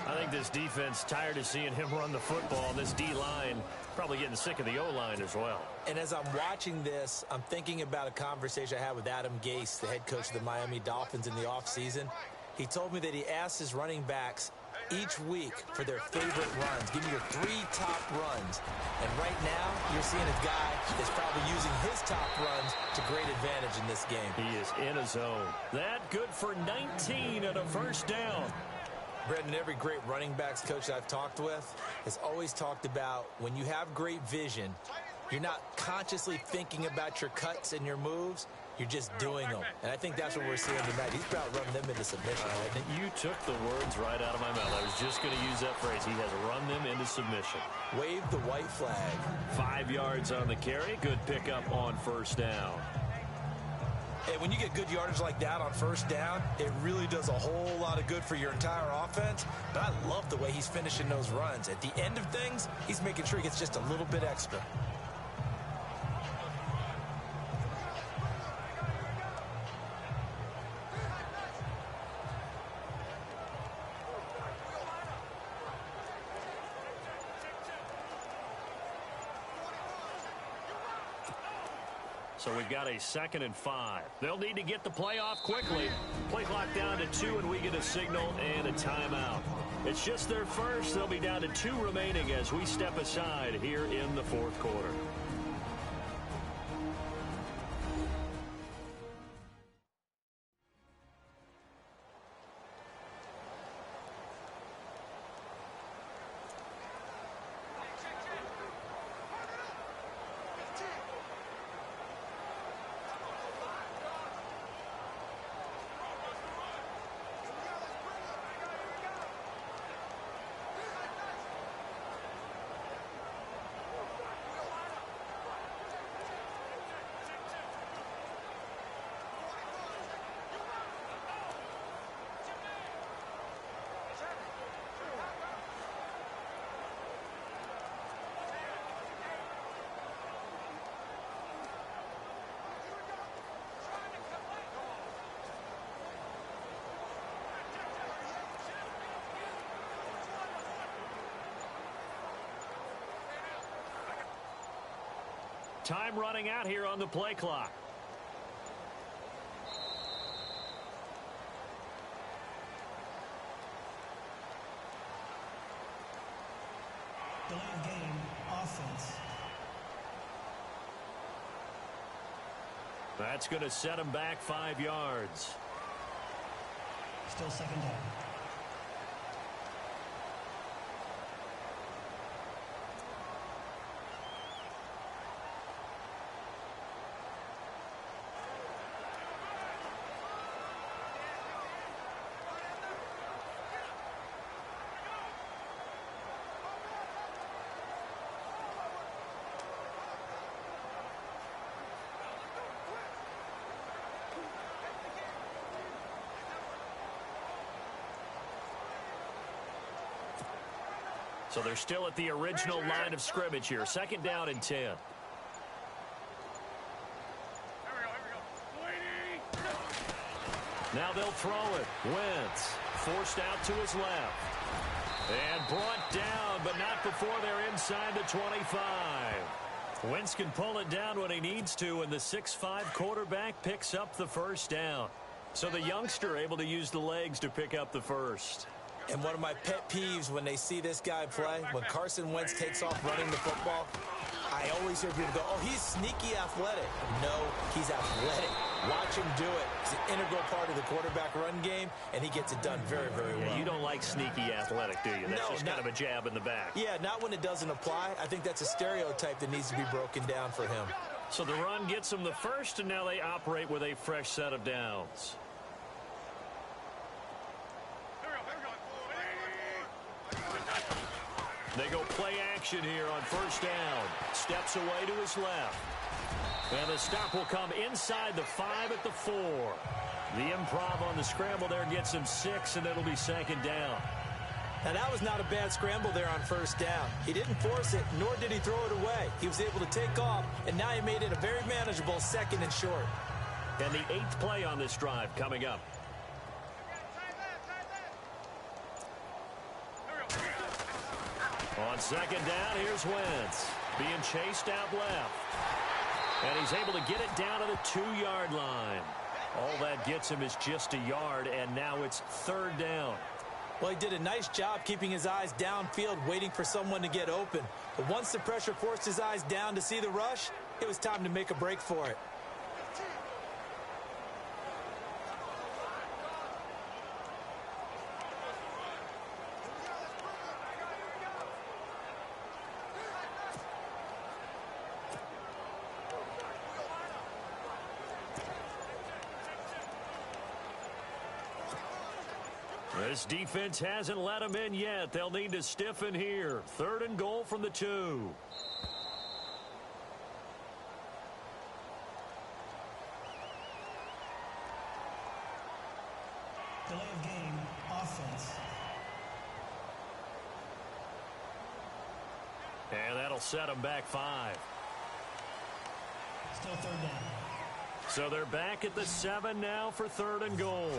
I think this defense tired of seeing him run the football. This D-line probably getting sick of the O-line as well. And as I'm watching this, I'm thinking about a conversation I had with Adam Gase, the head coach of the Miami Dolphins in the offseason. He told me that he asked his running backs each week for their favorite runs. Give me your 3 top runs. And right now, you're seeing a guy that's probably using his top runs to great advantage in this game. He is in a zone. That good for 19 and a first down. Brendan, every great running backs coach that I've talked with has always talked about when you have great vision, you're not consciously thinking about your cuts and your moves. You're just doing them. And I think that's what we're seeing tonight. He's about running them into submission. You took the words right out of my mouth. I was just going to use that phrase. He has run them into submission. Wave the white flag. 5 yards on the carry. Good pickup on first down. And when you get good yardage like that on first down, it really does a whole lot of good for your entire offense. But I love the way he's finishing those runs. At the end of things, he's making sure he gets just a little bit extra. So we've got a 2nd and 5. They'll need to get the play off quickly. Play clock down to 2, and we get a signal and a timeout. It's just their first. They'll be down to 2 remaining as we step aside here in the 4th quarter. Time running out here on the play clock. Delay of game, offense. That's going to set him back 5 yards. Still 2nd down. So they're still at the original line of scrimmage here. Second down and 10. Now they'll throw it. Wentz forced out to his left. And brought down, but not before they're inside the 25. Wentz can pull it down when he needs to, and the 6'5" quarterback picks up the first down. So the youngster able to use the legs to pick up the first. And one of my pet peeves when they see this guy play, when Carson Wentz takes off running the football, I always hear people go, oh, he's sneaky athletic. No, he's athletic. Watch him do it. He's an integral part of the quarterback run game, and he gets it done very, very well. Yeah, you don't like sneaky athletic, do you? That's just kind of a jab in the back. Yeah, not when it doesn't apply. I think that's a stereotype that needs to be broken down for him. So the run gets them the first, and now they operate with a fresh set of downs. They go play action here on first down. Steps away to his left. And the stop will come inside the 5 at the 4. The improv on the scramble there gets him 6, and it'll be second down. Now, that was not a bad scramble there on first down. He didn't force it, nor did he throw it away. He was able to take off, and now he made it a very manageable second and short. And the 8th play on this drive coming up. On second down, here's Wentz. Being chased out left. And he's able to get it down to the 2-yard line. All that gets him is just a yard, and now it's third down. Well, he did a nice job keeping his eyes downfield, waiting for someone to get open. But once the pressure forced his eyes down to see the rush, it was time to make a break for it. This defense hasn't let them in yet. They'll need to stiffen here. Third and goal from the 2. Delay of game, offense. And that'll set them back 5. Still third down. So they're back at the 7 now for third and goal.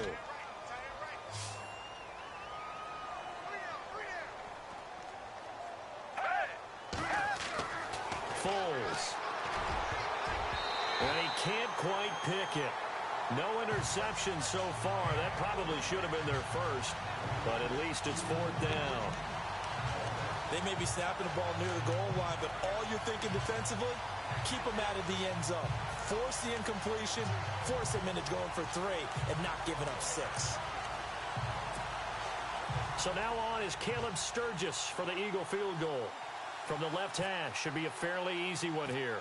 Foles. And he can't quite pick it. No interception so far. That probably should have been their first, but at least it's fourth down. They may be snapping the ball near the goal line, but all you're thinking defensively, keep them out of the end zone. Force the incompletion, force them into going for 3, and not giving up 6. So now on is Caleb Sturgis for the Eagle field goal. From the left hash, should be a fairly easy one here.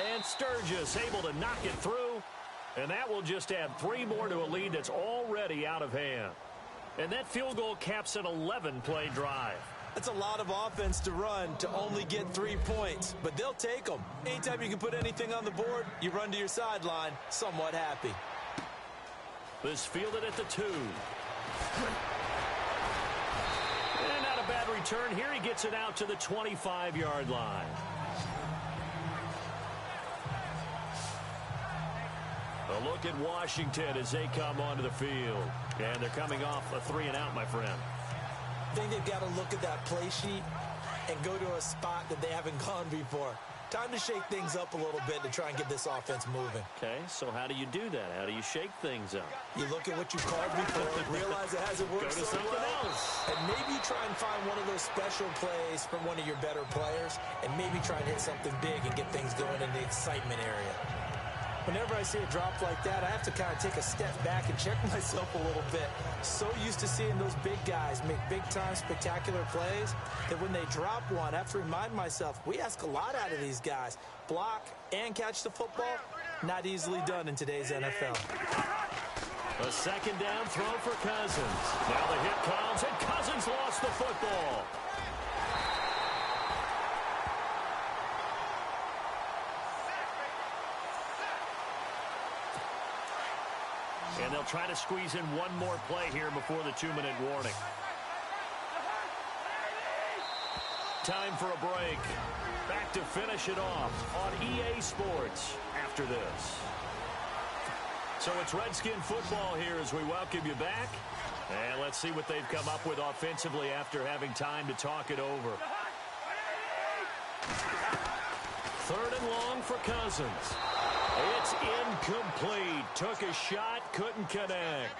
And Sturgis able to knock it through. And that will just add 3 more to a lead that's already out of hand. And that field goal caps an 11-play drive. That's a lot of offense to run to only get 3 points, but they'll take them. Anytime you can put anything on the board, you run to your sideline somewhat happy. This fielded at the 2. And not a bad return here. He gets it out to the 25-yard line. A look at Washington as they come onto the field. And they're coming off a 3-and-out, my friend. I think they've got to look at that play sheet and go to a spot that they haven't gone before. Time to shake things up a little bit to try and get this offense moving. Okay, so how do you do that? How do you shake things up? You look at what you called before, realize it hasn't worked so well, and maybe try and find one of those special plays from one of your better players, and maybe try and hit something big and get things going in the excitement area. Whenever I see a drop like that, I have to kind of take a step back and check myself a little bit. So used to seeing those big guys make big-time spectacular plays that when they drop one, I have to remind myself, we ask a lot out of these guys. Block and catch the football, not easily done in today's NFL. A second down throw for Cousins. Now the hit comes, and Cousins lost the football. And they'll try to squeeze in one more play here before the 2-minute warning. Time for a break. Back to finish it off on EA Sports after this. So it's Redskin football here as we welcome you back. And let's see what they've come up with offensively after having time to talk it over. 3rd and long for Cousins. It's incomplete. Took a shot, couldn't connect.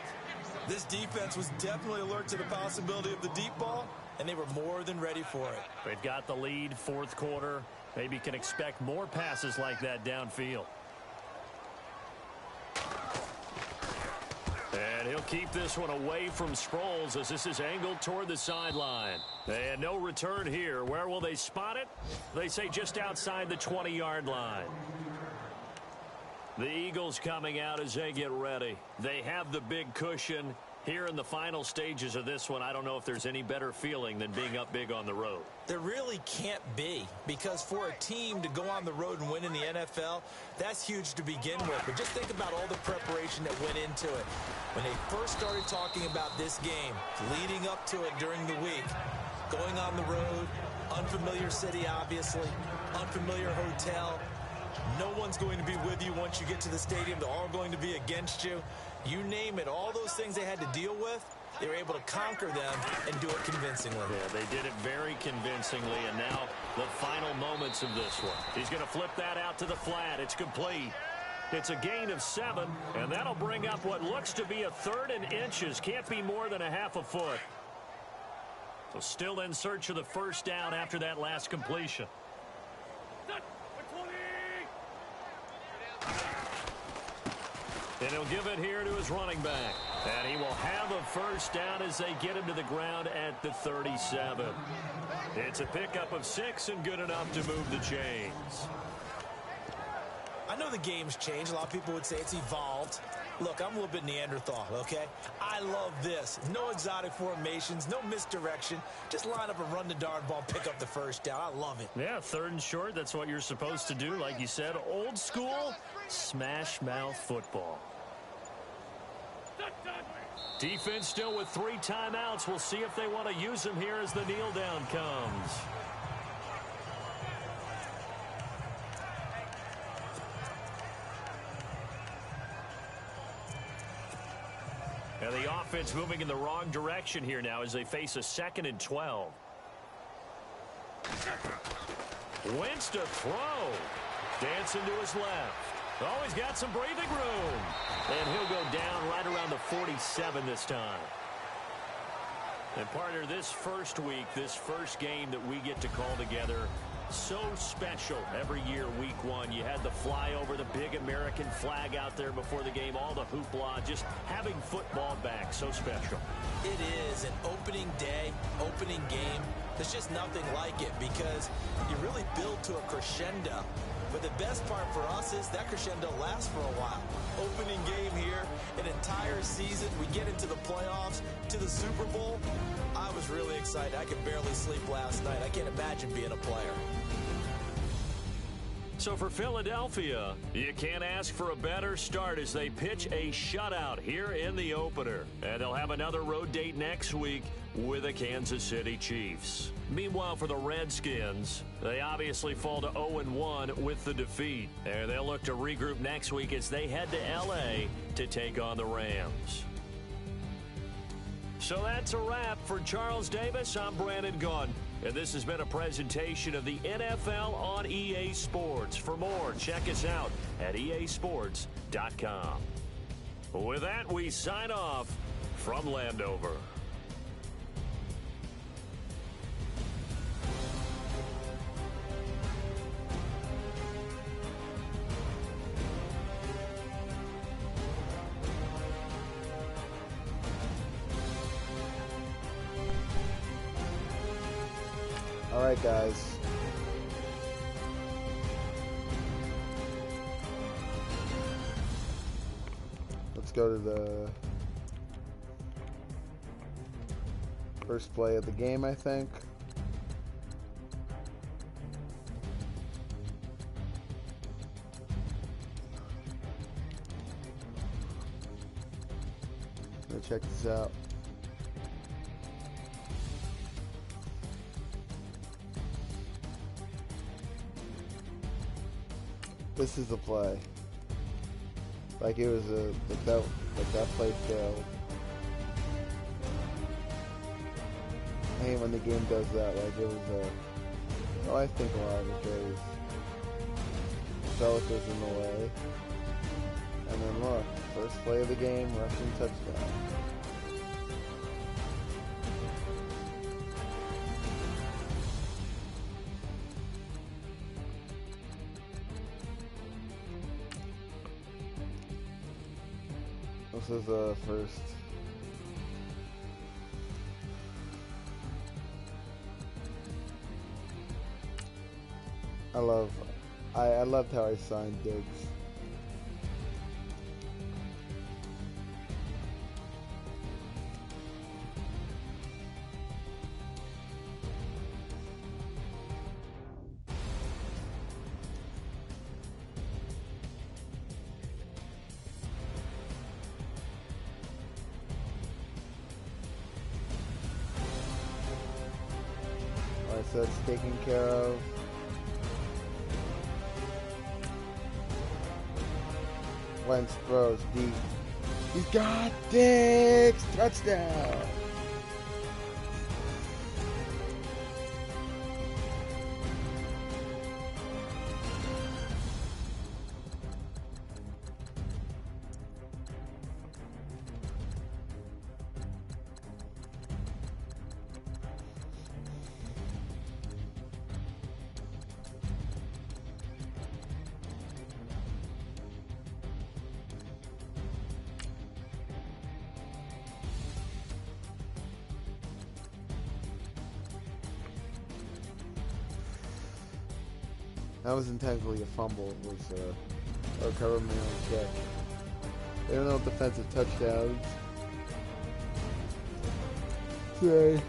This defense was definitely alert to the possibility of the deep ball, and they were more than ready for it. They've got the lead, 4th quarter. Maybe can expect more passes like that downfield. And he'll keep this one away from Sproles as this is angled toward the sideline. And no return here. Where will they spot it? They say just outside the 20-yard line. The Eagles coming out as they get ready. They have the big cushion. Here in the final stages of this one, I don't know if there's any better feeling than being up big on the road. There really can't be, because for a team to go on the road and win in the NFL, that's huge to begin with. But just think about all the preparation that went into it. When they first started talking about this game, leading up to it during the week, going on the road, unfamiliar city, obviously, unfamiliar hotel. No one's going to be with you once you get to the stadium. They're all going to be against you. You name it, all those things they had to deal with, they were able to conquer them and do it convincingly. Yeah, they did it very convincingly, and now the final moments of this one. He's going to flip that out to the flat. It's complete. It's a gain of 7, and that'll bring up what looks to be a 3rd and inches. Can't be more than a half a foot. So still in search of the first down after that last completion. And he'll give it here to his running back. And he will have a first down as they get him to the ground at the 37. It's a pickup of 6 and good enough to move the chains. I know the game's changed. A lot of people would say it's evolved. Look, I'm a little bit Neanderthal, okay? I love this. No exotic formations, no misdirection. Just line up and run the darn ball, pick up the first down. I love it. Yeah, 3rd and short, that's what you're supposed to do. Like you said, old school, smash mouth football. Defense still with 3 timeouts. We'll see if they want to use them here as the kneel down comes. And the offense moving in the wrong direction here now as they face a 2nd and 12. Wentz to throw. Dancing to his left. Oh, he's got some breathing room. And he'll go down right around the 47 this time. And partner, this first week, this first game that we get to call together, so special every year, week 1. You had the flyover, the big American flag out there before the game, all the hoopla, just having football back, so special. It is an opening day, opening game. There's just nothing like it because you really build to a crescendo. But the best part for us is that crescendo lasts for a while. Opening game here, an entire season. We get into the playoffs, to the Super Bowl. I was really excited. I could barely sleep last night. I can't imagine being a player. So for Philadelphia, you can't ask for a better start as they pitch a shutout here in the opener. And they'll have another road date next week with the Kansas City Chiefs. Meanwhile, for the Redskins, they obviously fall to 0-1 with the defeat. And they'll look to regroup next week as they head to L.A. to take on the Rams. So that's a wrap. For Charles Davis, I'm Brandon Gunn. And this has been a presentation of the NFL on EA Sports. For more, check us out at easports.com. With that, we sign off from Landover. All right, guys. Let's go to the first play of the game, I think. check this out. This is the play. Like it was that play failed. I hate when the game does that. Like it was I think a lot of it goes. Felt was in the way. And then look, first play of the game, rushing touchdown. This is the first. I loved how I signed Diggs. Alright, so it's taken care of. Wentz throws deep. He's got Diggs! Touchdown! That wasn't technically a fumble. It was a recover man kick. They don't know defensive touchdowns. Today.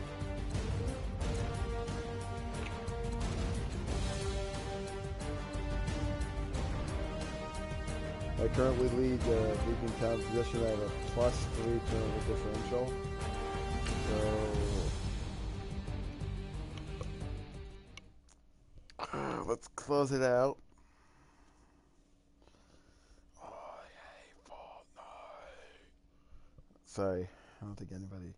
I currently lead the league in time position at a +3 turnover differential. So let's close it out. Oh, yay, Fortnite. Sorry, I don't think anybody.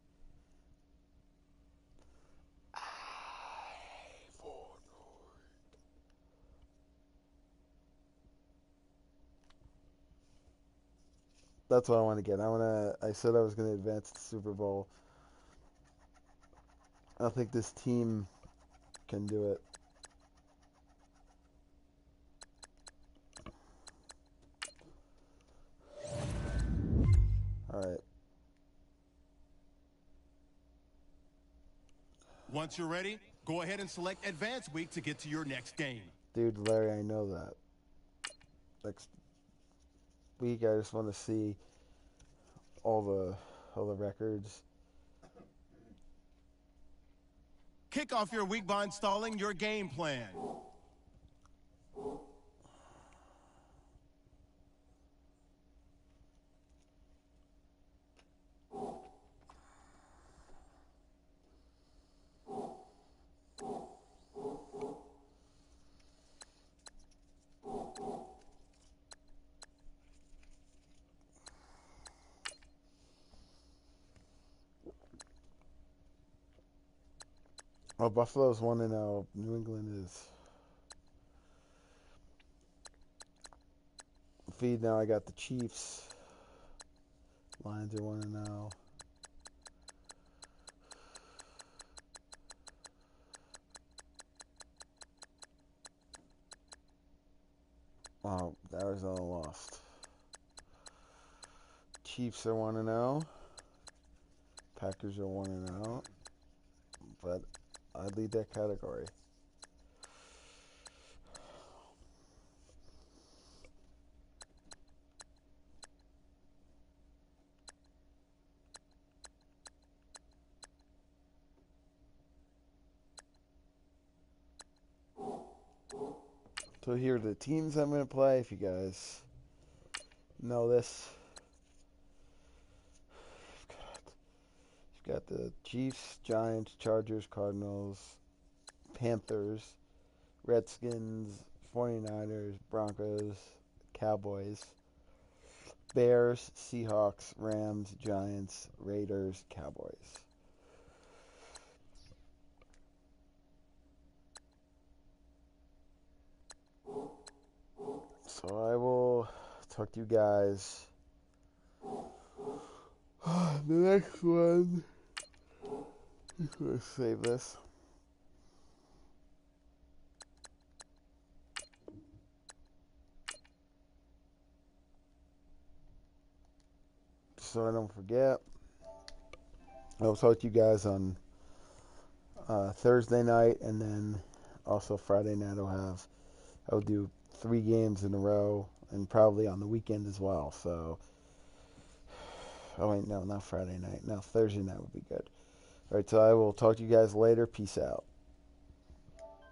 That's what I want to get. I said I was going to advance to the Super Bowl. I don't think this team can do it. All right. Once you're ready, go ahead and select Advance Week to get to your next game. Dude, Larry, I know that. Next week, I just want to see all the records. Kick off your week by installing your game plan. Oh, Buffalo's 1-0. New England is. Feed now. I got the Chiefs. Lions are 1-0. Oh, Arizona lost. Chiefs are 1-0. Packers are 1-0. But I lead that category. So here are the teams I'm going to play. If you guys know this. got the Chiefs, Giants, Chargers, Cardinals, Panthers, Redskins, 49ers, Broncos, Cowboys, Bears, Seahawks, Rams, Giants, Raiders, Cowboys. So I will talk to you guys the next one. Let's save this. So I don't forget. I'll talk to you guys on Thursday night, and then also Friday night I'll do 3 games in a row, and probably on the weekend as well. So, oh wait, no, not Friday night. No, Thursday night would be good. All right, so I will talk to you guys later. Peace out.